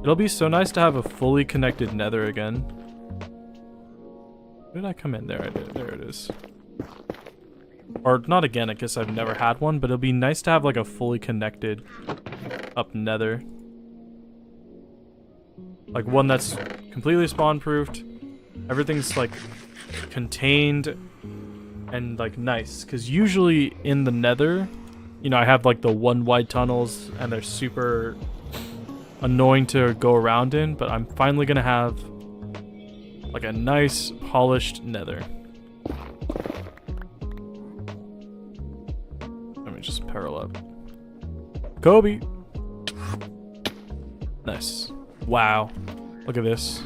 It'll be so nice to have a fully connected nether again. Where did I come in? There I did. There it is. Or not again, I guess I've never had one, but it'll be nice to have like a fully connected up nether. Like one that's completely spawn proofed. Everything's like contained and like nice. Cause usually in the nether, you know, I have like the one wide tunnels and they're super annoying to go around in, but I'm finally gonna have Like a nice polished nether. Let me just peril up. Kobe! Nice. Wow. Look at this.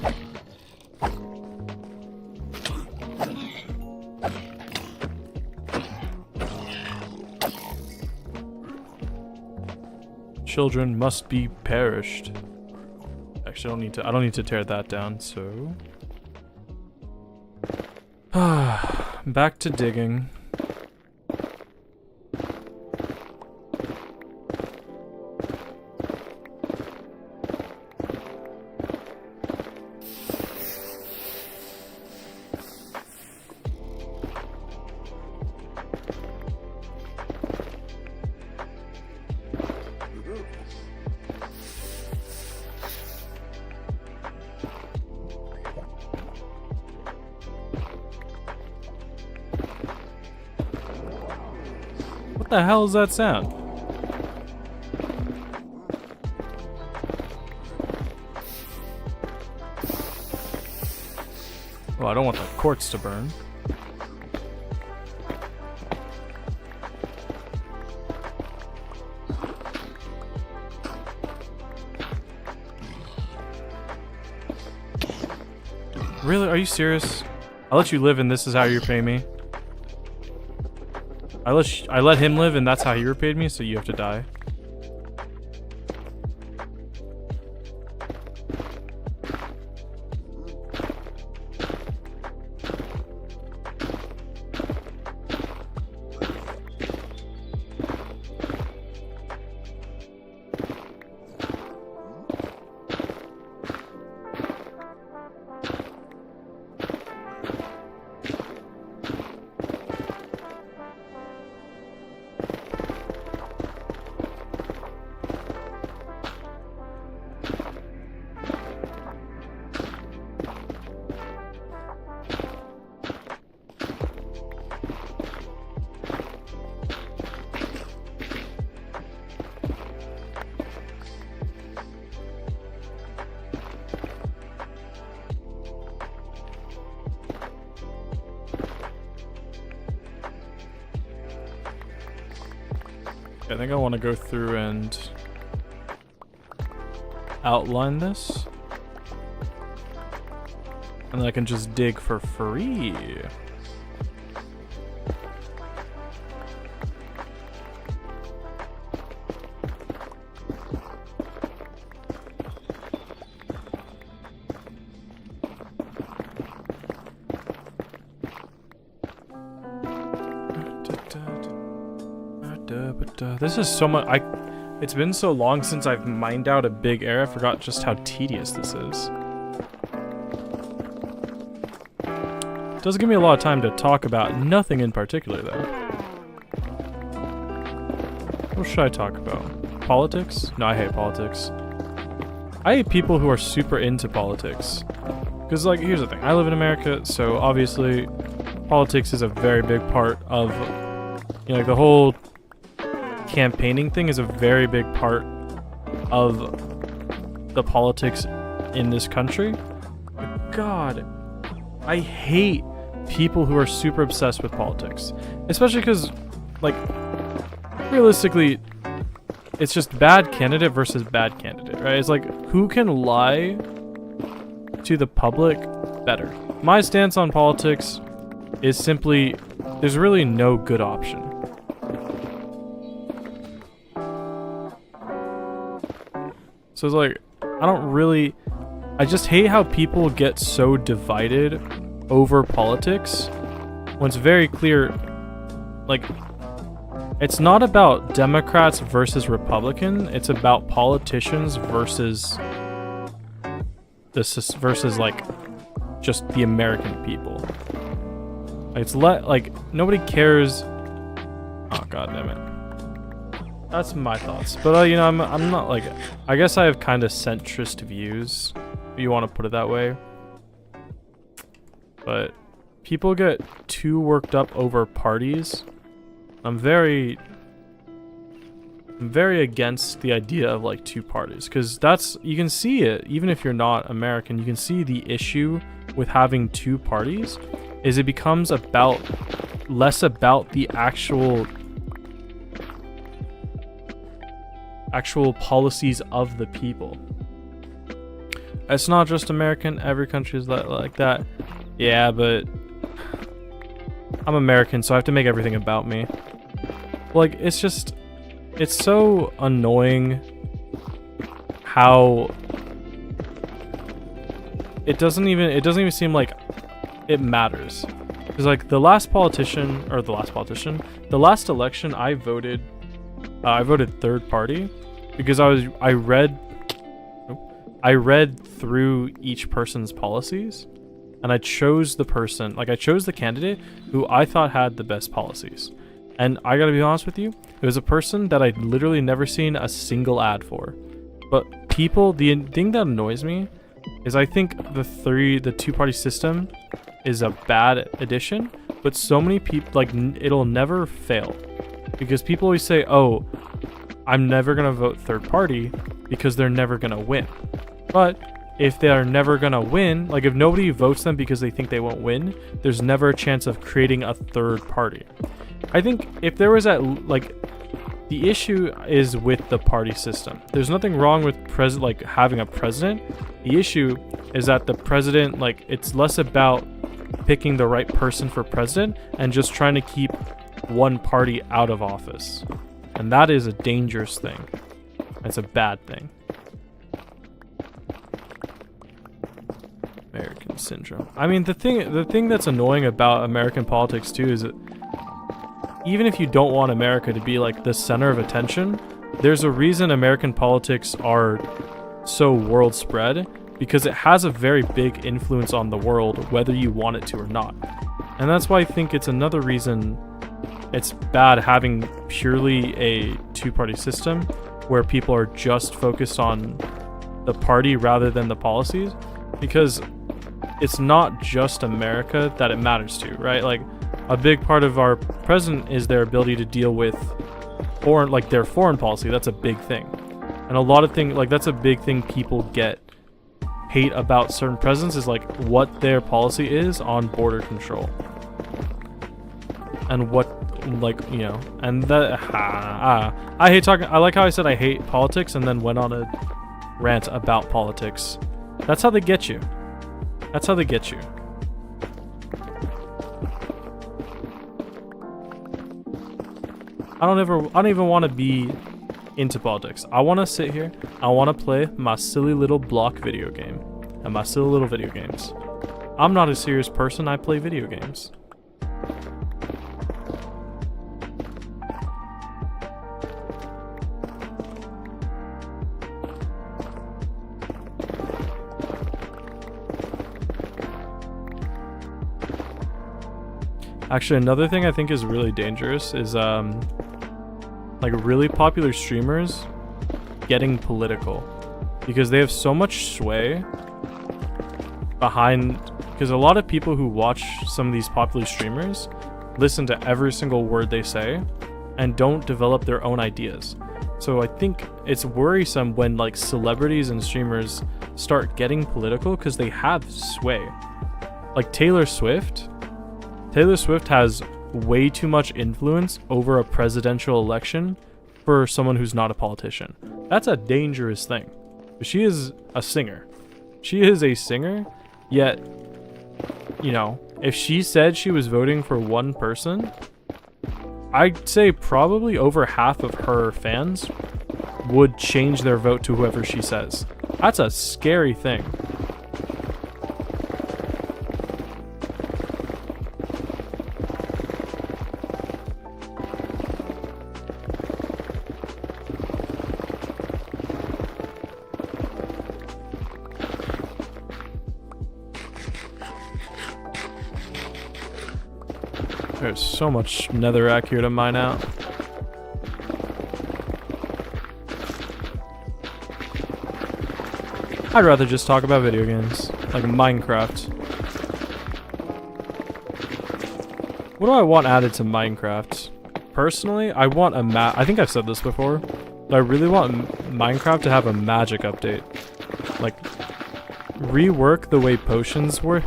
Children must be perished. Actually, I don't need to tear that down, so back to digging. What the hell is that sound? Oh, I don't want the quartz to burn. Really? Are you serious? I let you live and this is how you repay me? I let him live and that's how he repaid me, so you have to die. I think I want to go through and outline this. And then I can just dig for free. This is so much. It's been so long since I've mined out a big area, I forgot just how tedious this is. Doesn't give me a lot of time to talk about. Nothing in particular, though. What should I talk about? Politics? No, I hate politics. I hate people who are super into politics. Because, like, here's the thing. I live in America, so obviously politics is a very big part of, you know, like, the whole campaigning thing is a very big part of the politics in this country. But God, I hate people who are super obsessed with politics. Especially because, like, realistically, it's just bad candidate versus bad candidate, right? It's like, who can lie to the public better? My stance on politics is simply, there's really no good option. So it's like, I just hate how people get so divided over politics when it's very clear, like, it's not about Democrats versus Republican, it's about politicians versus like just the American people. It's like nobody cares. Oh God damn it. That's my thoughts. But you know, I'm not like, I guess I have kind of centrist views, if you want to put it that way. But people get too worked up over parties. I'm very against the idea of like two parties, because that's, you can see it even if you're not American. You can see the issue with having two parties is it becomes less about the actual policies of the people. It's not just American, every country is like that. Yeah, but I'm American, so I have to make everything about me. Like, it's so annoying how it doesn't even seem like it matters. Because like the last election I voted third party because I read through each person's policies and I chose the candidate who I thought had the best policies. And I gotta be honest with you, it was a person that I'd literally never seen a single ad for. But the thing that annoys me is I think the two-party system is a bad addition, but so many people, like, it'll never fail. Because people always say, oh, I'm never gonna vote third party because they're never gonna win. But if they are never gonna win, like if nobody votes them because they think they won't win, there's never a chance of creating a third party. I think if there was the issue is with the party system. There's nothing wrong with having a president. The issue is that the president, it's less about picking the right person for president and just trying to keep one party out of office. And that is a dangerous thing. It's a bad thing. American syndrome. I mean, the thing that's annoying about American politics too is that even if you don't want America to be like the center of attention, there's a reason American politics are so world spread, because it has a very big influence on the world whether you want it to or not. And that's why I think it's another reason it's bad having purely a two-party system where people are just focused on the party rather than the policies, because it's not just America that it matters to, right? Like, a big part of our president is their ability to deal with their foreign policy. That's a big thing. And a lot of things, that's a big thing people hate about certain presidents is what their policy is on border control. And and that, I hate talking, I like how I said I hate politics and then went on a rant about politics. That's how they get you. That's how they get you. I don't even want to be into politics. I want to sit here. I want to play my silly little block video game and my silly little video games. I'm not a serious person. I play video games. Actually, another thing I think is really dangerous is really popular streamers getting political, because they have so much sway behind, because a lot of people who watch some of these popular streamers listen to every single word they say and don't develop their own ideas. So I think it's worrisome when celebrities and streamers start getting political because they have sway. Like Taylor Swift has way too much influence over a presidential election for someone who's not a politician. That's a dangerous thing. She is a singer. She is a singer, yet, if she said she was voting for one person, I'd say probably over half of her fans would change their vote to whoever she says. That's a scary thing. There's so much netherrack here to mine out. I'd rather just talk about video games, like Minecraft. What do I want added to Minecraft? Personally, I want I think I've said this before, but I really want Minecraft to have a magic update. rework the way potions work,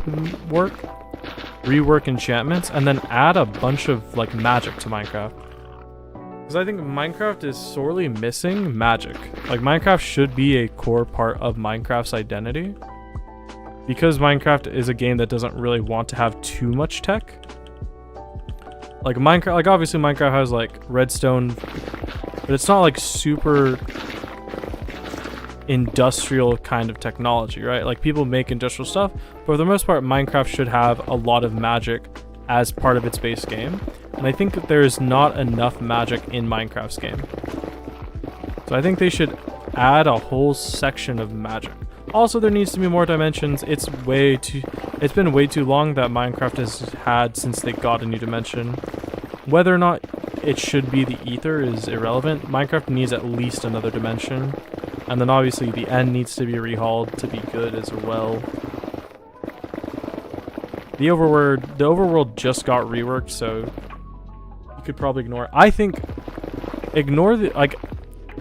rework enchantments, and then add a bunch of like magic to Minecraft. Because I think Minecraft is sorely missing magic. Like Minecraft should be a core part of Minecraft's identity. Because Minecraft is a game that doesn't really want to have too much tech. Like Minecraft, like obviously Minecraft has like redstone, but it's not like super industrial kind of technology, right? Like people make industrial stuff, but for the most part Minecraft should have a lot of magic as part of its base game. And I think that there is not enough magic in Minecraft's game. So I think they should add a whole section of magic. Also, there needs to be more dimensions. It's been way too long that Minecraft has had since they got a new dimension. Whether or not it should be the ether is irrelevant. Minecraft needs at least another dimension. And then obviously the end needs to be rehauled to be good as well. The overworld just got reworked, so you could probably ignore it. I think ignore the, like,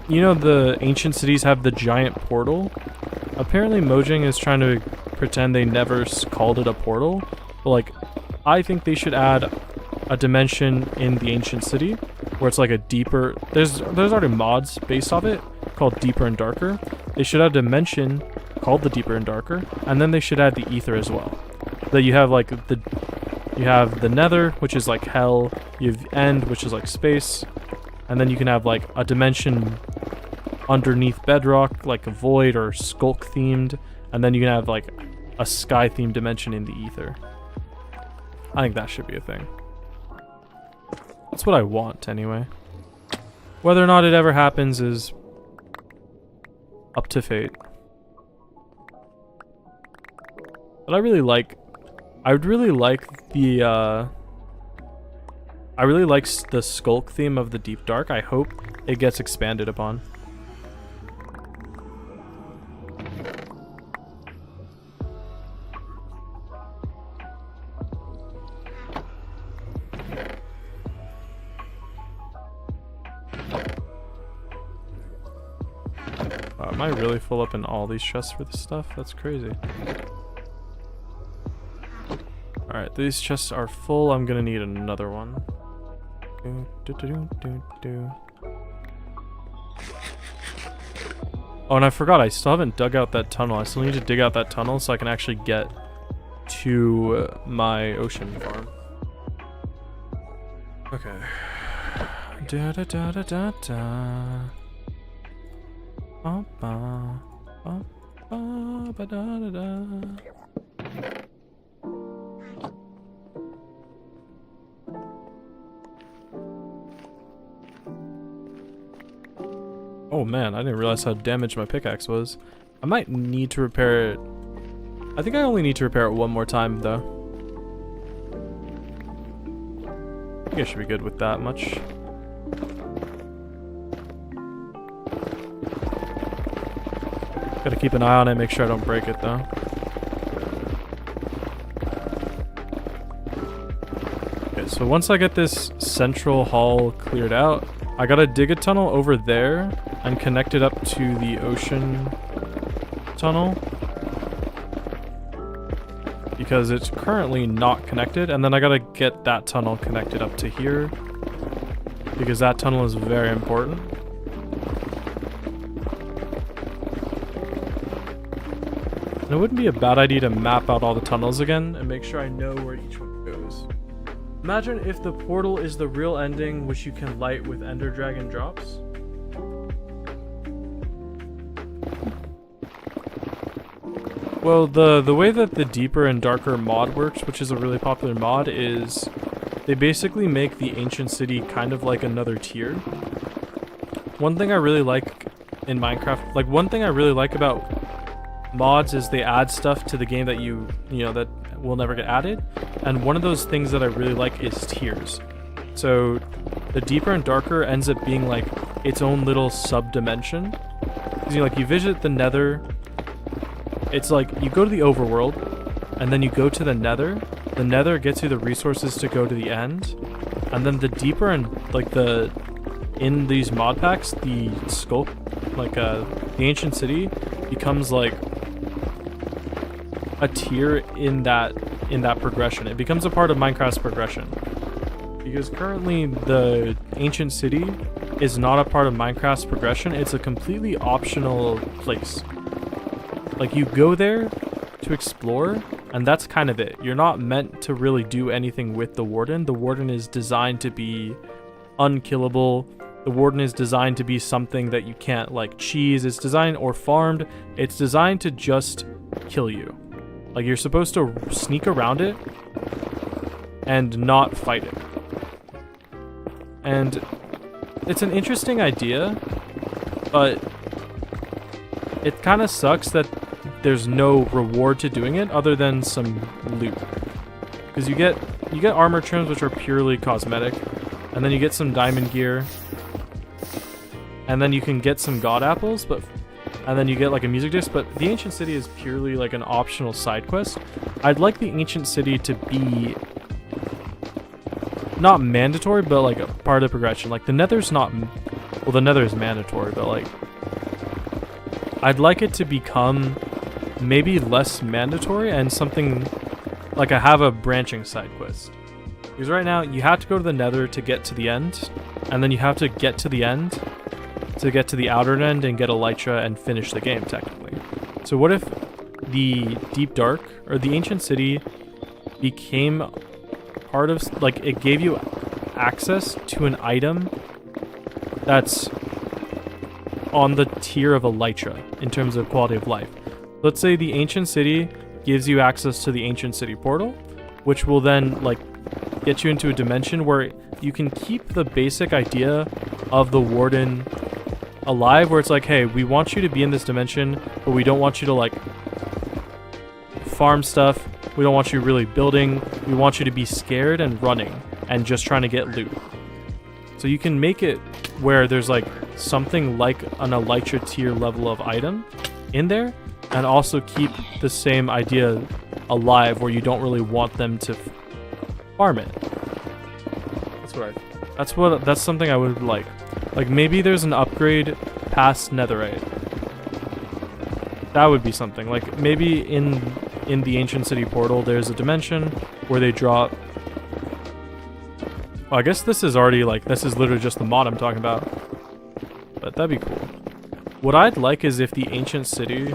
you know, the ancient cities have the giant portal. Apparently Mojang is trying to pretend they never called it a portal, but like I think they should add a dimension in the ancient city where it's like a deeper, there's already mods based off it called Deeper and Darker. They should add a dimension called the Deeper and Darker, and then they should add the ether as well. That you have like you have the nether, which is like hell, you have end, which is like space, and then you can have like a dimension underneath bedrock, like a void or skulk themed, and then you can have like a sky themed dimension in the ether. I think that should be a thing. That's what I want anyway. Whether or not it ever happens is up to fate. But I would really like the skulk theme of the Deep Dark. I hope it gets expanded upon. Am I really full up in all these chests for this stuff? That's crazy. Alright, these chests are full. I'm gonna need another one. Oh, and I forgot, I still haven't dug out that tunnel. I still need to dig out that tunnel so I can actually get to my ocean farm. Okay. Da da da da da da. Ba ba ba ba ba da da da. Oh man, I didn't realize how damaged my pickaxe was. I might need to repair it. I think I only need to repair it one more time though. I think I should be good with that much. Gotta keep an eye on it, make sure I don't break it though. Okay, so once I get this central hall cleared out, I gotta dig a tunnel over there and connect it up to the ocean tunnel. Because it's currently not connected, and then I gotta get that tunnel connected up to here. Because that tunnel is very important. And it wouldn't be a bad idea to map out all the tunnels again and make sure I know where each one goes. Imagine if the portal is the real ending which you can light with Ender Dragon drops. Well, the way that the Deeper and Darker mod works, which is a really popular mod, is they basically make the ancient city kind of like another tier. One thing I really like in Minecraft, like one thing I really like about mods is they add stuff to the game that you know, that will never get added. And one of those things that I really like is tiers. So the Deeper and Darker ends up being like its own little sub-dimension. Because you visit the Nether. It's like you go to the overworld, and then you go to the Nether. The Nether gets you the resources to go to the end, and then the Deeper and in these mod packs, the sculpt, the ancient city becomes like a tier in that progression. It becomes a part of Minecraft's progression. Because currently the ancient city is not a part of Minecraft's progression. It's a completely optional place. Like, you go there to explore, and that's kind of it. You're not meant to really do anything with the Warden. The Warden is designed to be unkillable. The Warden is designed to be something that you can't, like, cheese. It's designed, or farmed. It's designed to just kill you. Like, you're supposed to sneak around it and not fight it. And it's an interesting idea, but it kind of sucks that there's no reward to doing it other than some loot. Because you get armor trims, which are purely cosmetic, and then you get some diamond gear, and then you can get some god apples, and then you get like a music disc. But the ancient city is purely like an optional side quest. I'd like the ancient city to be not mandatory, but like a part of the progression. Like, the nether's not, well, the nether is mandatory, but like, I'd like it to become maybe less mandatory and something like I have a branching side quest. Because right now you have to go to the nether to get to the end, and then you have to get to the end to get to the outer end and get elytra and finish the game technically. So what if the Deep Dark or the ancient city became part of, like, it gave you access to an item that's on the tier of elytra in terms of quality of life. Let's say the ancient city gives you access to the ancient city portal, which will then like get you into a dimension where you can keep the basic idea of the Warden alive, where it's like, hey, we want you to be in this dimension, but we don't want you to like farm stuff. We don't want you really building. We want you to be scared and running and just trying to get loot. So you can make it where there's like something like an elytra tier level of item in there, and also keep the same idea alive where you don't really want them to farm it. That's something I would like. Like, maybe there's an upgrade past netherite. That would be something. Like, maybe in the ancient city portal there's a dimension where they drop, well, I guess this is already like, this is literally just the mod I'm talking about, but that'd be cool. What I'd like is if the ancient city,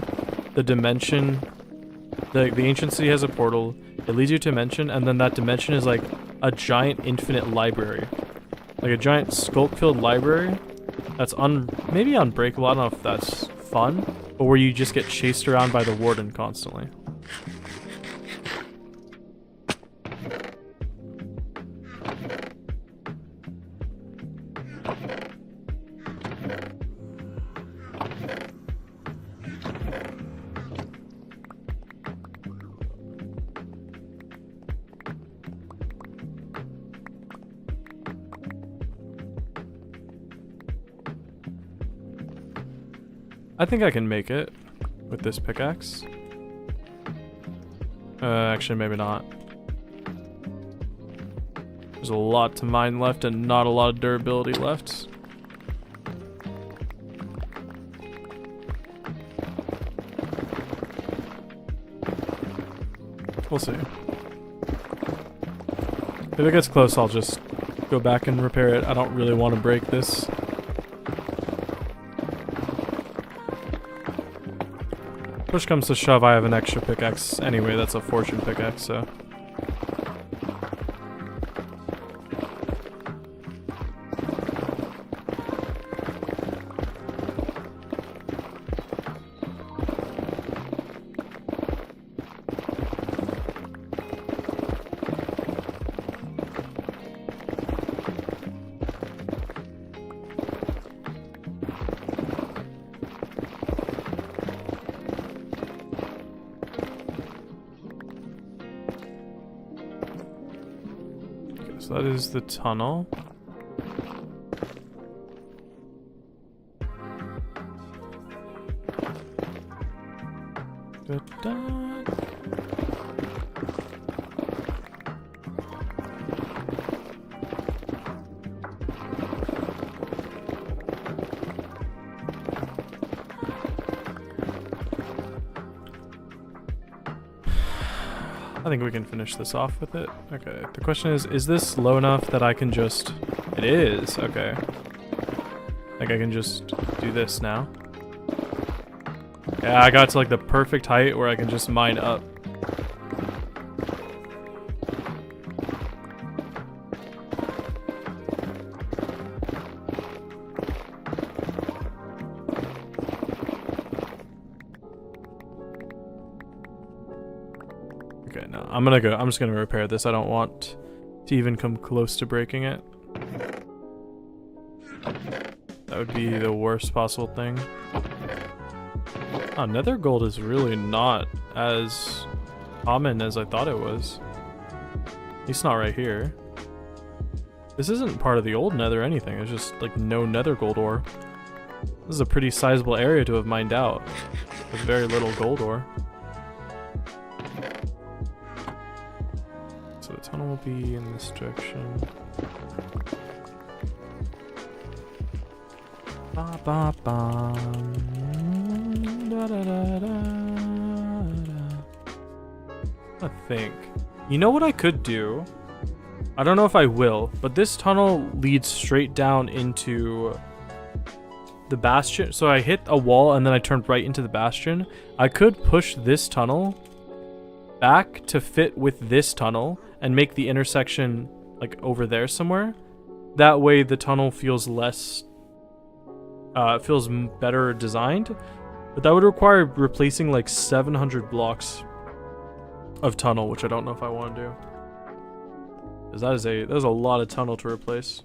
the dimension, the ancient city has a portal, it leads you to a dimension, and then that dimension is like a giant infinite library. Like a giant sculpt-filled library that's maybe unbreakable, I don't know if that's fun, but where you just get chased around by the Warden constantly. I think I can make it with this pickaxe. Actually, maybe not. There's a lot to mine left and not a lot of durability left. We'll see. If it gets close, I'll just go back and repair it. I don't really want to break this. Push comes to shove, I have an extra pickaxe anyway. That's a fortune pickaxe, so. So that is the tunnel. I think we can finish this off with it. Okay, the question is this low enough that I can just... It is, okay. Like I can just do this now. Yeah, I got to like the perfect height where I can just mine up. Okay, no, I'm just gonna repair this. I don't want to even come close to breaking it. That would be the worst possible thing. Oh, nether gold is really not as common as I thought it was. At least not right here. This isn't part of the old nether or anything. It's just like no nether gold ore. This is a pretty sizable area to have mined out with very little gold ore. So the tunnel will be in this direction. Ba ba ba. Da, da, da, da, da. I think. You know what I could do? I don't know if I will, but this tunnel leads straight down into the bastion. So I hit a wall and then I turned right into the bastion. I could push this tunnel back to fit with this tunnel and make the intersection like over there somewhere. That way the tunnel feels less feels better designed, but that would require replacing like 700 blocks of tunnel, which I don't know if I want to do, because that is a lot of tunnel to replace.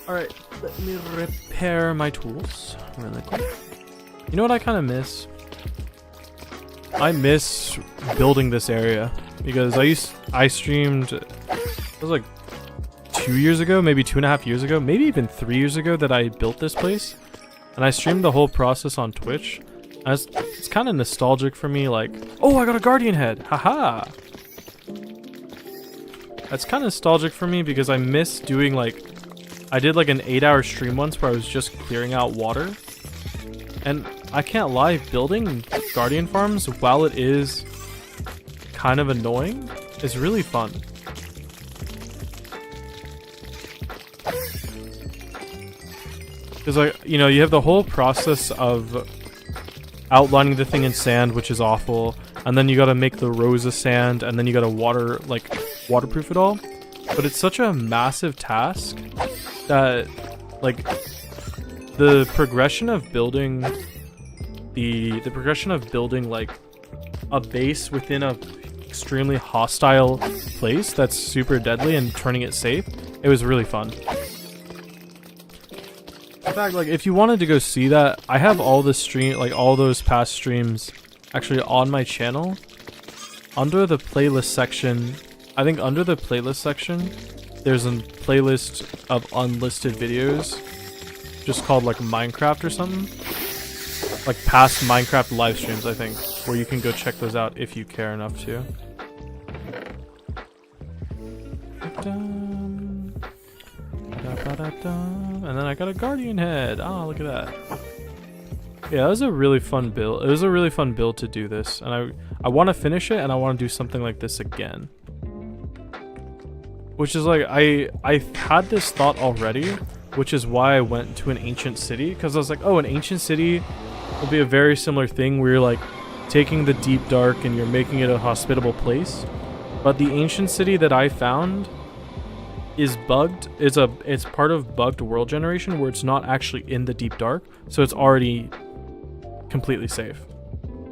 Alright, let me repair my tools really quick. You know what I kind of miss? I miss building this area, because I streamed, it was like 2 years ago, maybe 2.5 years ago, maybe even 3 years ago that I built this place. And I streamed the whole process on Twitch. And it's kind of nostalgic for me, like, oh, I got a guardian head, haha! That's kind of nostalgic for me because I miss doing like, I did like an 8-hour stream once where I was just clearing out water. And I can't lie, building guardian farms, while it is kind of annoying, is really fun. Because like, you know, you have the whole process of outlining the thing in sand, which is awful, and then you gotta make the rows of sand, and then you gotta waterproof it all. But it's such a massive task that, like, the progression of building like a base within a extremely hostile place that's super deadly and turning it safe, it was really fun. In fact, like, if you wanted to go see that, I have all those past streams actually on my channel. Under the playlist section, I think under the playlist section, there's a playlist of unlisted videos, just called like Minecraft or something. Like past Minecraft live streams, I think, where you can go check those out if you care enough to. And then I got a guardian head. Oh, look at that. Yeah, that was a really fun build. It was a really fun build to do this, and I want to finish it, and I want to do something like this again. Which is like, I had this thought already, which is why I went to an ancient city, because I was like, oh, an ancient city will be a very similar thing where you're like taking the deep dark and you're making it a hospitable place. But the ancient city that I found is bugged. It's part of bugged world generation where it's not actually in the deep dark, so it's already completely safe.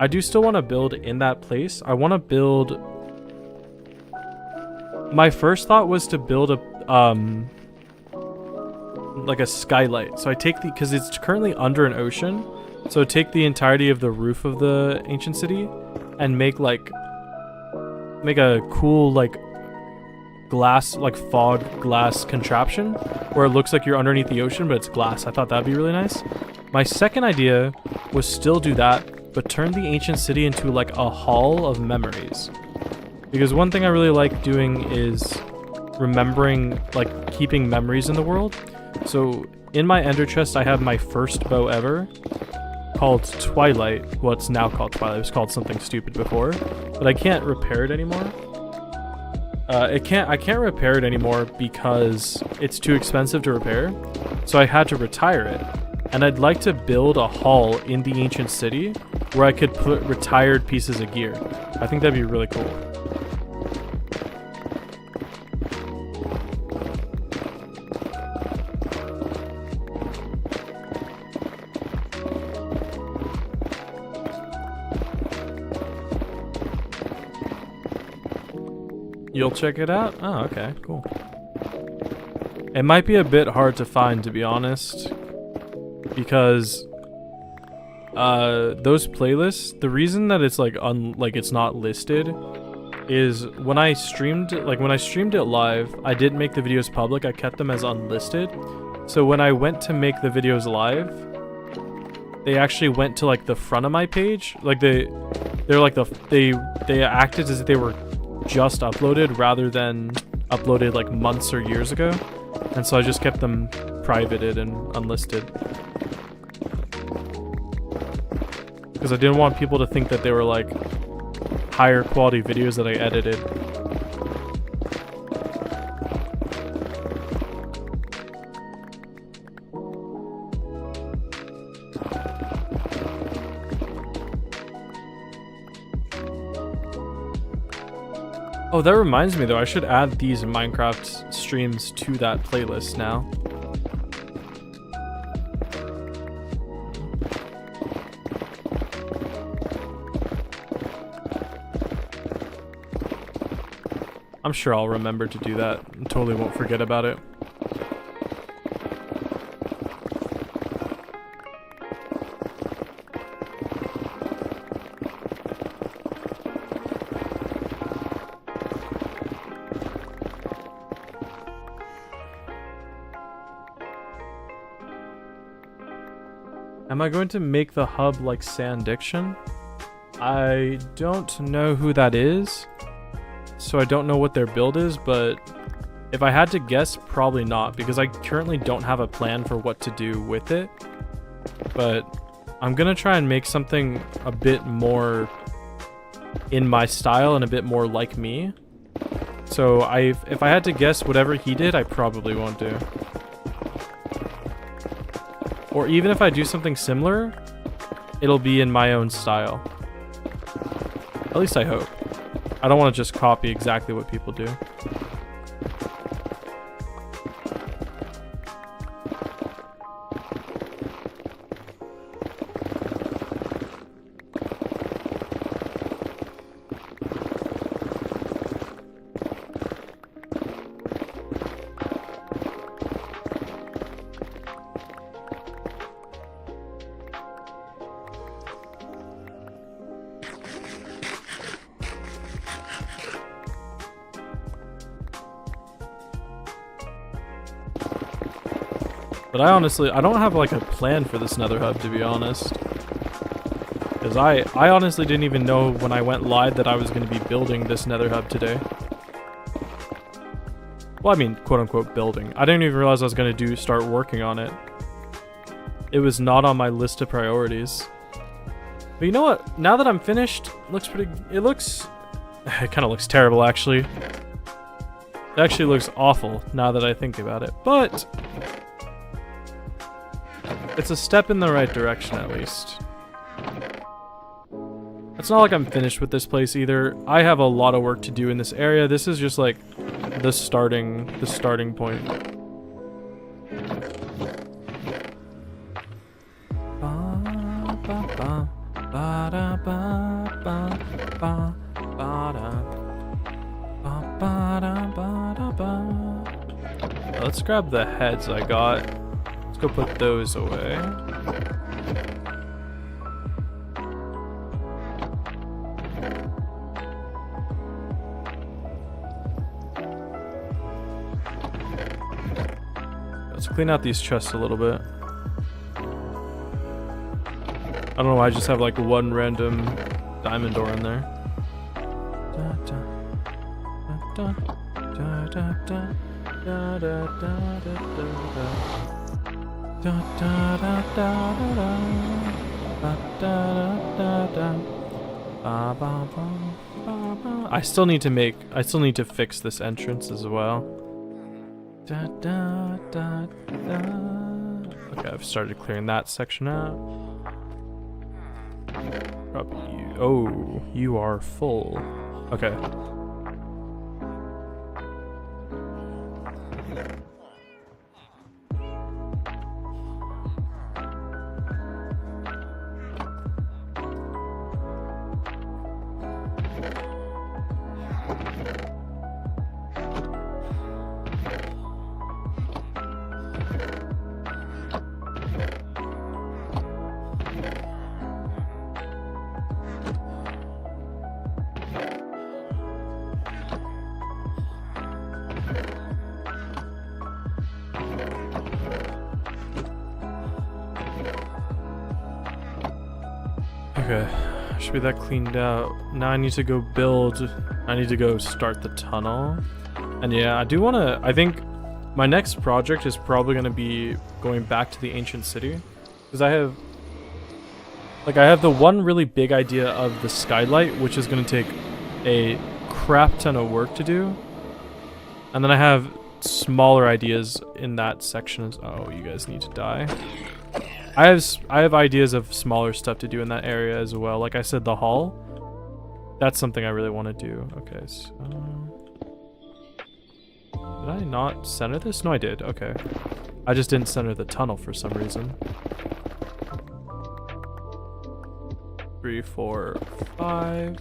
I do still want to build in that place. I want to build. My first thought was to build a like a skylight. So I take because it's currently under an ocean. So take the entirety of the roof of the ancient city and make a cool like glass, like fog glass contraption where it looks like you're underneath the ocean, but it's glass. I thought that'd be really nice. My second idea was still do that, but turn the ancient city into like a hall of memories. Because one thing I really like doing is remembering, like keeping memories in the world. So in my ender chest, I have my first bow ever called Twilight. Well, it's now called Twilight. It was called something stupid before, but I can't repair it anymore. I can't repair it anymore because it's too expensive to repair. So I had to retire it. And I'd like to build a hall in the ancient city where I could put retired pieces of gear. I think that'd be really cool. You'll check it out? Oh, okay, cool. It might be a bit hard to find, to be honest, because those playlists, the reason that it's like it's not listed is when I streamed it live, I didn't make the videos public. I kept them as unlisted. So when I went to make the videos live, they actually went to like the front of my page. Like they acted as if they were just uploaded rather than uploaded like months or years ago, and so I just kept them privated and unlisted because I didn't want people to think that they were like higher quality videos that I edited. Oh, that reminds me though, I should add these Minecraft streams to that playlist now. I'm sure I'll remember to do that. I totally won't forget about it. Am I going to make the hub like Sandiction? I don't know who that is, so I don't know what their build is, but if I had to guess, probably not, because I currently don't have a plan for what to do with it. But I'm gonna try and make something a bit more in my style and a bit more like me. So if I had to guess, whatever he did, I probably won't do. Or even if I do something similar, it'll be in my own style. At least I hope. I don't want to just copy exactly what people do. But I don't have like a plan for this nether hub, to be honest. Because I honestly didn't even know when I went live that I was going to be building this nether hub today. Well, I mean, quote unquote building. I didn't even realize I was going to start working on it. It was not on my list of priorities. But you know what? Now that I'm finished, it kind of looks terrible, actually. It actually looks awful now that I think about it. But it's a step in the right direction, at least. It's not like I'm finished with this place either. I have a lot of work to do in this area. This is just like the starting point. Let's grab the heads I got. Let's go put those away. Let's clean out these chests a little bit. I don't know why I just have like one random diamond ore in there. I still need to fix this entrance as well. Okay, I've started clearing that section out. Probably you. Oh, you are full. Okay. Okay, should be that cleaned out. Now I need to go start the tunnel. And yeah, I think my next project is probably going to be going back to the ancient city. Because I have the one really big idea of the skylight, which is going to take a crap ton of work to do. And then I have smaller ideas in that section. Oh, you guys need to die. I have ideas of smaller stuff to do in that area as well. Like I said, the hall. That's something I really want to do. Okay, so... did I not center this? No, I did. Okay. I just didn't center the tunnel for some reason. 3, 4, 5...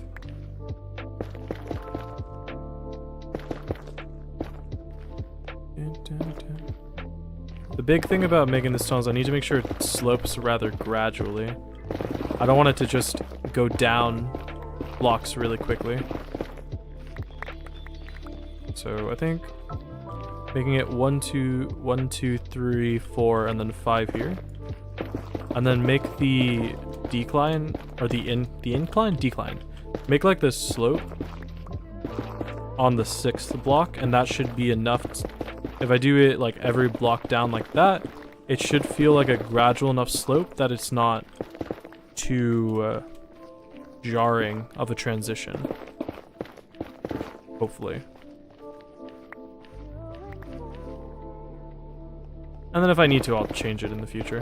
The big thing about making this tunnel is I need to make sure it slopes rather gradually. I don't want it to just go down blocks really quickly. So I think making it 1, 2, 3, 4, and then 5 here. And then make the decline, or the incline? Decline. Make like this slope on the 6th block, and that should be enough. If I do it like every block down like that, it should feel like a gradual enough slope that it's not too jarring of a transition. Hopefully. And then if I need to, I'll change it in the future.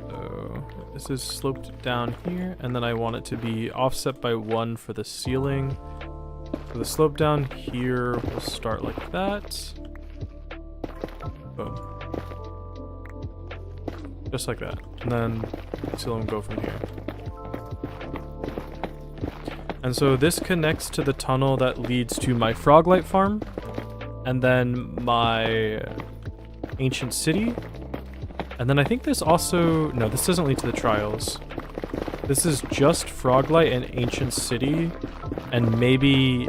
So this is sloped down here, and then I want it to be offset by 1 for the ceiling. So the slope down here will start like that. Boom. Just like that. And then the ceiling will go from here. And so this connects to the tunnel that leads to my Froglight farm. And then my ancient city. And then I think this also... no, this doesn't lead to the trials. This is just Froglight and ancient city. And maybe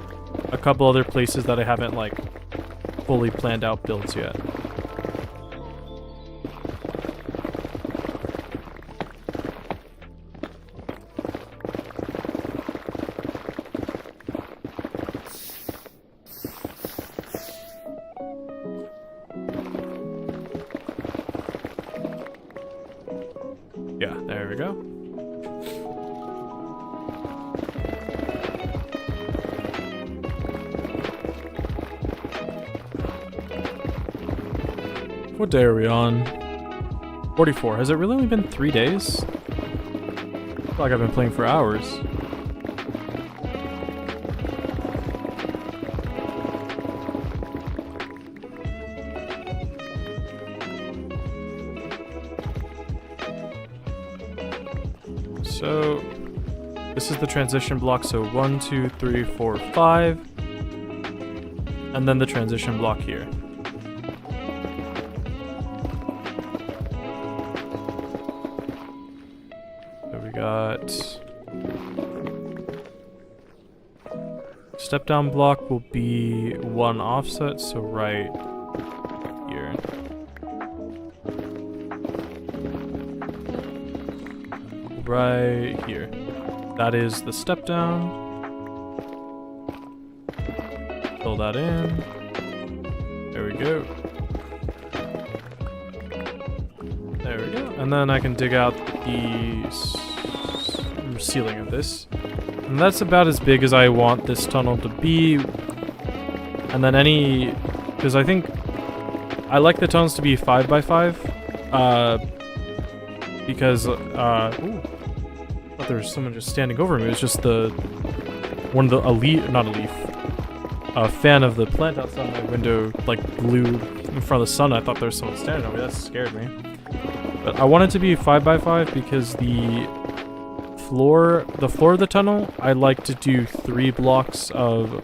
a couple other places that I haven't like fully planned out builds yet. Yeah, there we go. What day are we on? 44. Has it really only been 3 days? I feel like I've been playing for hours. So this is the transition block. So 1, 2, 3, 4, 5. And then the transition block here. Step down block will be 1 offset, so right here. right here. That is the step down. Fill that in. There we go. There we go. And then I can dig out the ceiling of this. And that's about as big as I want this tunnel to be. And then because I think I like the tunnels to be 5x5. Because, ooh, I thought there was someone just standing over me. It was just a fan of the plant outside my window, like, blew in front of the sun. I thought there was someone standing over me. That scared me. But I want it to be 5x5 because the floor of the tunnel, I like to do 3 blocks of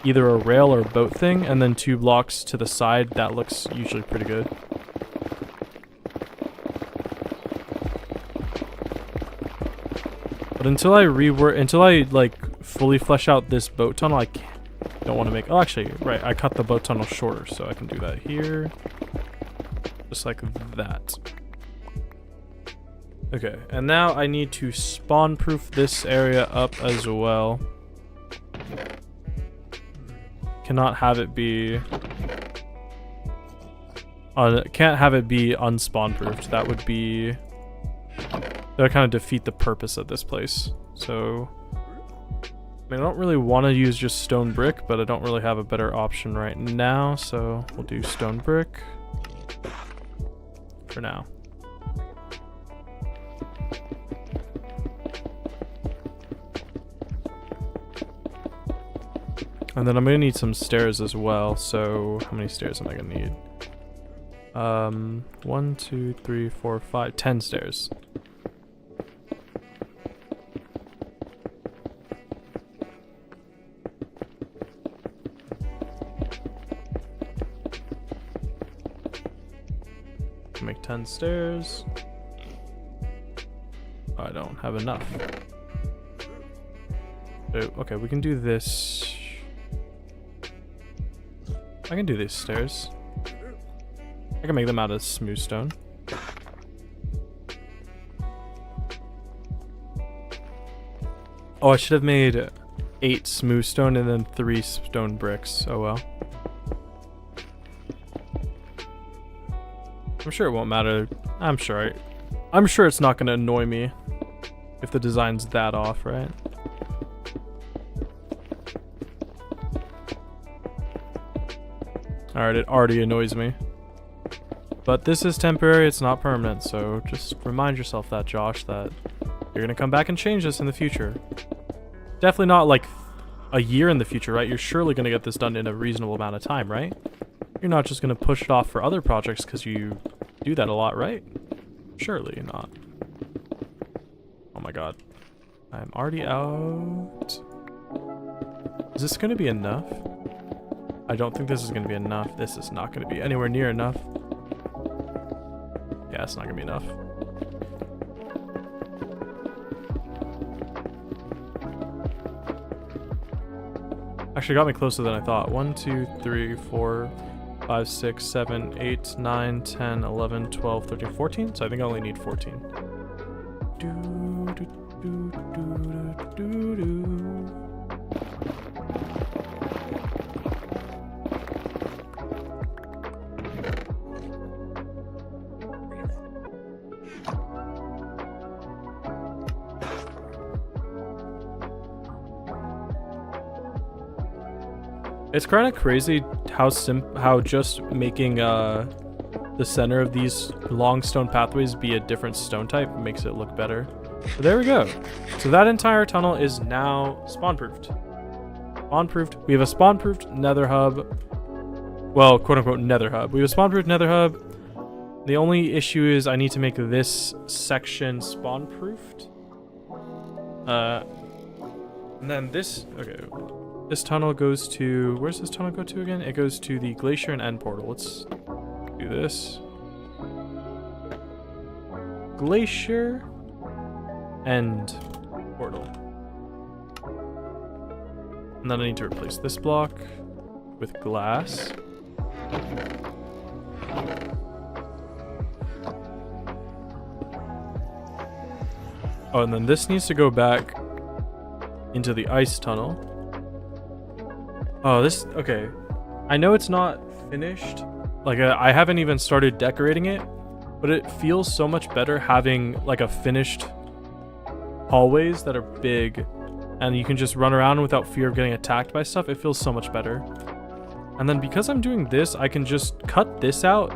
either a rail or a boat thing, and then 2 blocks to the side. That looks usually pretty good. But until I like fully flesh out this boat tunnel, I don't want to make. Oh, actually, right. I cut the boat tunnel shorter, so I can do that here, just like that. Okay, and now I need to spawn-proof this area up as well. Cannot have it be. Can't have it be unspawn-proofed. That would be. That would kind of defeat the purpose of this place. So, I mean, I don't really want to use just stone brick, but I don't really have a better option right now, so we'll do stone brick for now. And then I'm gonna need some stairs as well, so how many stairs am I gonna need? 1, 2, 3, 4, 5, 10 stairs. Make 10 stairs. I don't have enough. So, okay, we can do this. I can do these stairs. I can make them out of smooth stone. Oh, I should have made 8 smooth stone and then 3 stone bricks. Oh well. I'm sure it won't matter. I'm sure it's not gonna annoy me if the design's that off, right? Alright, it already annoys me. But this is temporary, it's not permanent, so just remind yourself that, Josh, that you're gonna come back and change this in the future. Definitely not like a year in the future, right? You're surely gonna get this done in a reasonable amount of time, right? You're not just gonna push it off for other projects because you do that a lot, right? Surely not. Oh my god. I'm already out. Is this gonna be enough? I don't think this is going to be enough. This is not going to be anywhere near enough. Yeah, it's not going to be enough. Actually got me closer than I thought. 1, 2, 3, 4, 5, 6, 7, 8, 9, 10, 11, 12, 13, 14. So I think I only need 14. It's kind of crazy how just making the center of these long stone pathways be a different stone type makes it look better. So there we go. So that entire tunnel is now spawn-proofed. Spawn-proofed. We have a spawn-proofed nether hub. Well, quote-unquote nether hub. We have a spawn-proofed nether hub. The only issue is I need to make this section spawn-proofed. And then this... Okay. This tunnel goes to... Where's this tunnel go to again? It goes to the glacier and end portal. Let's do this. Glacier end portal. And then I need to replace this block with glass. Oh, and then this needs to go back into the ice tunnel. Oh, this... Okay. I know it's not finished. Like, I haven't even started decorating it, but it feels so much better having, like, a finished hallways that are big, and you can just run around without fear of getting attacked by stuff. It feels so much better. And then because I'm doing this, I can just cut this out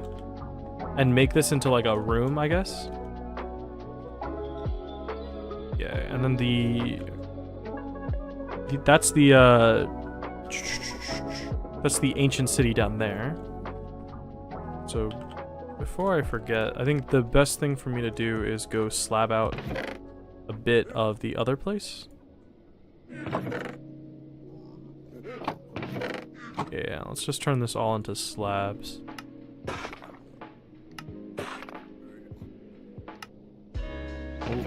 and make this into, like, a room, I guess. Yeah, and then that's the ancient city down there. So before I forget, I think the best thing for me to do is go slab out a bit of the other place. Yeah, let's just turn this all into slabs.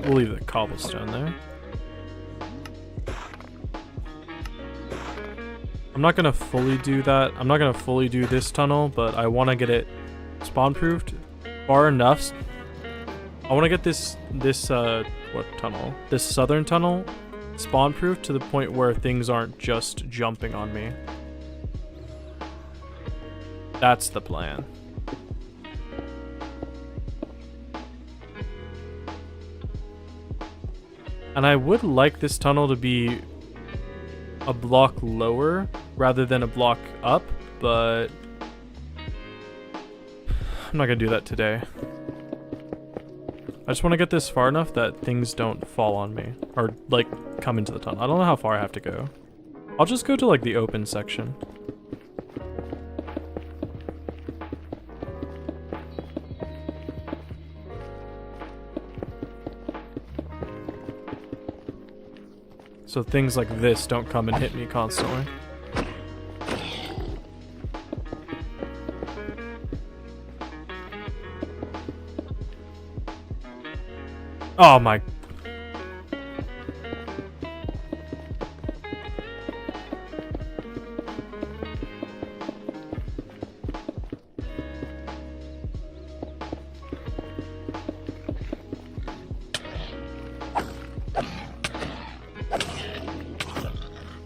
We'll leave the cobblestone there. I'm not gonna fully do that. I'm not gonna fully do this tunnel, but I want to get it spawn-proofed far enough. I want to get this what tunnel? This southern tunnel spawn-proofed to the point where things aren't just jumping on me. That's the plan. And I would like this tunnel to be a block lower rather than a block up, but I'm not gonna do that today. I just want to get this far enough that things don't fall on me or like come into the tunnel. I don't know how far I have to go. I'll just go to like the open section. So things like this don't come and hit me constantly. Oh my...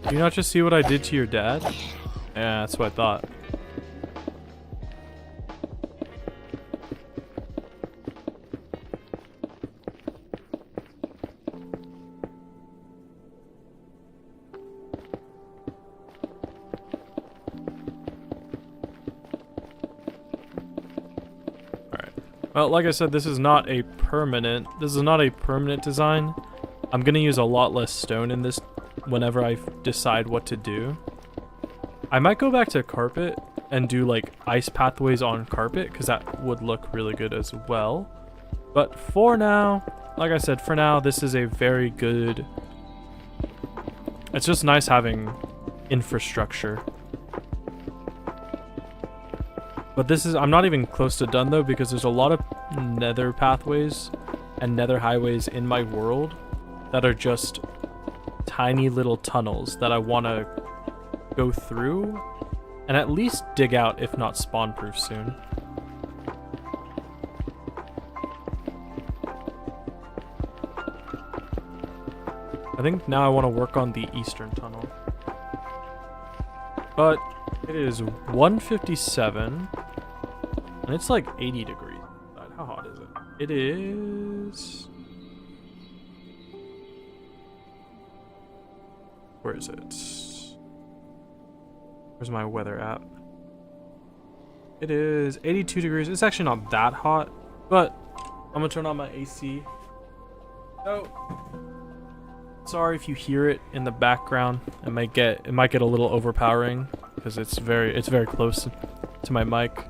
Do you not just see what I did to your dad? Yeah, that's what I thought. Alright. Well, like I said, this is not a permanent design. I'm gonna use a lot less stone in this whenever I decide what to do. I might go back to carpet and do like ice pathways on carpet because that would look really good as well. But for now, like I said, for now, this is a very good... It's just nice having infrastructure. But this is... I'm not even close to done though because there's a lot of nether pathways and nether highways in my world that are just tiny little tunnels that I want to go through and at least dig out, if not spawn proof soon. I think now I want to work on the eastern tunnel. But it is 1:57 and it's like 80 degrees. How hot is it? It is... Where is it? Where's my weather app? It is 82 degrees. It's actually not that hot, but I'm gonna turn on my AC. Oh, sorry if you hear it in the background. It might get a little overpowering because it's very close to my mic.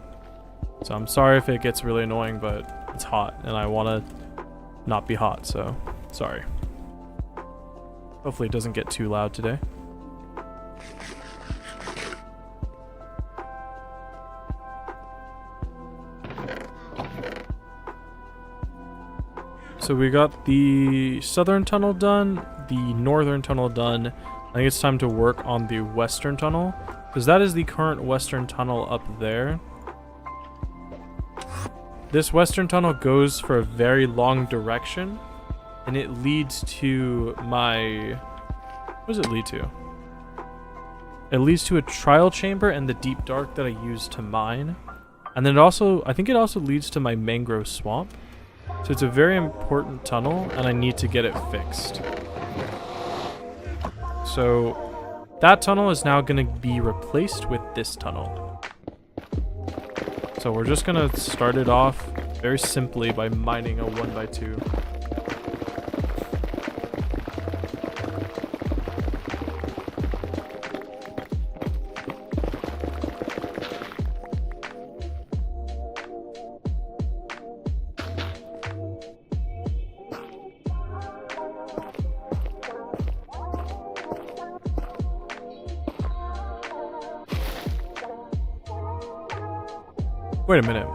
So I'm sorry if it gets really annoying, but it's hot and I want to not be hot. So sorry. Hopefully it doesn't get too loud today. So we got the southern tunnel done, the northern tunnel done. I think it's time to work on the western tunnel, because that is the current western tunnel up there. This western tunnel goes for a very long direction, and it leads to my... What does it lead to? It leads to a trial chamber and the deep dark that I use to mine. And then it also, I think it also leads to my mangrove swamp. So it's a very important tunnel, and I need to get it fixed. So that tunnel is now going to be replaced with this tunnel. So we're just going to start it off very simply by mining a 1x2. Wait a minute.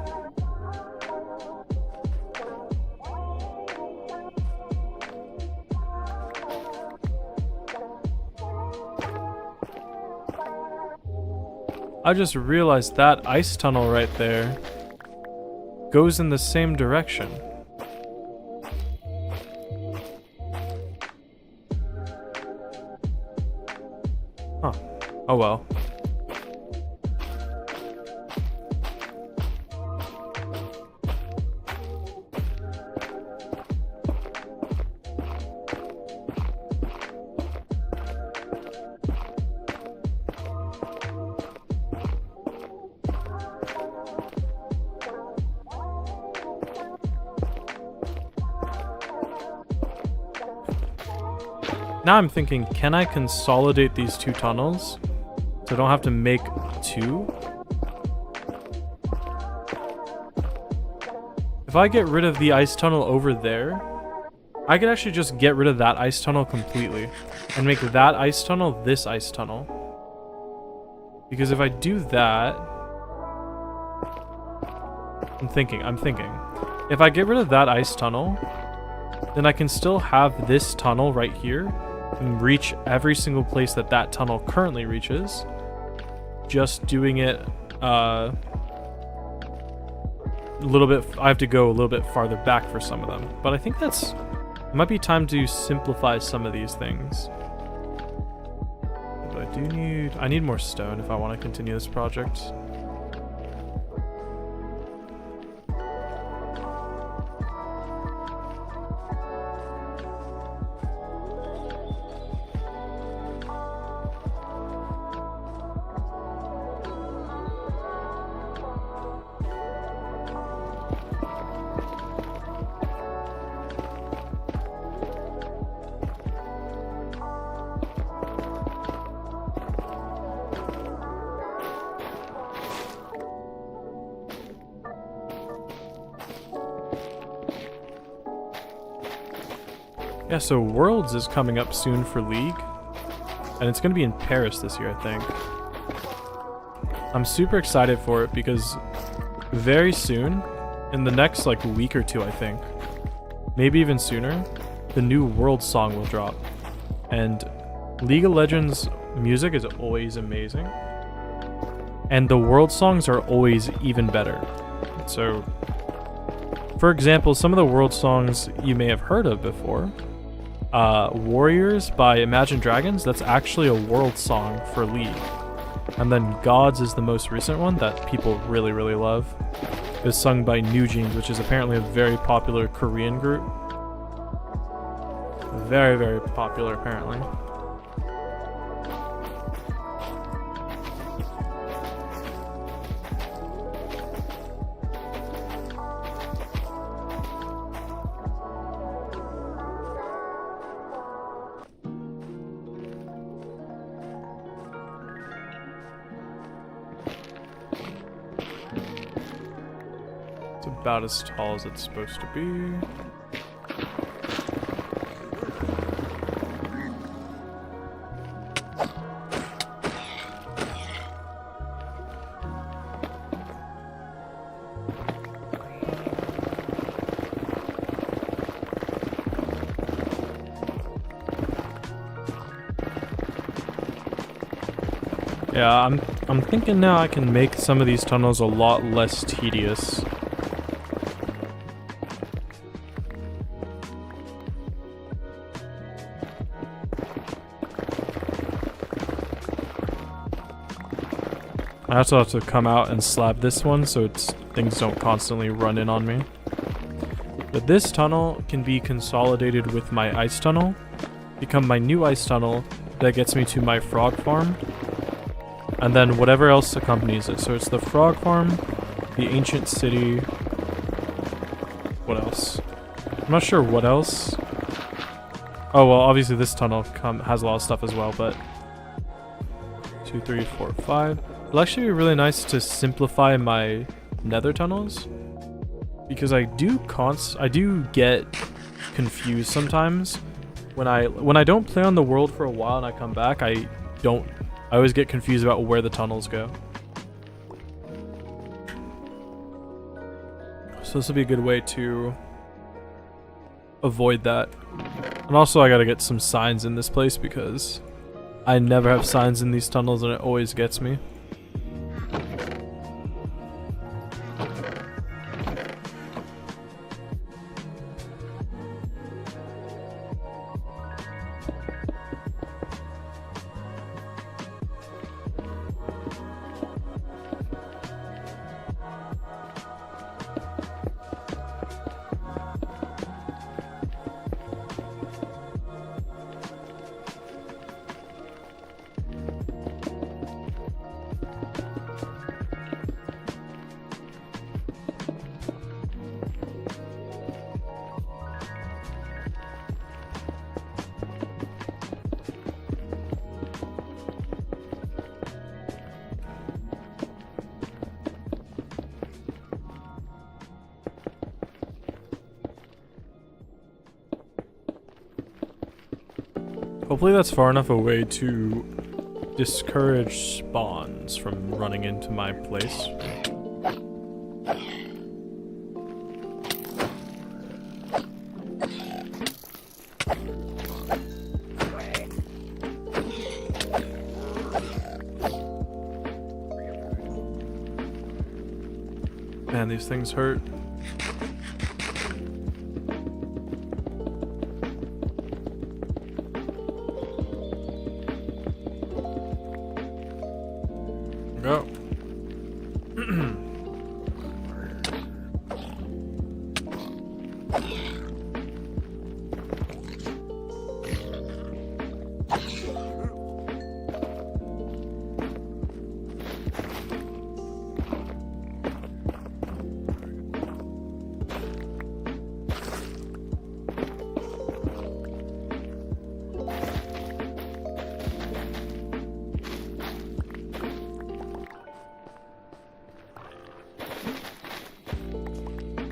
I just realized that ice tunnel right there goes in the same direction. Huh. Oh well. Now I'm thinking, can I consolidate these two tunnels so I don't have to make two? If I get rid of the ice tunnel over there, I could actually just get rid of that ice tunnel completely and make that ice tunnel this ice tunnel. Because if I do that, I'm thinking, if I get rid of that ice tunnel, then I can still have this tunnel right here and reach every single place that that tunnel currently reaches. Just doing it a little bit, I have to go a little bit farther back for some of them. But I think it might be time to simplify some of these things. But I need more stone if I want to continue this project. Yeah, so Worlds is coming up soon for League, and it's going to be in Paris this year, I think. I'm super excited for it because very soon, in the next like week or two, I think, maybe even sooner, the new World song will drop. And League of Legends music is always amazing, and the World songs are always even better. So, for example, some of the World songs you may have heard of before. Warriors by Imagine Dragons, that's actually a World song for League. And then Gods is the most recent one that people really, really love. It's sung by New Jeans, which is apparently a very popular Korean group. Very, very popular, apparently. About as tall as it's supposed to be. Yeah, I'm thinking now I can make some of these tunnels a lot less tedious. I also have to come out and slab this one so things don't constantly run in on me. But this tunnel can be consolidated with my ice tunnel, become my new ice tunnel that gets me to my frog farm, and then whatever else accompanies it. So it's the frog farm, the ancient city, what else? I'm not sure what else. Oh, well, obviously this tunnel has a lot of stuff as well, but 2, 3, 4, 5. It'll actually be really nice to simplify my nether tunnels, because I do get confused sometimes when I don't play on the world for a while and I come back. I always get confused about where the tunnels go. So this will be a good way to avoid that. And also I gotta get some signs in this place because I never have signs in these tunnels and it always gets me. Hopefully that's far enough away to discourage spawns from running into my place. Man, these things hurt. Go.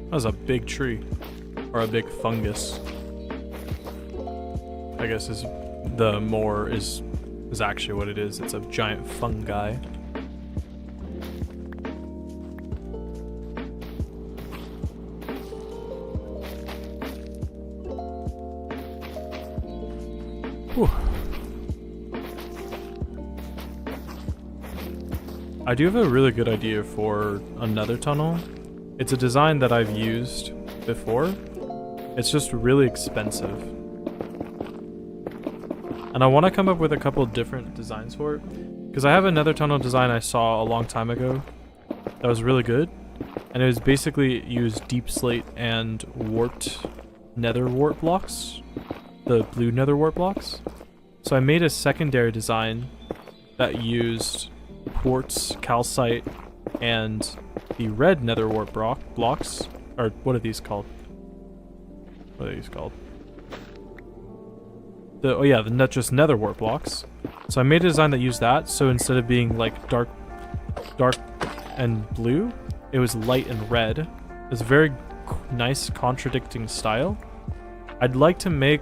That was a big tree, or a big fungus. I guess is actually what it is. It's a giant fungi. Whew. I do have a really good idea for another tunnel. It's a design that I've used before. It's just really expensive. And I want to come up with a couple different designs for it. Because I have another tunnel design I saw a long time ago that was really good. And it was basically used deep slate and warped nether wart blocks. The blue nether wart blocks. So I made a secondary design that used quartz, calcite, and the red nether wart blocks, or what are these called? What are these called? The just nether wart blocks. So I made a design that used that. So instead of being like dark and blue, it was light and red. It's a very nice contradicting style. I'd like to make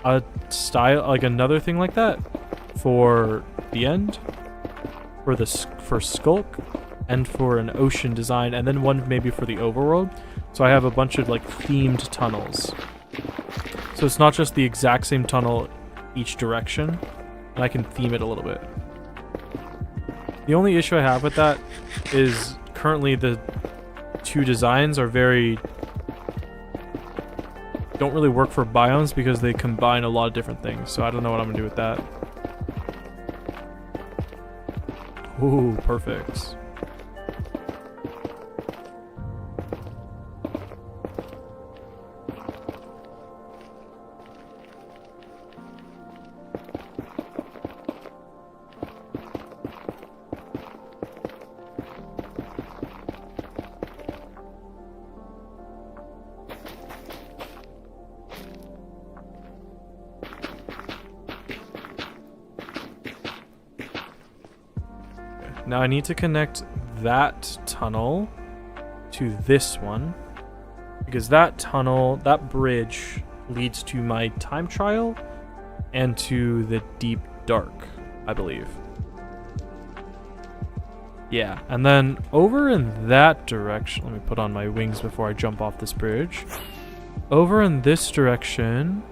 a style like another thing like that for the end, for Skulk, and for an ocean design, and then one maybe for the overworld. So I have a bunch of like themed tunnels. So it's not just the exact same tunnel each direction, and I can theme it a little bit. The only issue I have with that is currently the two designs are don't really work for biomes because they combine a lot of different things. So I don't know what I'm gonna do with that. Ooh, perfect. Now I need to connect that tunnel to this one, because that tunnel, that bridge, leads to my time trial and to the deep dark, I believe. Yeah, and then over in that direction, let me put on my wings before I jump off this bridge. Over in this direction,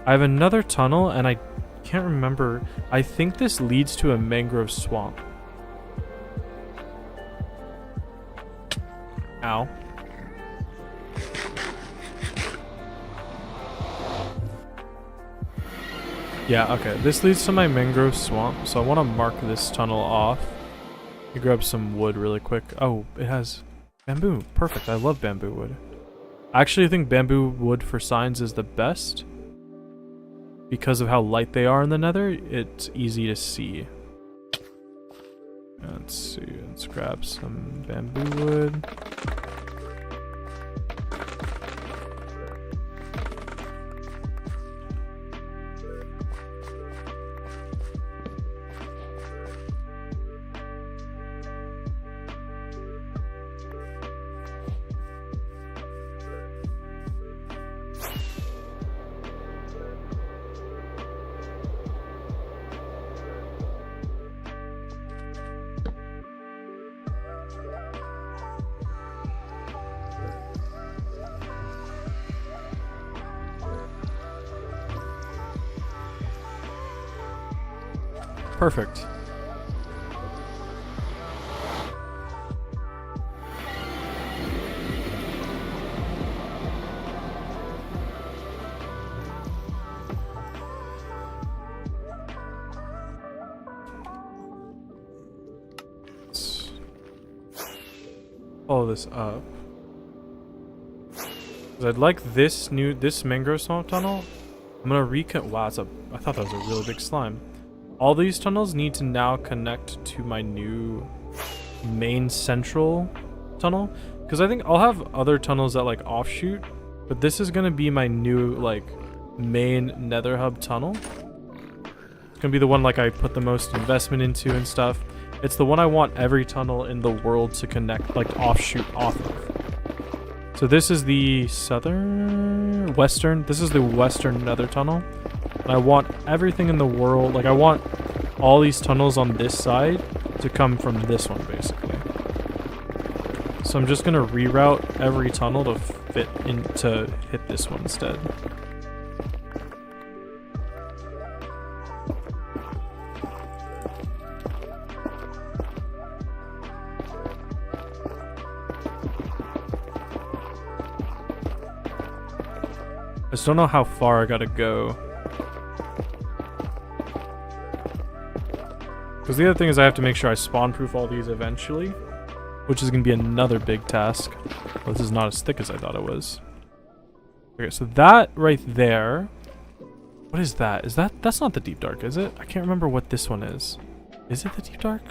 I have another tunnel, and I can't remember. I think this leads to a mangrove swamp. Ow. Yeah, okay. This leads to my mangrove swamp, so I want to mark this tunnel off. Let me grab some wood really quick. Oh, it has bamboo. Perfect. I love bamboo wood. I actually think bamboo wood for signs is the best. Because of how light they are in the nether, it's easy to see. Let's see, let's grab some bamboo wood. Perfect. Let's follow this up. 'Cause I'd like this mangrove swamp tunnel. I'm gonna wow, I thought that was a really big slime. All these tunnels need to now connect to my new main central tunnel, because I think I'll have other tunnels that like offshoot, but this is gonna be my new like main nether hub tunnel. It's gonna be the one like I put the most investment into and stuff. It's the one I want every tunnel in the world to connect, like offshoot off of. So this is the this is the western nether tunnel. And I want everything in the world, like I want all these tunnels on this side to come from this one, basically. So I'm just gonna reroute every tunnel to fit in to hit this one instead. I just don't know how far I gotta go. Because the other thing is I have to make sure I spawn-proof all these eventually, which is going to be another big task. Well, this is not as thick as I thought it was. Okay, so that right there... What is that? That's not the deep dark, is it? I can't remember what this one is. Is it the deep dark?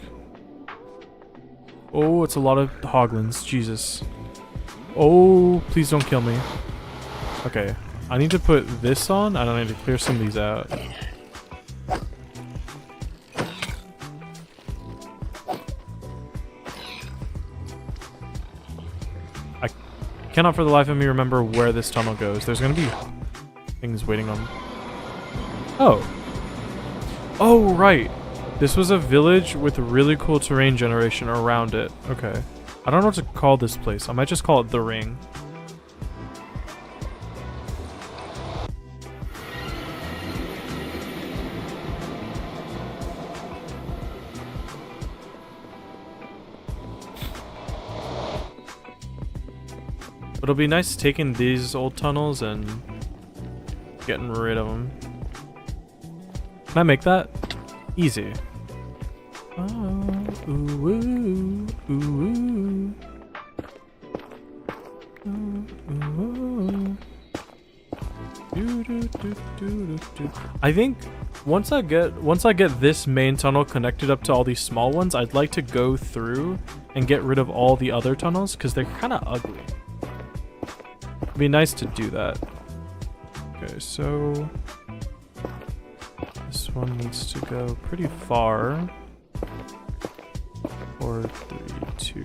Oh, it's a lot of hoglins. Jesus. Oh, please don't kill me. Okay, I need to put this on, and I need to clear some of these out. Cannot for the life of me remember where this tunnel goes. There's gonna be things waiting on... Oh. Oh, right. This was a village with really cool terrain generation around it. Okay. I don't know what to call this place. I might just call it The Ring. But it'll be nice taking these old tunnels and getting rid of them. Can I make that? Easy. Oh, ooh, ooh, ooh, ooh. I think once I get this main tunnel connected up to all these small ones, I'd like to go through and get rid of all the other tunnels because they're kind of ugly. It'd be nice to do that. Okay, so this one needs to go pretty far. 4, 3, 2,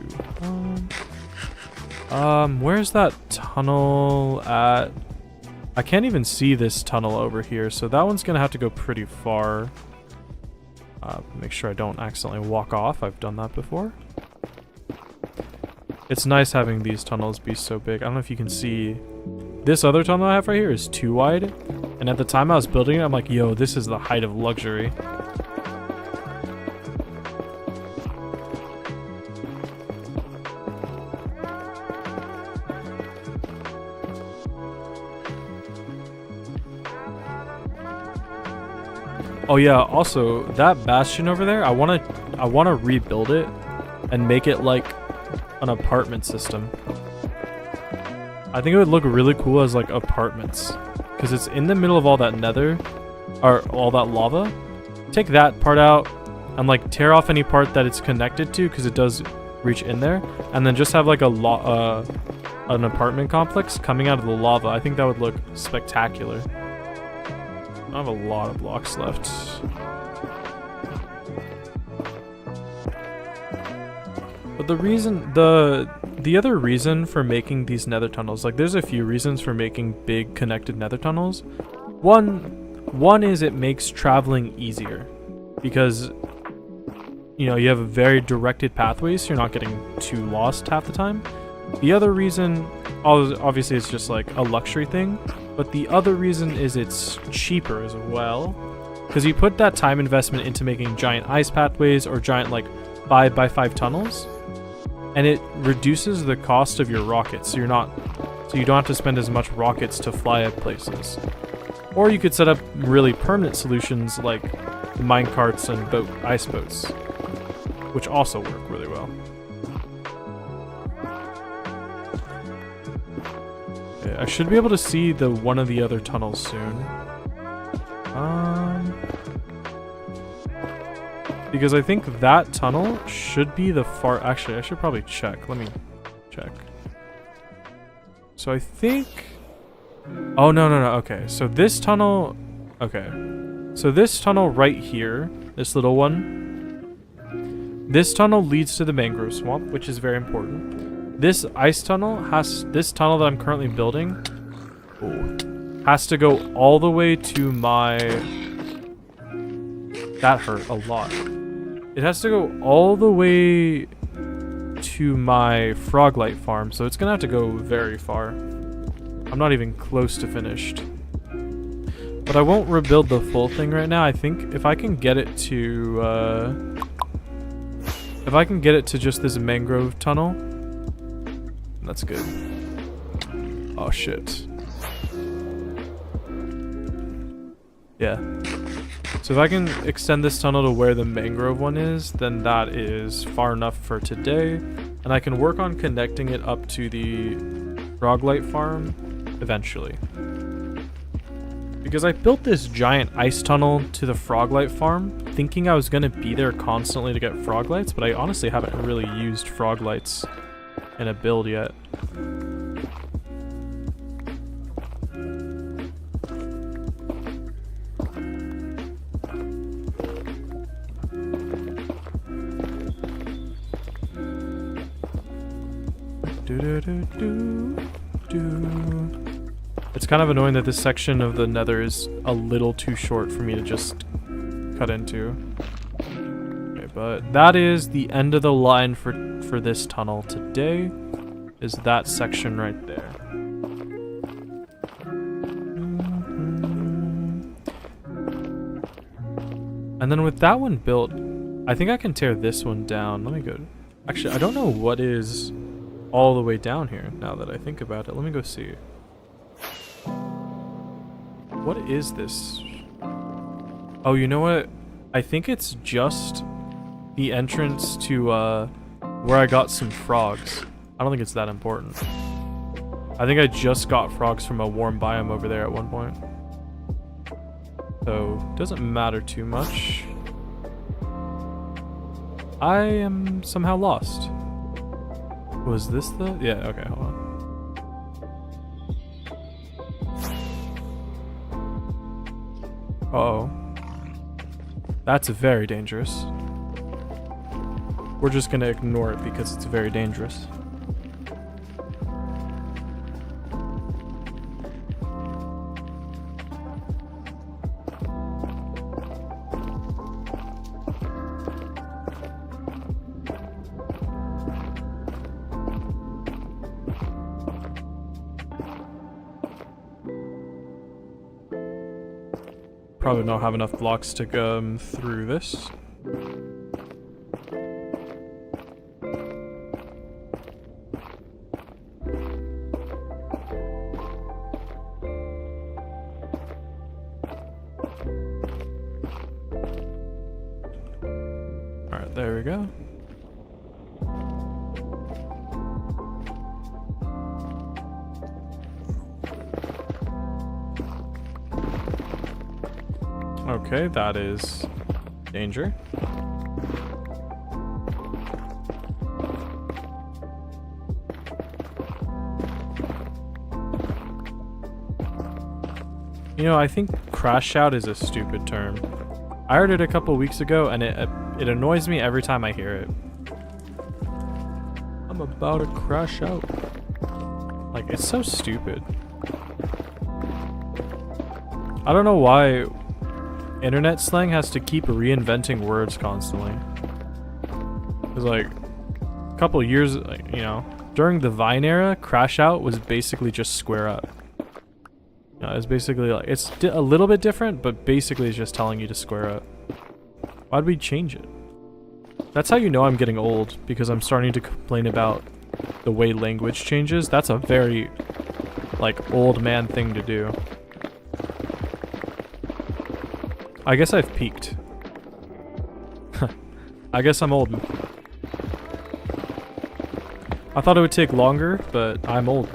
1. Where's that tunnel at? I can't even see this tunnel over here, so that one's gonna have to go pretty far. Make sure I don't accidentally walk off. I've done that before. It's nice having these tunnels be so big. I don't know if you can see. This other tunnel I have right here is too wide, and at the time I was building it, I'm like, yo, this is the height of luxury. Oh yeah, also that bastion over there, I wanna rebuild it and make it like an apartment system. I think it would look really cool as like apartments, because it's in the middle of all that nether, or all that lava. Take that part out and like tear off any part that it's connected to, because it does reach in there, and then just have like an apartment complex coming out of the lava. I think that would look spectacular. I have a lot of blocks left. But the other reason for making these nether tunnels, like there's a few reasons for making big connected nether tunnels. One is it makes traveling easier, because you know, you have a very directed pathways, so you're not getting too lost half the time. The other reason, obviously it's just like a luxury thing, but the other reason is it's cheaper as well, because you put that time investment into making giant ice pathways or giant like 5x5 tunnels, and it reduces the cost of your rockets, so you don't have to spend as much rockets to fly at places. Or you could set up really permanent solutions like minecarts and ice boats, which also work really well. I should be able to see one of the other tunnels soon. Because I think that tunnel should be the far... Actually, I should probably check. Let me check. So I think... Oh, no. Okay, so this tunnel... Okay. So this tunnel right here, this little one, this tunnel leads to the mangrove swamp, which is very important. This tunnel that I'm currently building, has to go all the way to my... That hurt a lot. It has to go all the way to my Froglight farm, so it's gonna have to go very far. I'm not even close to finished. But I won't rebuild the full thing right now. I think if I can get it to... if I can get it to just this mangrove tunnel, that's good. Oh shit. Yeah. So if I can extend this tunnel to where the mangrove one is, then that is far enough for today. And I can work on connecting it up to the Froglight farm eventually. Because I built this giant ice tunnel to the Froglight farm, thinking I was going to be there constantly to get Froglights, but I honestly haven't really used Froglights in a build yet. It's kind of annoying that this section of the nether is a little too short for me to just cut into. Okay, but that is the end of the line for this tunnel today, is that section right there. And then with that one built, I think I can tear this one down. Let me go. Actually, I don't know what is all the way down here now that I think about it. Let me go see. What is this? Oh, you know what? I think it's just the entrance to where I got some frogs. I don't think it's that important. I think I just got frogs from a warm biome over there at one point. So, doesn't matter too much. I am somehow lost. Was this the... Yeah, okay, hold on. Uh-oh. That's very dangerous. We're just gonna ignore it because it's very dangerous. Probably don't have enough blocks to go through this. Alright, there we go. Okay, that is danger. You know, I think crash out is a stupid term. I heard it a couple weeks ago and it annoys me every time I hear it. I'm about to crash out. Like, it's so stupid. I don't know why internet slang has to keep reinventing words constantly. Cause like a couple years, like, you know, during the Vine era, crash out was basically just square up. You know, it's basically like, it's a little bit different, but basically it's just telling you to square up. Why'd we change it? That's how you know I'm getting old, because I'm starting to complain about the way language changes. That's a very like old man thing to do. I guess I've peaked. I guess I'm old. I thought it would take longer, but I'm old.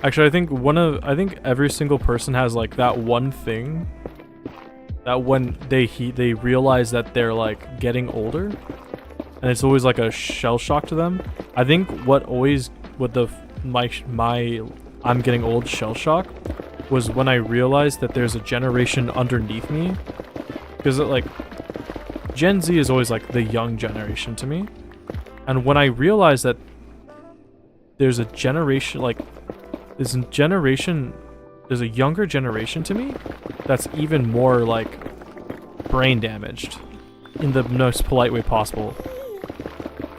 Actually, I think every single person has like that one thing that when they realize that they're like getting older, and it's always like a shell shock to them. I think my I'm getting old shell shock was when I realized that there's a generation underneath me, because like Gen Z is always like the young generation to me, and when I realized that there's a generation, like there's a younger generation to me that's even more like brain damaged in the most polite way possible,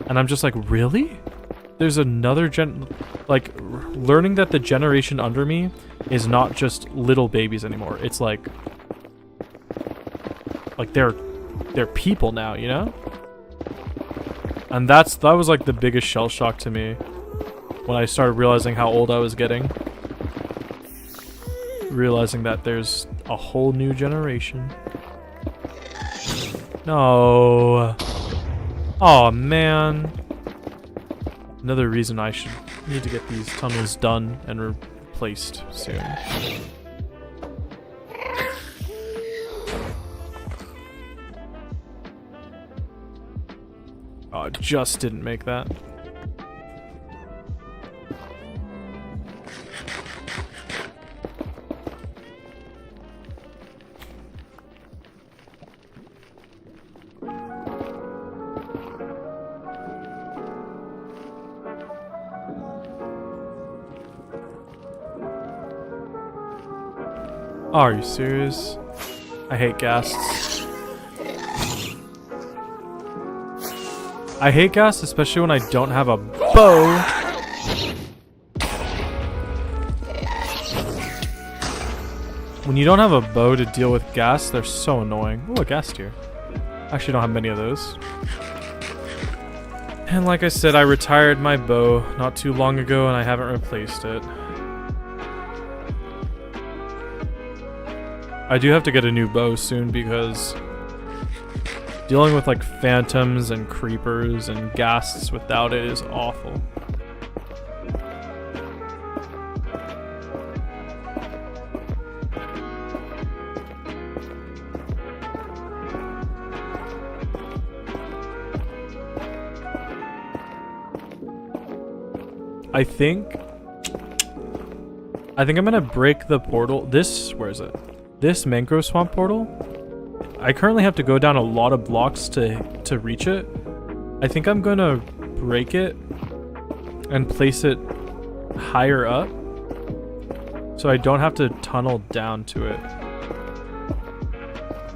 and I'm just like, really? There's another like learning that the generation under me is not just little babies anymore. It's like they're people now, you know? And that was like the biggest shell shock to me when I started realizing how old I was getting. Realizing that there's a whole new generation. No. Oh man. Another reason I should need to get these tunnels done and replaced soon. Oh, I just didn't make that. Oh, are you serious? I hate ghasts. I hate ghasts, especially when I don't have a bow. When you don't have a bow to deal with ghasts, they're so annoying. Oh, a ghast here. I actually don't have many of those. And like I said, I retired my bow not too long ago and I haven't replaced it. I do have to get a new bow soon because dealing with like phantoms and creepers and ghasts without it is awful. I think I'm gonna break the portal. Where is it? This mangrove swamp portal. I currently have to go down a lot of blocks to reach it. I think I'm gonna break it and place it higher up so I don't have to tunnel down to it.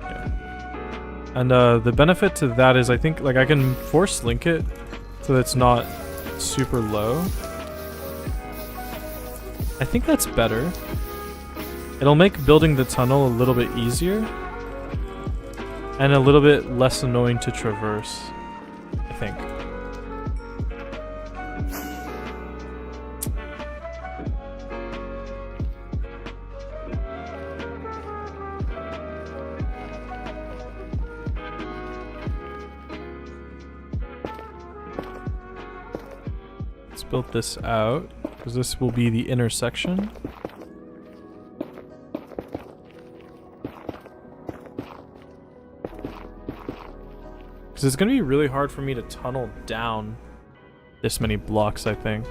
Yeah. And the benefit to that is I think like I can force link it so that it's not super low. I think that's better. It'll make building the tunnel a little bit easier and a little bit less annoying to traverse, I think. Let's build this out. Because this will be the intersection. Because it's going to be really hard for me to tunnel down this many blocks, I think.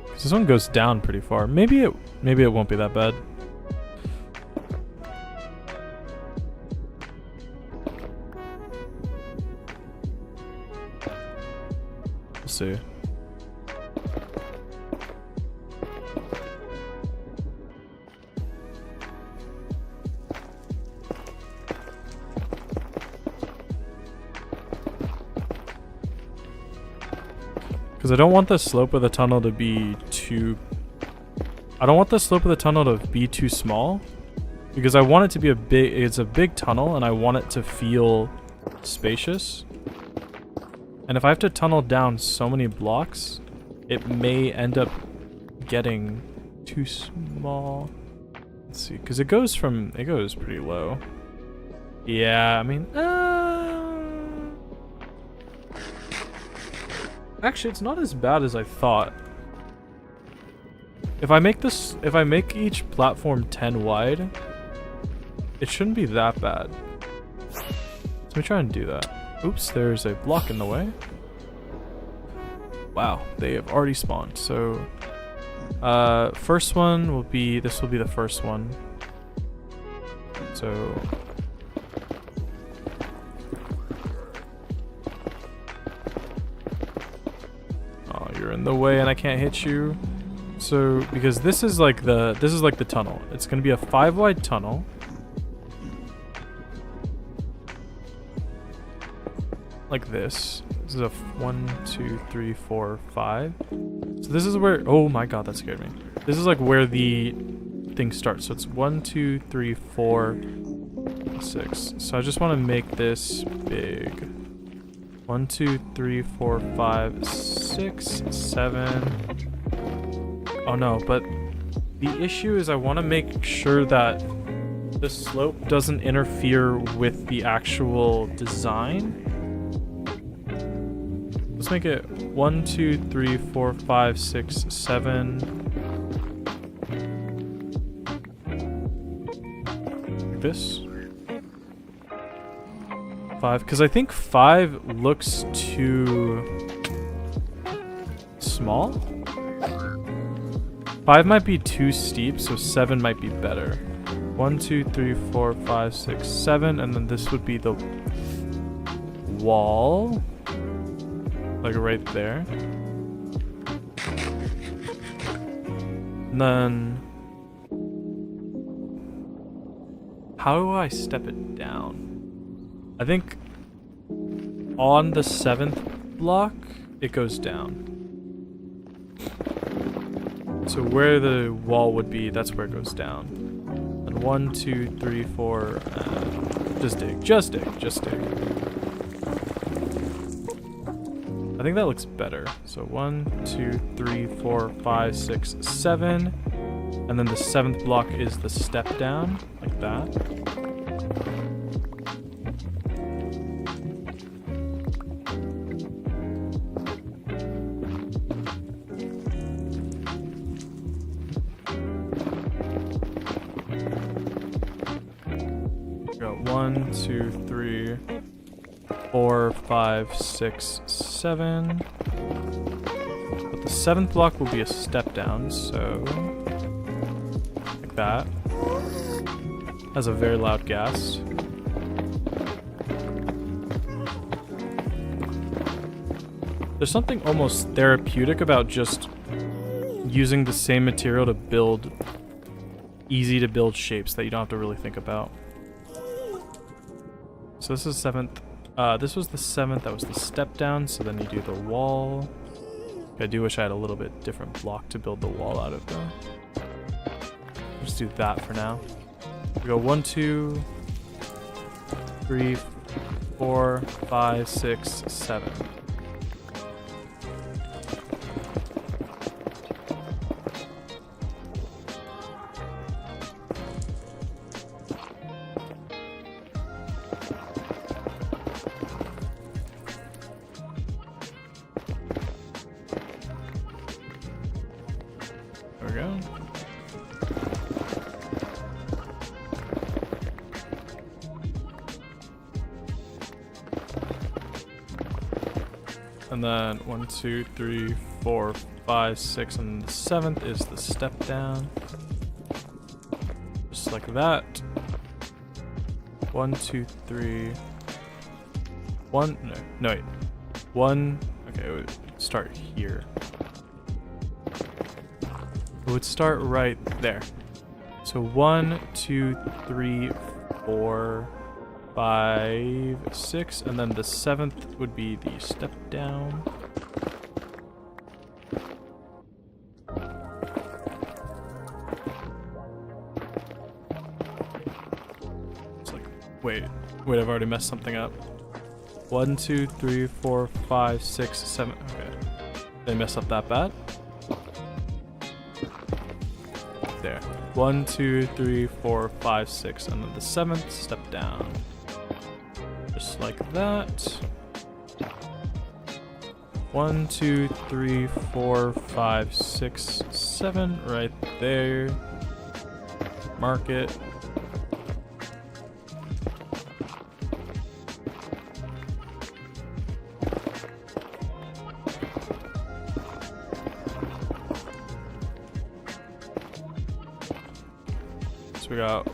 Because this one goes down pretty far. Maybe it won't be that bad. We'll see. Because I don't want the slope of the tunnel to be too... I don't want the slope of the tunnel to be too small. Because I want it to be it's a big tunnel and I want it to feel spacious. And if I have to tunnel down so many blocks, it may end up getting too small. Let's see, because it goes pretty low. Yeah, I mean, actually, it's not as bad as I thought. If I make each platform 10 wide, it shouldn't be that bad. Let me try and do that. Oops, there's a block in the way. Wow, they have already spawned. So, first one will be, this will be the first one. So, you're in the way and I can't hit you. So because this is like the tunnel. It's gonna be a 5 wide tunnel. Like this. This is a 1, 2, 3, 4, 5. So this is where, oh my god, that scared me. This is like where the thing starts. So it's 1, 2, 3, 4, 6. So I just want to make this big. 1, 2, 3, 4, 5, 6, 7. Oh no, but the issue is I want to make sure that the slope doesn't interfere with the actual design. Let's make it 1, 2, 3, 4, 5, 6, 7. Like this. 5, because I think 5 looks too small. 5 might be too steep, so 7 might be better. 1, 2, 3, 4, 5, 6, 7, and then this would be the wall. Like right there. And then how do I step it down? I think on the 7th block, it goes down. So where the wall would be, that's where it goes down. And 1, 2, 3, 4, just dig. I think that looks better. So 1, 2, 3, 4, 5, 6, 7. And then the 7th block is the step down, like that. We got 1, 2, 3, 4, 5, 6, 7. But the 7th block will be a step down, so like that. Has a very loud gas. There's something almost therapeutic about just using the same material to build easy to build shapes that you don't have to really think about. So this is 7th. This was the 7th, that was the step down, so then you do the wall. I do wish I had a little bit different block to build the wall out of though. Just do that for now. We go 1, 2, 3, 4, 5, 6, 7. There we go. And then 1, 2, 3, 4, 5, 6, and the 7th is the step down. Just like that. 1, 2, 3. 1, no, wait. 1, okay, it would start here. It would start right there. So 1, 2, 3, 4, 5, 6, and then the 7th would be the step down. It's like, wait, I've already messed something up. 1, 2, 3, 4, 5, 6, 7. Okay, did I mess up that bad? There. 1, 2, 3, 4, 5, 6, and then the 7th step down. Just like that. 1, 2, 3, 4, 5, 6, 7, right there. Mark it. So we got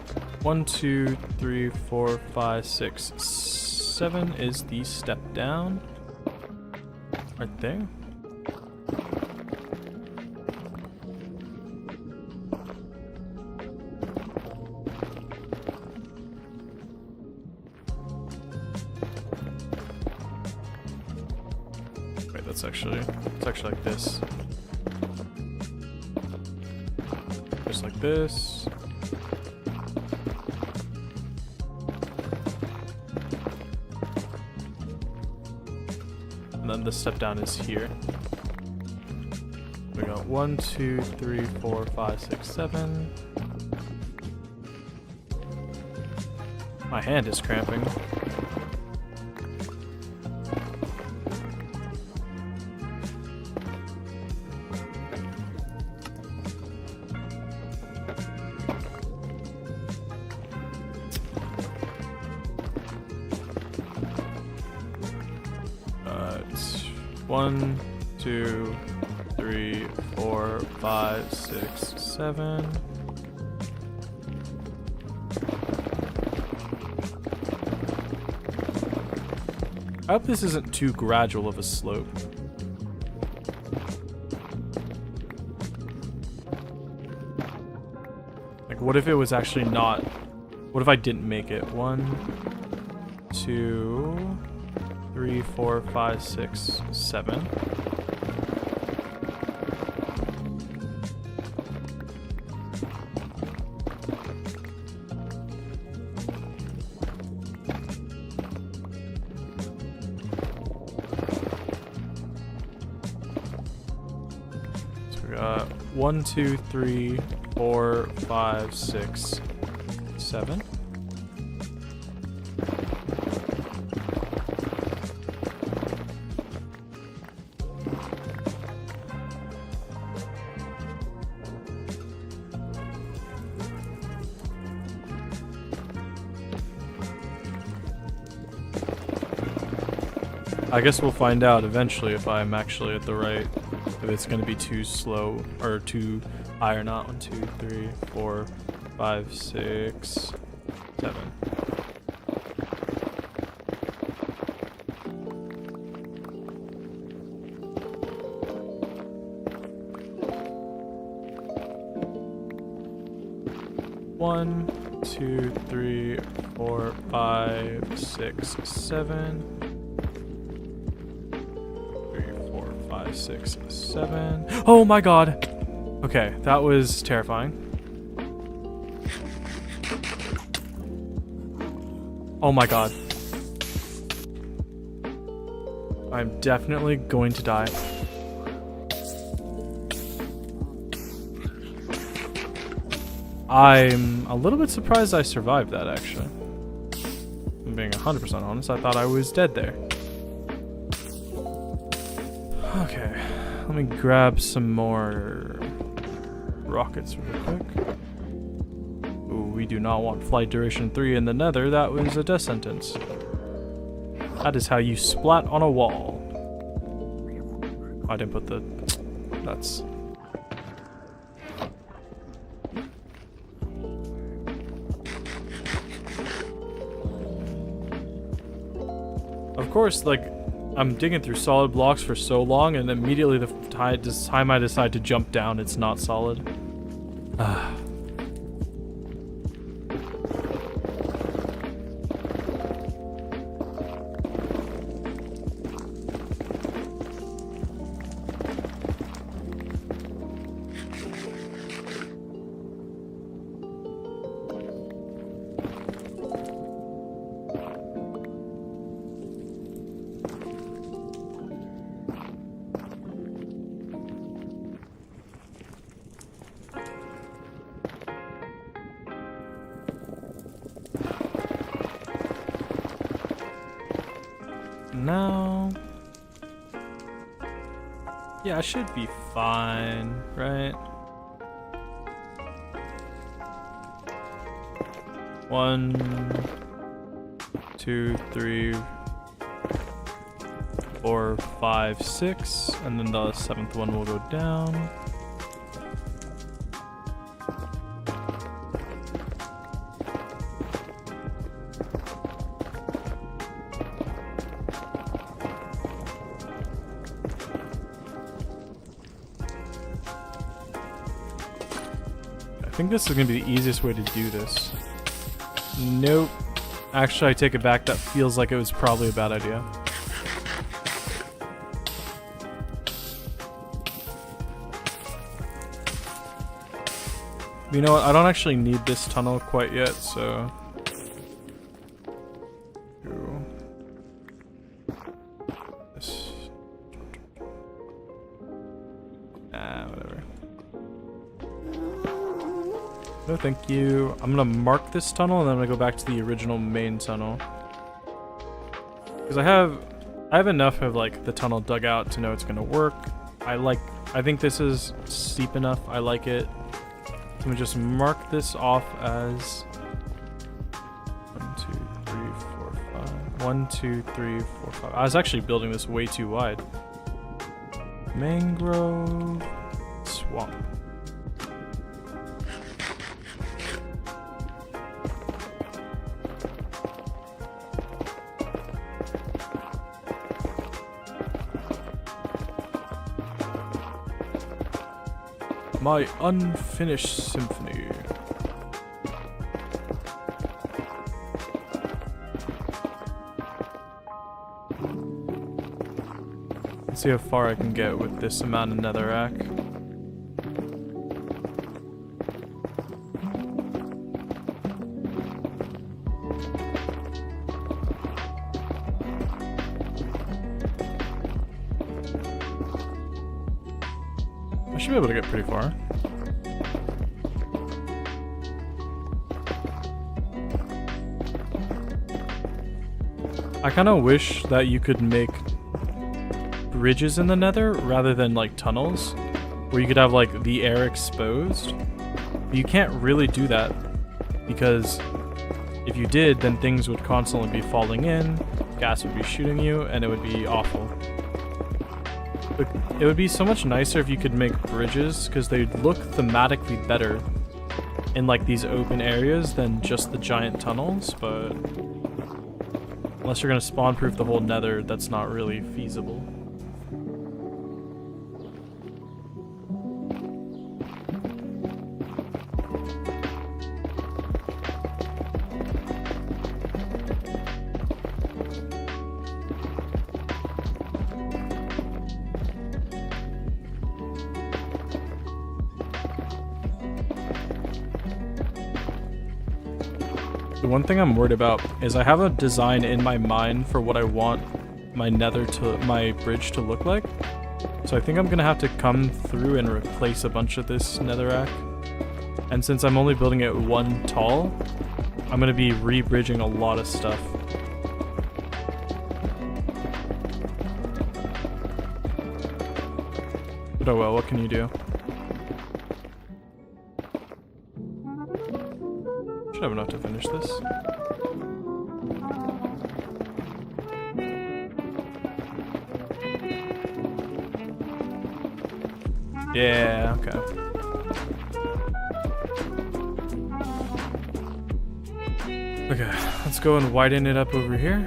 1, 2, 3, 4, 5, 6, 7 is the step down. Right there. Wait, it's actually like this. Just like this. And then the step down is here. We got 1, 2, 3, 4, 5, 6, 7. My hand is cramping. It's 1, 2, 3, 4, 5, 6, 7. I hope this isn't too gradual of a slope. Like, what if it was actually not... What if I didn't make it? 1, 2, 3, 4, 5, 6, 7. So we got 1, 2, 3, 4, 5, 6, 7. I guess we'll find out eventually if I'm actually at the right, if it's going to be too slow or too high or not. 1, 2, 3, 4, 5, 6, 7. One, 2, 3, 4, 5, 6, 7. 6, 7. Oh my god! Okay, that was terrifying. Oh my god. I'm definitely going to die. I'm a little bit surprised I survived that, actually. I'm being 100% honest, I thought I was dead there. Okay, let me grab some more rockets real quick. Ooh, we do not want flight duration 3 in the nether. That was a death sentence. That is how you splat on a wall. I didn't put the... That's... Of course, like... I'm digging through solid blocks for so long, and immediately the time I decide to jump down, it's not solid. Now, yeah, I should be fine, right? 1, 2, 3, 4, 5, 6, and then the 7th one will go down. I think this is going to be the easiest way to do this. Nope. Actually, I take it back. That feels like it was probably a bad idea. You know what? I don't actually need this tunnel quite yet, so... This. Whatever. No, thank you. I'm gonna mark this tunnel and then I'm gonna go back to the original main tunnel. Because I have enough of like the tunnel dug out to know it's gonna work. I think this is steep enough. I like it. Let me just mark this off as 1, 2, 3, 4, 5. 1, 2, 3, 4, 5. I was actually building this way too wide. Mangrove swamp. My unfinished symphony. Let's see how far I can get with this amount of netherrack. I should be able to get pretty far. I kind of wish that you could make bridges in the nether rather than like tunnels, where you could have like the air exposed. But you can't really do that, because if you did, then things would constantly be falling in, gas would be shooting you, and it would be awful. But it would be so much nicer if you could make bridges, because they'd look thematically better in like these open areas than just the giant tunnels, but unless you're gonna spawn proof the whole nether, that's not really feasible. The one thing I'm worried about is I have a design in my mind for what I want my my bridge to look like. So I think I'm gonna have to come through and replace a bunch of this netherrack. And since I'm only building it one tall, I'm gonna be re-bridging a lot of stuff. But oh well, what can you do? Should have enough to finish this. Yeah, okay. Okay, let's go and widen it up over here.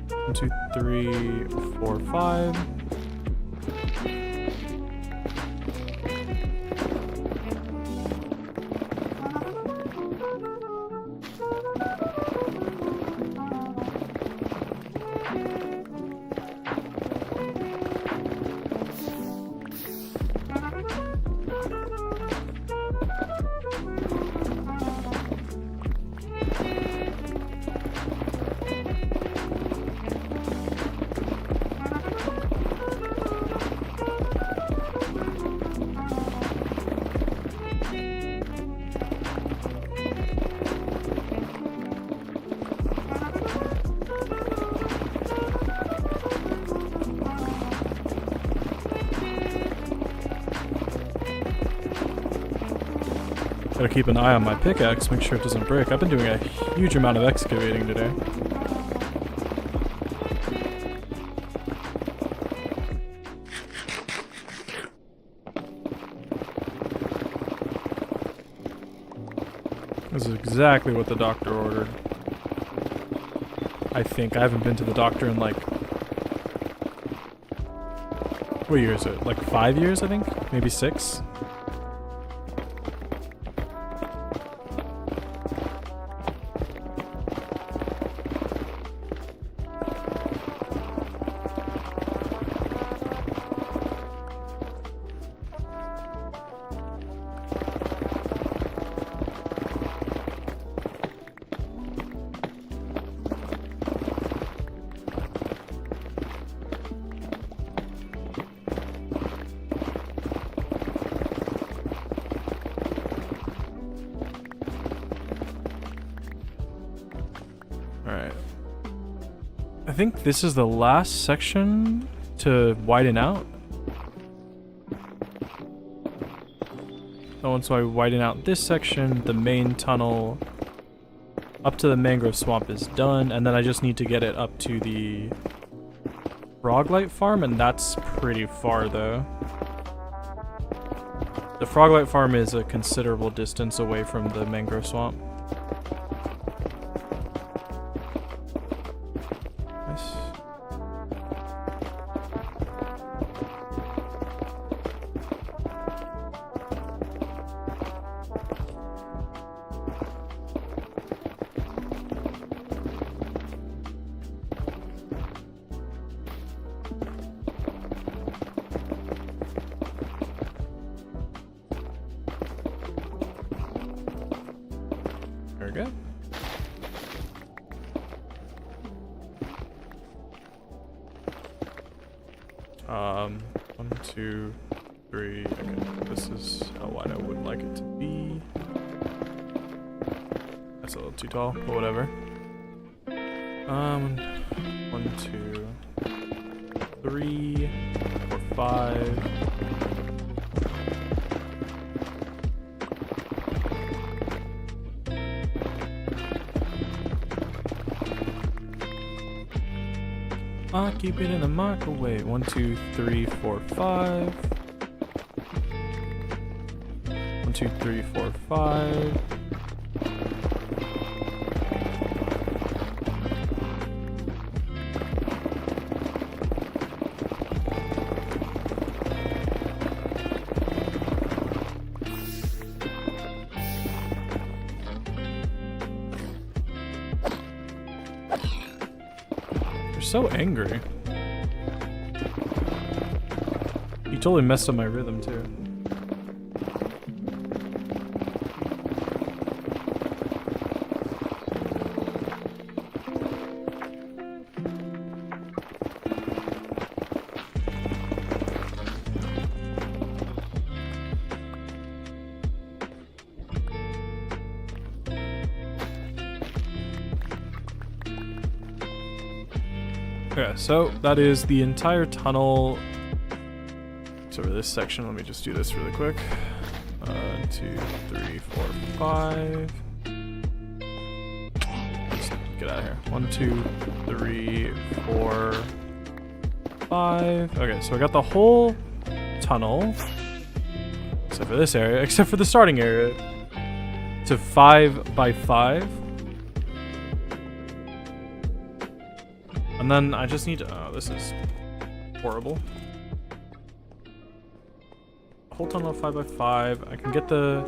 1, 2, 3, 4, 5. Gotta keep an eye on my pickaxe, make sure it doesn't break. I've been doing a huge amount of excavating today. This is exactly what the doctor ordered. I think. I haven't been to the doctor in like... What year is it? Like 5 years, I think? Maybe 6? I think this is the last section to widen out. So once I widen out this section, the main tunnel up to the mangrove swamp is done, and then I just need to get it up to the Froglight farm, and that's pretty far though. The Froglight farm is a considerable distance away from the mangrove swamp. Very good. One, two, three. Okay, this is how wide I would like it to be. little too tall, but whatever. 1, 2, 3, 4, 5. I'll keep it in the microwave. 1, 2, 3, 4, 5. 1, 2, 3, 4, 5. So angry. He totally messed up my rhythm too. Okay, so that is the entire tunnel. So for this section, let me just do this really quick. 2, 3, 4, 5. Let's get out of here. 1, 2, 3, 4, 5. Okay, so I got the whole tunnel, except for this area, except for the starting area, to 5 by 5. And then I just need to, oh, this is horrible. Whole tunnel of 5 by 5. I can get the,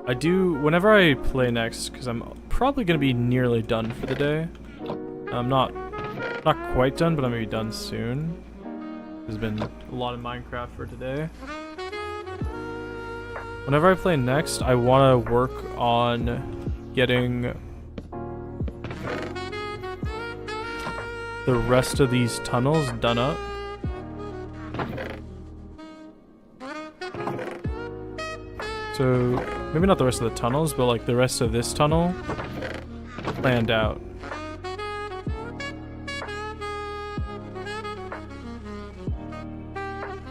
I do, whenever I play next, because I'm probably going to be nearly done for the day. I'm not quite done, but I'm going to be done soon. There's been a lot of Minecraft for today. Whenever I play next, I want to work on getting the rest of these tunnels done up. So, maybe not the rest of the tunnels, but like the rest of this tunnel planned out.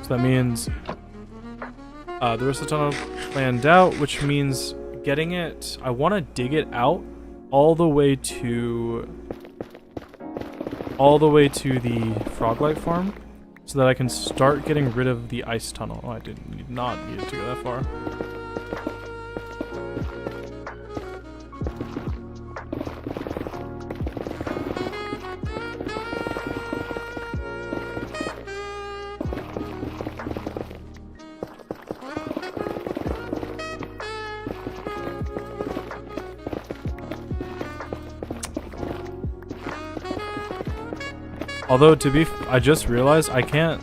So that means the rest of the tunnel planned out, which means getting it, I want to dig it out all the way to the Froglight farm, so that I can start getting rid of the ice tunnel. Oh, I did not need it to go that far. Although I just realized I can't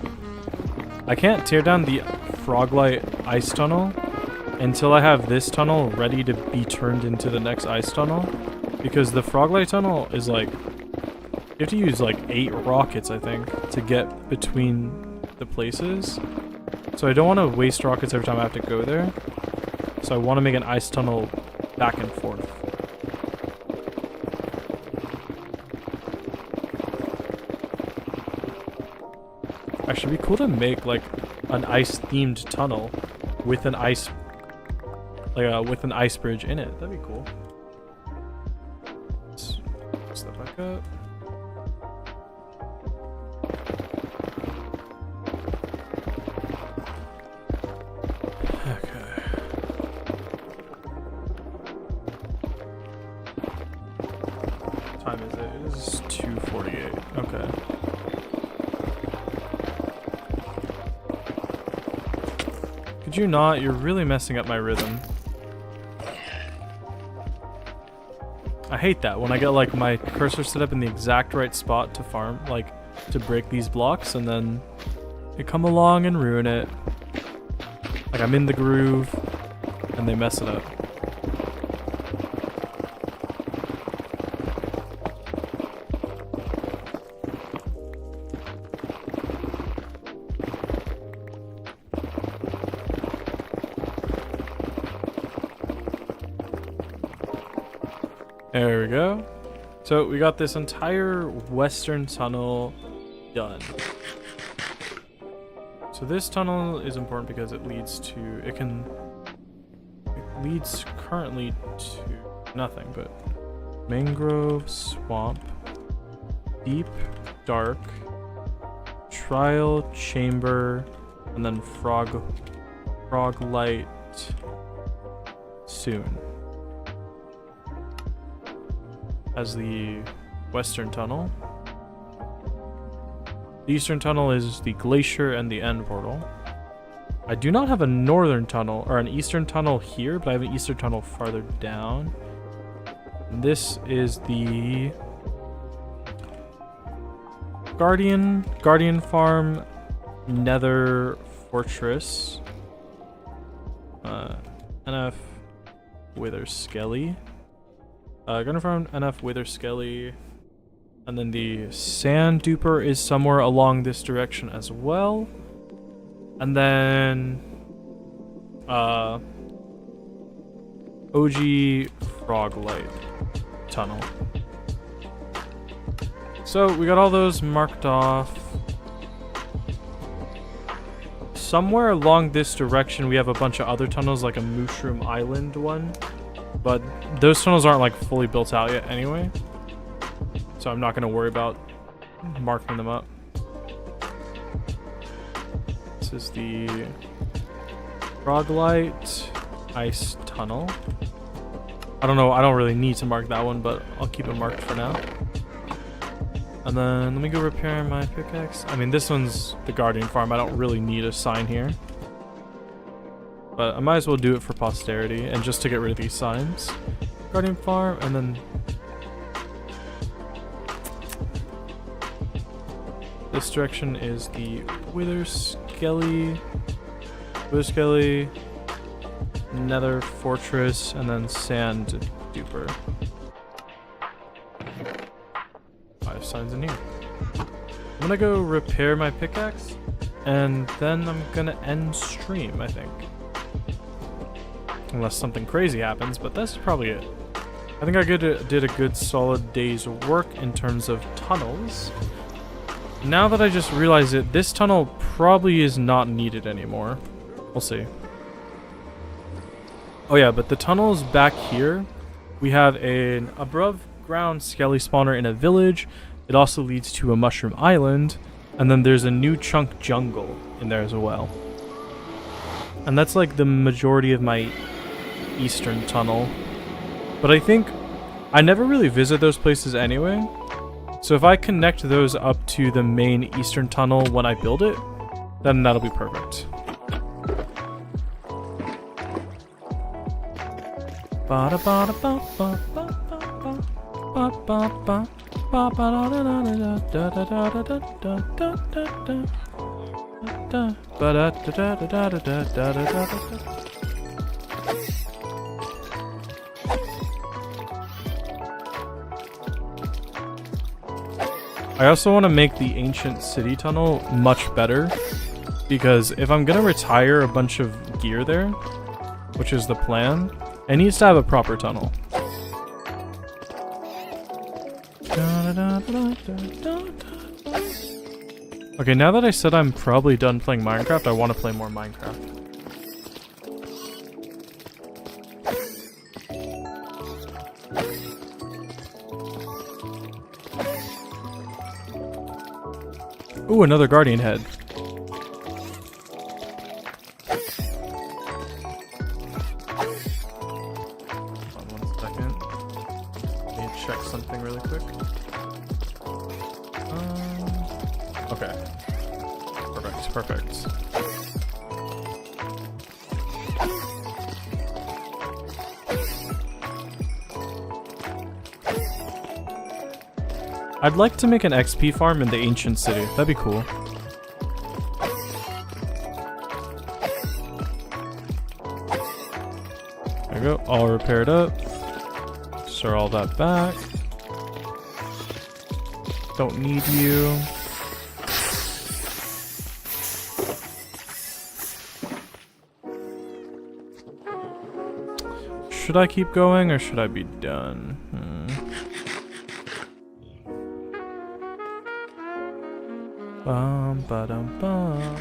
tear down the Froglight ice tunnel until I have this tunnel ready to be turned into the next ice tunnel, because the Froglight tunnel is like, you have to use like 8 rockets, I think, to get between the places. So I don't want to waste rockets every time I have to go there. So I want to make an ice tunnel back and forth. Actually, it'd be cool to make like an ice-themed tunnel with an ice, like with an ice bridge in it. That'd be cool. Let's step back up. Okay. What time is it? It is 2:48. Okay. Could you not? You're really messing up my rhythm. I hate that when I get like my cursor set up in the exact right spot to farm, like to break these blocks, and then they come along and ruin it. Like I'm in the groove and they mess it up. There we go. So we got this entire western tunnel done. So this tunnel is important because it leads to, it leads currently to nothing but mangrove swamp, deep dark, trial chamber, and then frog light soon. As the western tunnel. The eastern tunnel is the glacier and the end portal. I do not have a northern tunnel or an eastern tunnel here, but I have an eastern tunnel farther down. And this is the Guardian Farm Nether Fortress. NF Wither Skelly. Guardian Farm NF Wither Skelly. And then the Sand Duper is somewhere along this direction as well. And then OG Froglight Tunnel. So we got all those marked off. Somewhere along this direction we have a bunch of other tunnels, like a Mushroom Island one. But those tunnels aren't like fully built out yet anyway. So I'm not going to worry about marking them up. This is the Froglight Ice Tunnel. I don't know, I don't really need to mark that one, but I'll keep it marked for now. And then let me go repair my pickaxe. I mean, this one's the Guardian Farm. I don't really need a sign here. But I might as well do it for posterity and just to get rid of these signs. Guardian Farm, and then this direction is the Wither Skelly, Nether Fortress, and then Sand Duper. 5 signs in here. I'm gonna go repair my pickaxe, and then I'm gonna end stream, I think. Unless something crazy happens, but that's probably it. I think I did a good solid day's work in terms of tunnels. Now that I just realized it, this tunnel probably is not needed anymore. We'll see. Oh yeah, but the tunnels back here, we have an above ground skelly spawner in a village. It also leads to a mushroom island, and then there's a new chunk jungle in there as well. And that's like the majority of my eastern tunnel. But I think I never really visit those places anyway. So if I connect those up to the main eastern tunnel when I build it, then that'll be perfect. I also want to make the ancient city tunnel much better, because if I'm gonna retire a bunch of gear there, which is the plan, it needs to have a proper tunnel. Okay, now that I said I'm probably done playing Minecraft, I want to play more Minecraft. Ooh, another guardian head. Hold on 1 second. Let me check something really quick. Okay. Perfect. I'd like to make an XP farm in the ancient city. That'd be cool. There we go. All repaired up. Store all that back. Don't need you. Should I keep going or should I be done? Bum, ba-dum, bum.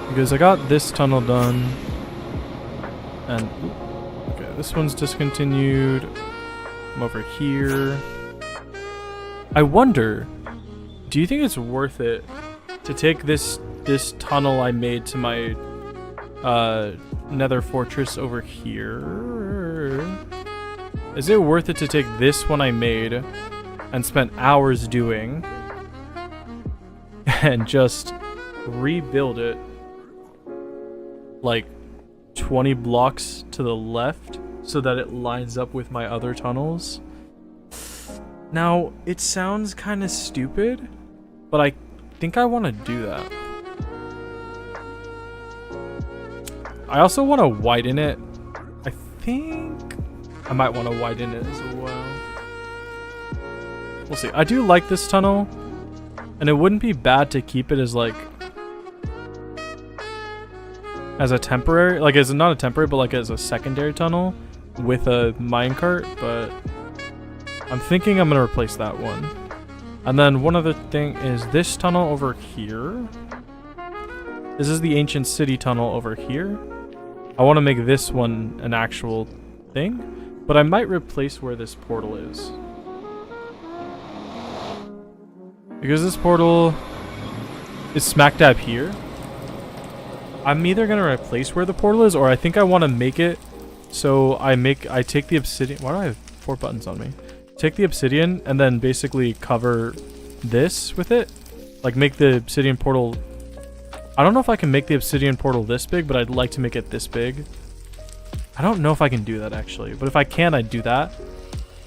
Because I got this tunnel done. And okay, this one's discontinued. I'm over here. I wonder, do you think it's worth it to take this tunnel I made to my nether fortress over here? Is it worth it to take this one I made and spent hours doing and just rebuild it like 20 blocks to the left so that it lines up with my other tunnels? Now, it sounds kind of stupid, but I think I want to do that. I also want to widen it. I think I might want to widen it as well. We'll see. I do like this tunnel, and it wouldn't be bad to keep it as like as a temporary, like as not a temporary, but like as a secondary tunnel with a minecart, but I'm thinking I'm gonna replace that one. And then one other thing is this tunnel over here. This is the ancient city tunnel over here. I want to make this one an actual thing, but I might replace where this portal is. Because this portal is smack dab here. I'm either going to replace where the portal is, or I think I want to make it so I take the obsidian. Why do I have 4 buttons on me? Take the obsidian and then basically cover this with it. Like make the obsidian portal. I don't know if I can make the obsidian portal this big, but I'd like to make it this big. I don't know if I can do that actually, but if I can, I'd do that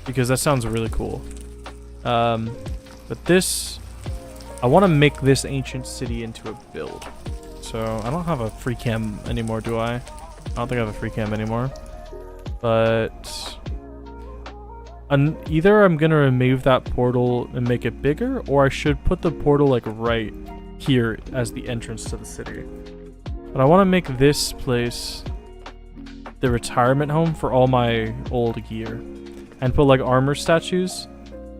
because that sounds really cool. But this, I want to make this ancient city into a build. So I don't have a free cam anymore, do I? I don't think I have a free cam anymore. But either I'm gonna remove that portal and make it bigger, or I should put the portal like right here as the entrance to the city. But I want to make this place the retirement home for all my old gear, and put like armor statues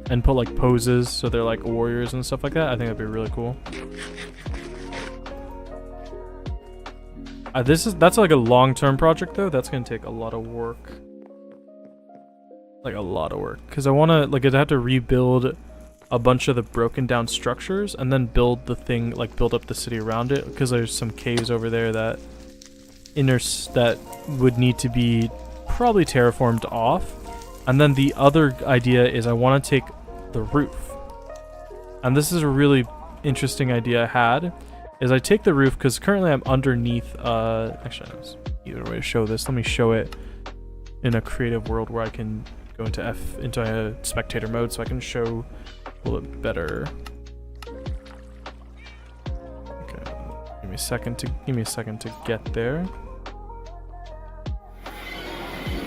and put like poses so they're like warriors and stuff like that. I think that'd be really cool. That's like a long-term project though. That's gonna take a lot of work. Like a lot of work, because I want to like I'd have to rebuild a bunch of the broken down structures and then build the thing, like build up the city around it, because there's some caves over there that that would need to be probably terraformed off. And then the other idea is I want to take the roof, and this is a really interesting idea I had, is I take the roof because currently I'm underneath actually there's either way to show this. Let me show it in a creative world where I can go into a spectator mode so I can show a little bit better. Okay, give me a second to get there.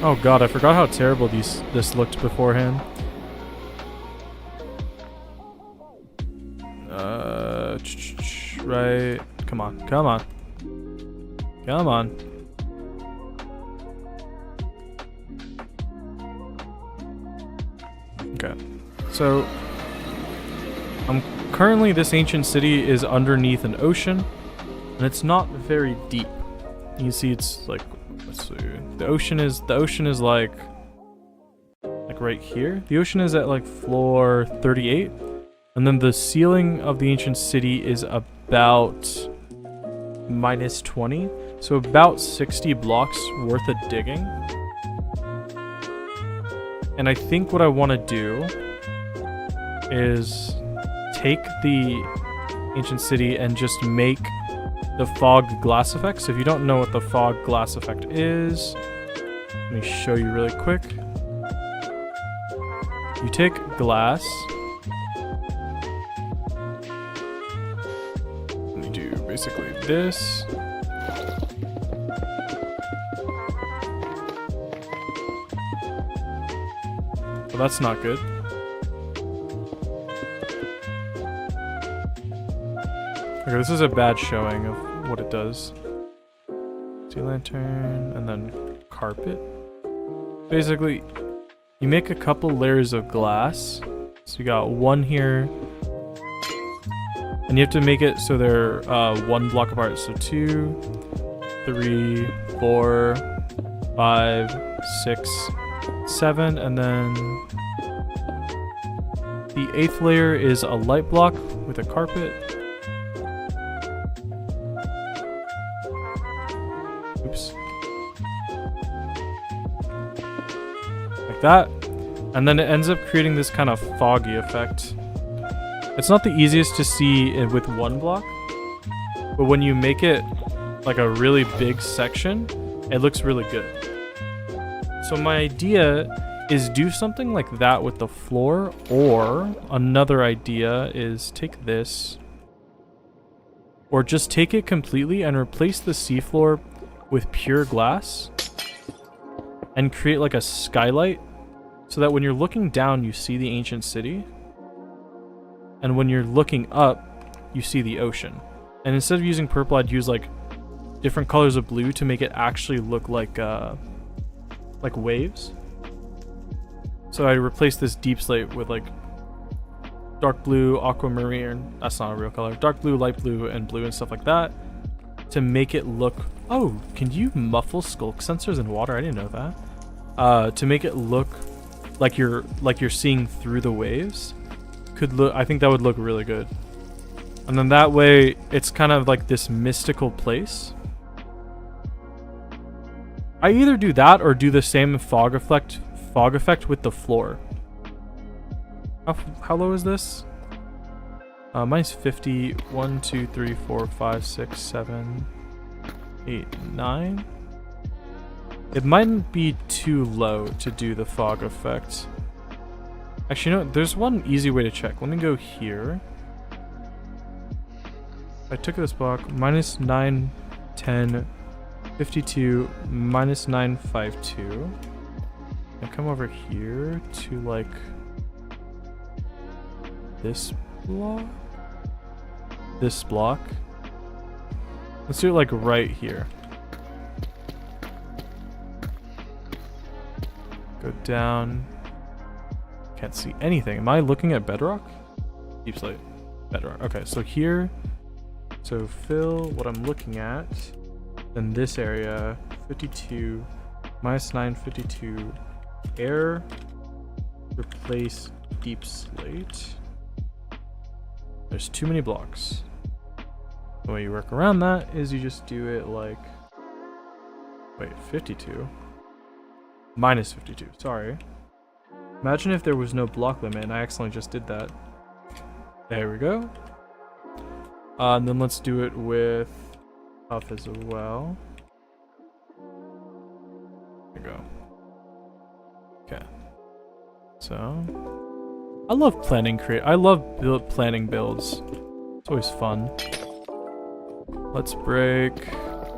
Oh god, I forgot how terrible this looked beforehand. Right, come on. Okay, so currently this ancient city is underneath an ocean, and it's not very deep. You can see it's like, let's see, the ocean is like right here. The ocean is at like floor 38, and then the ceiling of the ancient city is about -20, so about 60 blocks worth of digging. And I think what I want to do is take the ancient city and just make the fog glass effect. So if you don't know what the fog glass effect is, let me show you really quick. You take glass. And you do basically this. Well, that's not good. Okay, this is a bad showing of what it does. Sea lantern, and then carpet. Basically, you make a couple layers of glass, So you got one here. And you have to make it so they're one block apart. So 2, 3, 4, 5, 6, 7, and then the 8th layer is a light block with a carpet. Oops. Like that. And then it ends up creating this kind of foggy effect. It's not the easiest to see with one block, but when you make it like a really big section, it looks really good. So my idea is do something like that with the floor, or another idea is take this, or just take it completely and replace the seafloor with pure glass and create like a skylight so that when you're looking down, you see the ancient city. And when you're looking up, you see the ocean. And instead of using purple, I'd use like different colors of blue to make it actually look like waves. So I replaced this deep slate with like dark blue, aquamarine, that's not a real color, dark blue, light blue, and blue and stuff like that to make it look, oh, can you muffle skulk sensors in water? I didn't know that. To make it look like you're seeing through the waves. I think that would look really good. And then that way it's kind of like this mystical place. I either do that or do the same fog effect with the floor. How low is this? Mine's 50. 1, 2, 3, 4, 5, 6, 7, 8, 9. It mightn't be too low to do the fog effect. Actually, no, there's one easy way to check. Let me go here. I took this block, minus 9, 10, 52, minus 9, 5, 2. And come over here to like this block. This block. Let's do it like right here. Go down. Can't see anything. Am I looking at bedrock? Deep slate. Bedrock. Okay, so here. So fill what I'm looking at. Then this area. 52. Minus 9, 52. Air. Replace deep slate. There's too many blocks. The way you work around that is you just do it like... Wait, 52? Minus 52, sorry. Imagine if there was no block limit and I accidentally just did that. There we go. And then let's do it with up as well. There we go. Okay. So I love planning planning builds. It's always fun. Let's break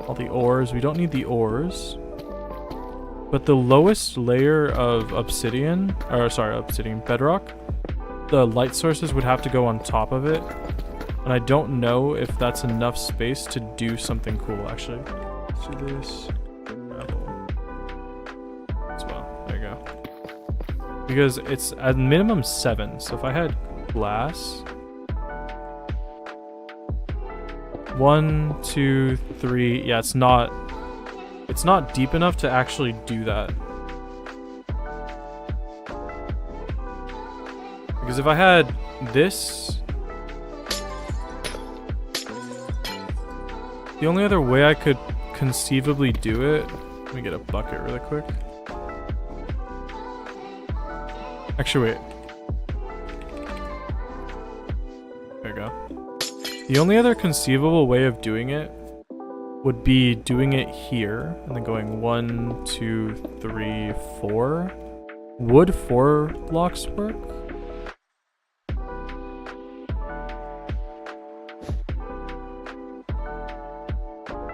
all the ores. We don't need the ores. But the lowest layer of bedrock, the light sources would have to go on top of it. And I don't know if that's enough space to do something cool, actually. Let's do this. As well. There you go. Because it's at minimum 7. So if I had glass... 1, 2, 3. Yeah, it's not deep enough to actually do that. Because if I had this, the only other way I could conceivably do it, let me get a bucket really quick. Actually, wait. There you go. The only other conceivable way of doing it would be doing it here and then going 1, 2, 3, 4. Would 4 blocks work?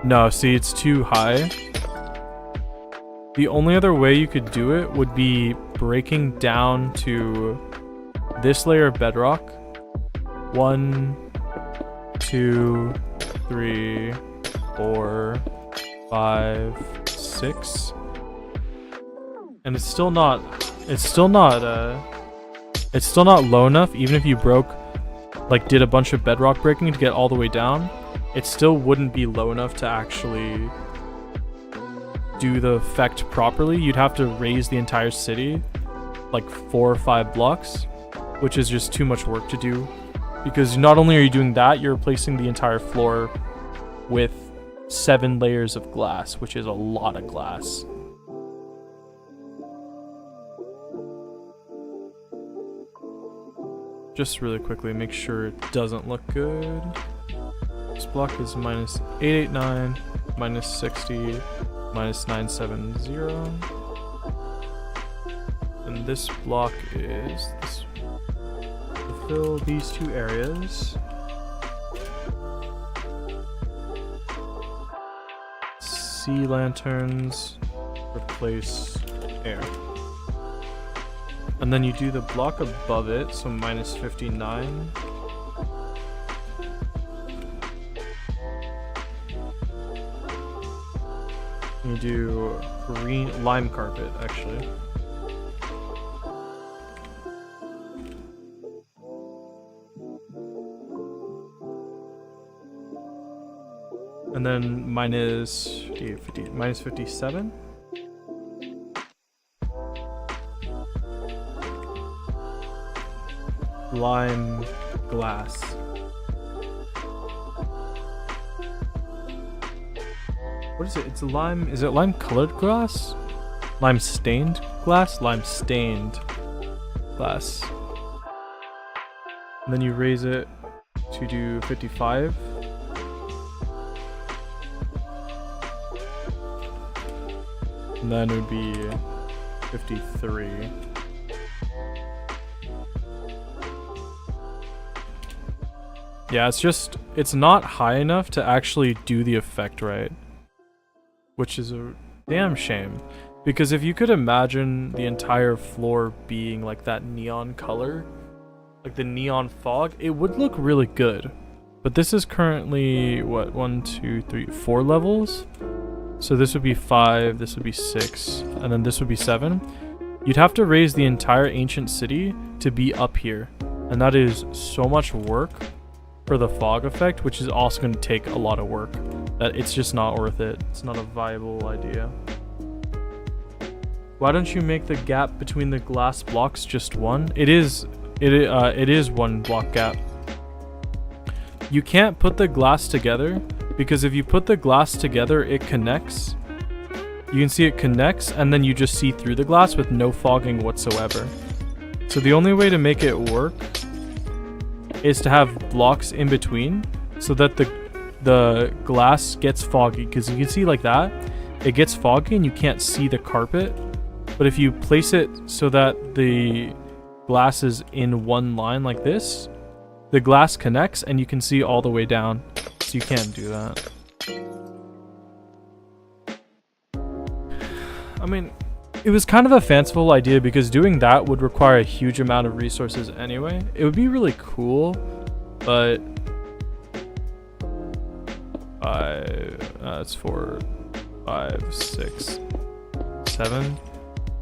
No, see, it's too high. The only other way you could do it would be breaking down to this layer of bedrock. 1, 2, 3, 4, 5, 6. And it's still not It's still not low enough, even if you did a bunch of bedrock breaking to get all the way down, it still wouldn't be low enough to actually do the effect properly. You'd have to raise the entire city like 4 or 5 blocks, which is just too much work to do, because not only are you doing that, you're replacing the entire floor with 7 layers of glass, which is a lot of glass. Just really quickly, make sure it doesn't look good. This block is minus 889, minus 60, minus 970. And this block is this, to fill these 2 areas. Sea lanterns, replace air. And then you do the block above it, so minus 59. You do green lime carpet, actually. And then minus 57. Lime glass. What is it? It's lime. Is it lime colored glass? Lime stained glass? Lime stained glass. And then you raise it to do 55. And then it would be 53. Yeah, it's not high enough to actually do the effect right. Which is a damn shame. Because if you could imagine the entire floor being like that neon color, like the neon fog, it would look really good. But this is currently, what, 1, 2, 3, 4 levels? So this would be 5, this would be 6, and then this would be 7. You'd have to raise the entire ancient city to be up here. And that is so much work for the fog effect, which is also going to take a lot of work. That it's just not worth it. It's not a viable idea. Why don't you make the gap between the glass blocks just 1? It is 1 block gap. You can't put the glass together, because if you put the glass together, it connects. You can see it connects, and then you just see through the glass with no fogging whatsoever. So the only way to make it work is to have blocks in between, so that the glass gets foggy, because you can see like that, it gets foggy and you can't see the carpet. But if you place it so that the glass is in one line like this, the glass connects and you can see all the way down. So you can't do that. I mean, it was kind of a fanciful idea, because doing that would require a huge amount of resources anyway. It would be really cool, but it's 4, 5, 6, 7.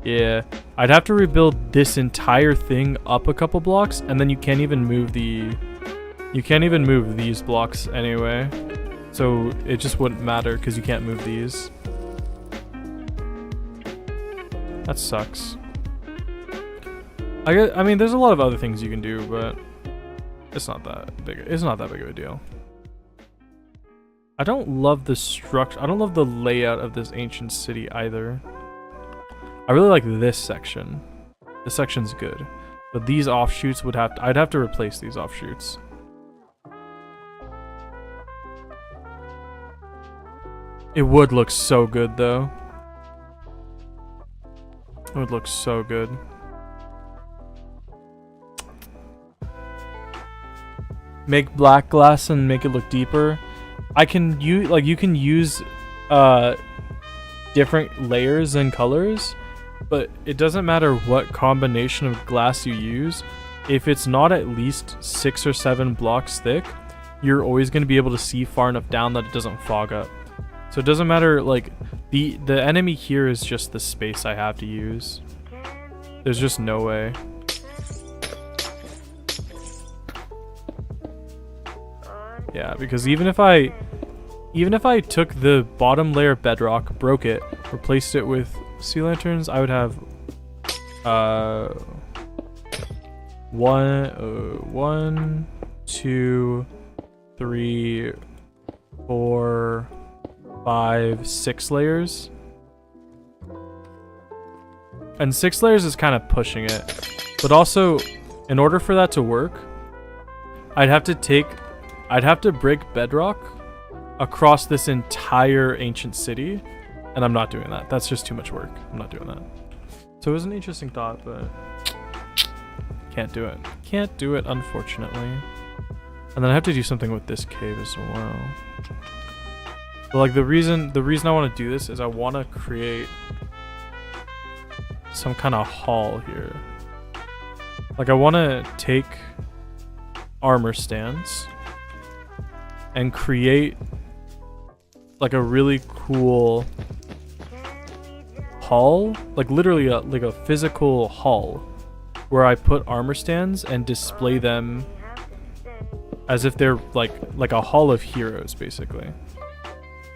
Yeah, I'd have to rebuild this entire thing up a couple blocks, and then you can't even move these blocks anyway. So it just wouldn't matter because you can't move these. That sucks. I mean, there's a lot of other things you can do, but it's not that big. It's not that big of a deal. I don't love the structure. I don't love the layout of this ancient city either. I really like this section. This section's good, but these offshoots would have to, I'd have to replace these offshoots. It would look so good though. It would look so good. Make black glass and make it look deeper. You can use different layers and colors, but it doesn't matter what combination of glass you use. If it's not at least 6 or 7 blocks thick, you're always going to be able to see far enough down that it doesn't fog up. So it doesn't matter, like, the enemy here is just the space I have to use. There's just no way. Yeah, because even if I took the bottom layer of bedrock, broke it, replaced it with sea lanterns, I would have one, 2, 3, 4, 5, 6 layers. And 6 layers is kind of pushing it. But also, in order for that to work, I'd have to break bedrock across this entire ancient city, and I'm not doing that. That's just too much work. I'm not doing that. So it was an interesting thought, but can't do it. Can't do it, unfortunately. And then I have to do something with this cave as well. But like the reason I want to do this is I want to create some kind of hall here. Like I want to take armor stands and create like a really cool hall, like literally a physical hall where I put armor stands and display them as if they're like a hall of heroes, basically.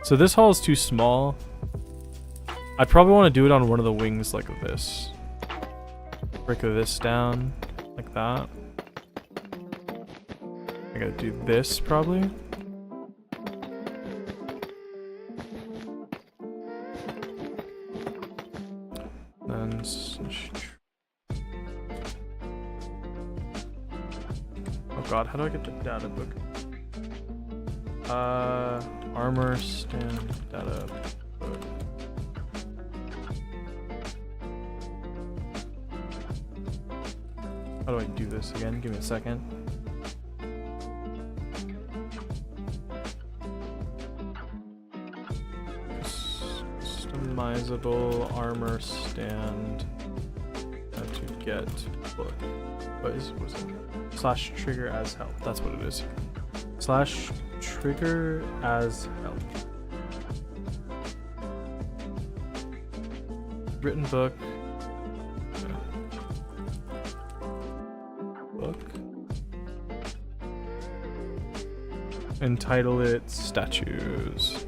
So this hall is too small. I'd probably want to do it on one of the wings like this. Break this down like that. I gotta do this probably. Then oh god, how do I get the data book? Armor stand data book. How do I do this again? Give me a second. Customizable armor stand. How to get book. What was it? Slash trigger as help. That's what it is. Slash trigger as help. Written book. Book. Entitle it Statues.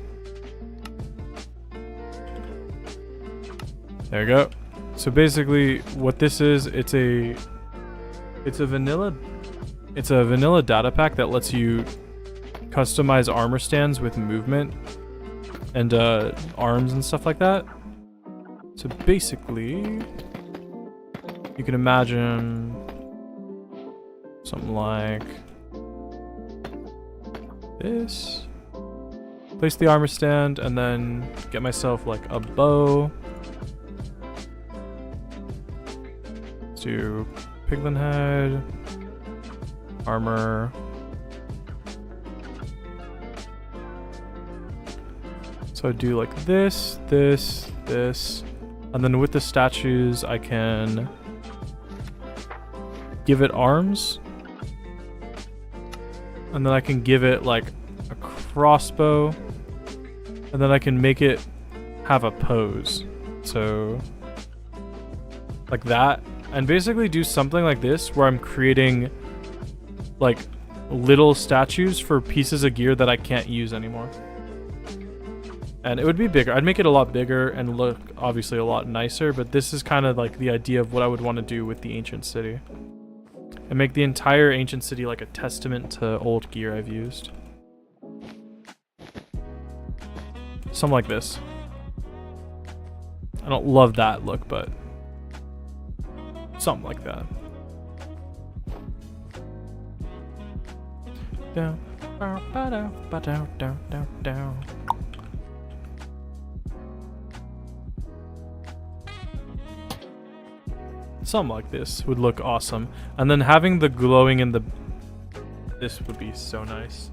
There we go. So basically what this is, it's a vanilla data pack that lets you customize armor stands with movement and arms and stuff like that. So basically you can imagine something like this. Place the armor stand and then get myself like a bow. Let's do piglin head, armor. So I do like this, this, this, and then with the statues I can give it arms, and then I can give it like a crossbow, and then I can make it have a pose. So like that, and basically do something like this where I'm creating like little statues for pieces of gear that I can't use anymore. And it would be bigger. I'd make it a lot bigger and look obviously a lot nicer, but this is kind of like the idea of what I would want to do with the ancient city. And make the entire ancient city like a testament to old gear I've used. Something like this. I don't love that look, but something like that. Down, down. Something like this would look awesome. And then having the glowing in the... This would be so nice.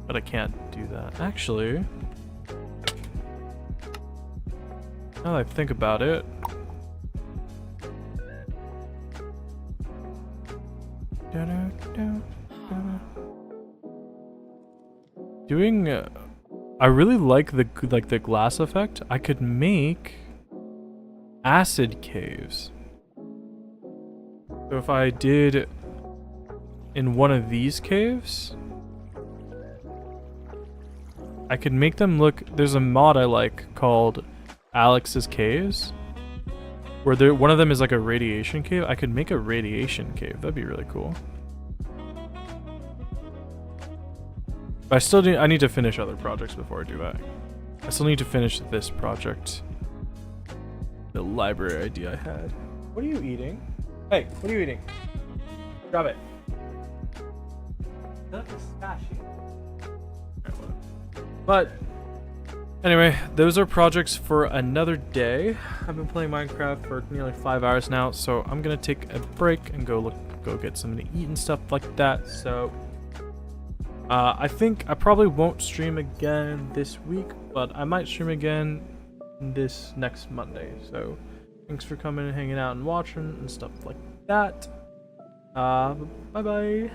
But I can't do that. Actually... Now that I think about it... Doing... I really like the glass effect. I could make... acid caves. So if I did in one of these caves, I could make them look. There's a mod I like called Alex's Caves, where one of them is like a radiation cave. I could make a radiation cave. That'd be really cool. But I need to finish other projects before I do that. I still need to finish this project. The library idea I had. What are you eating? Hey, what are you eating? Grab it. That's pistachio. But anyway, those are projects for another day. I've been playing Minecraft for nearly 5 hours now, so I'm gonna take a break and go get something to eat and stuff like that. So I think I probably won't stream again this week, but I might stream again this next Monday. So thanks for coming and hanging out and watching and stuff like that. Bye bye.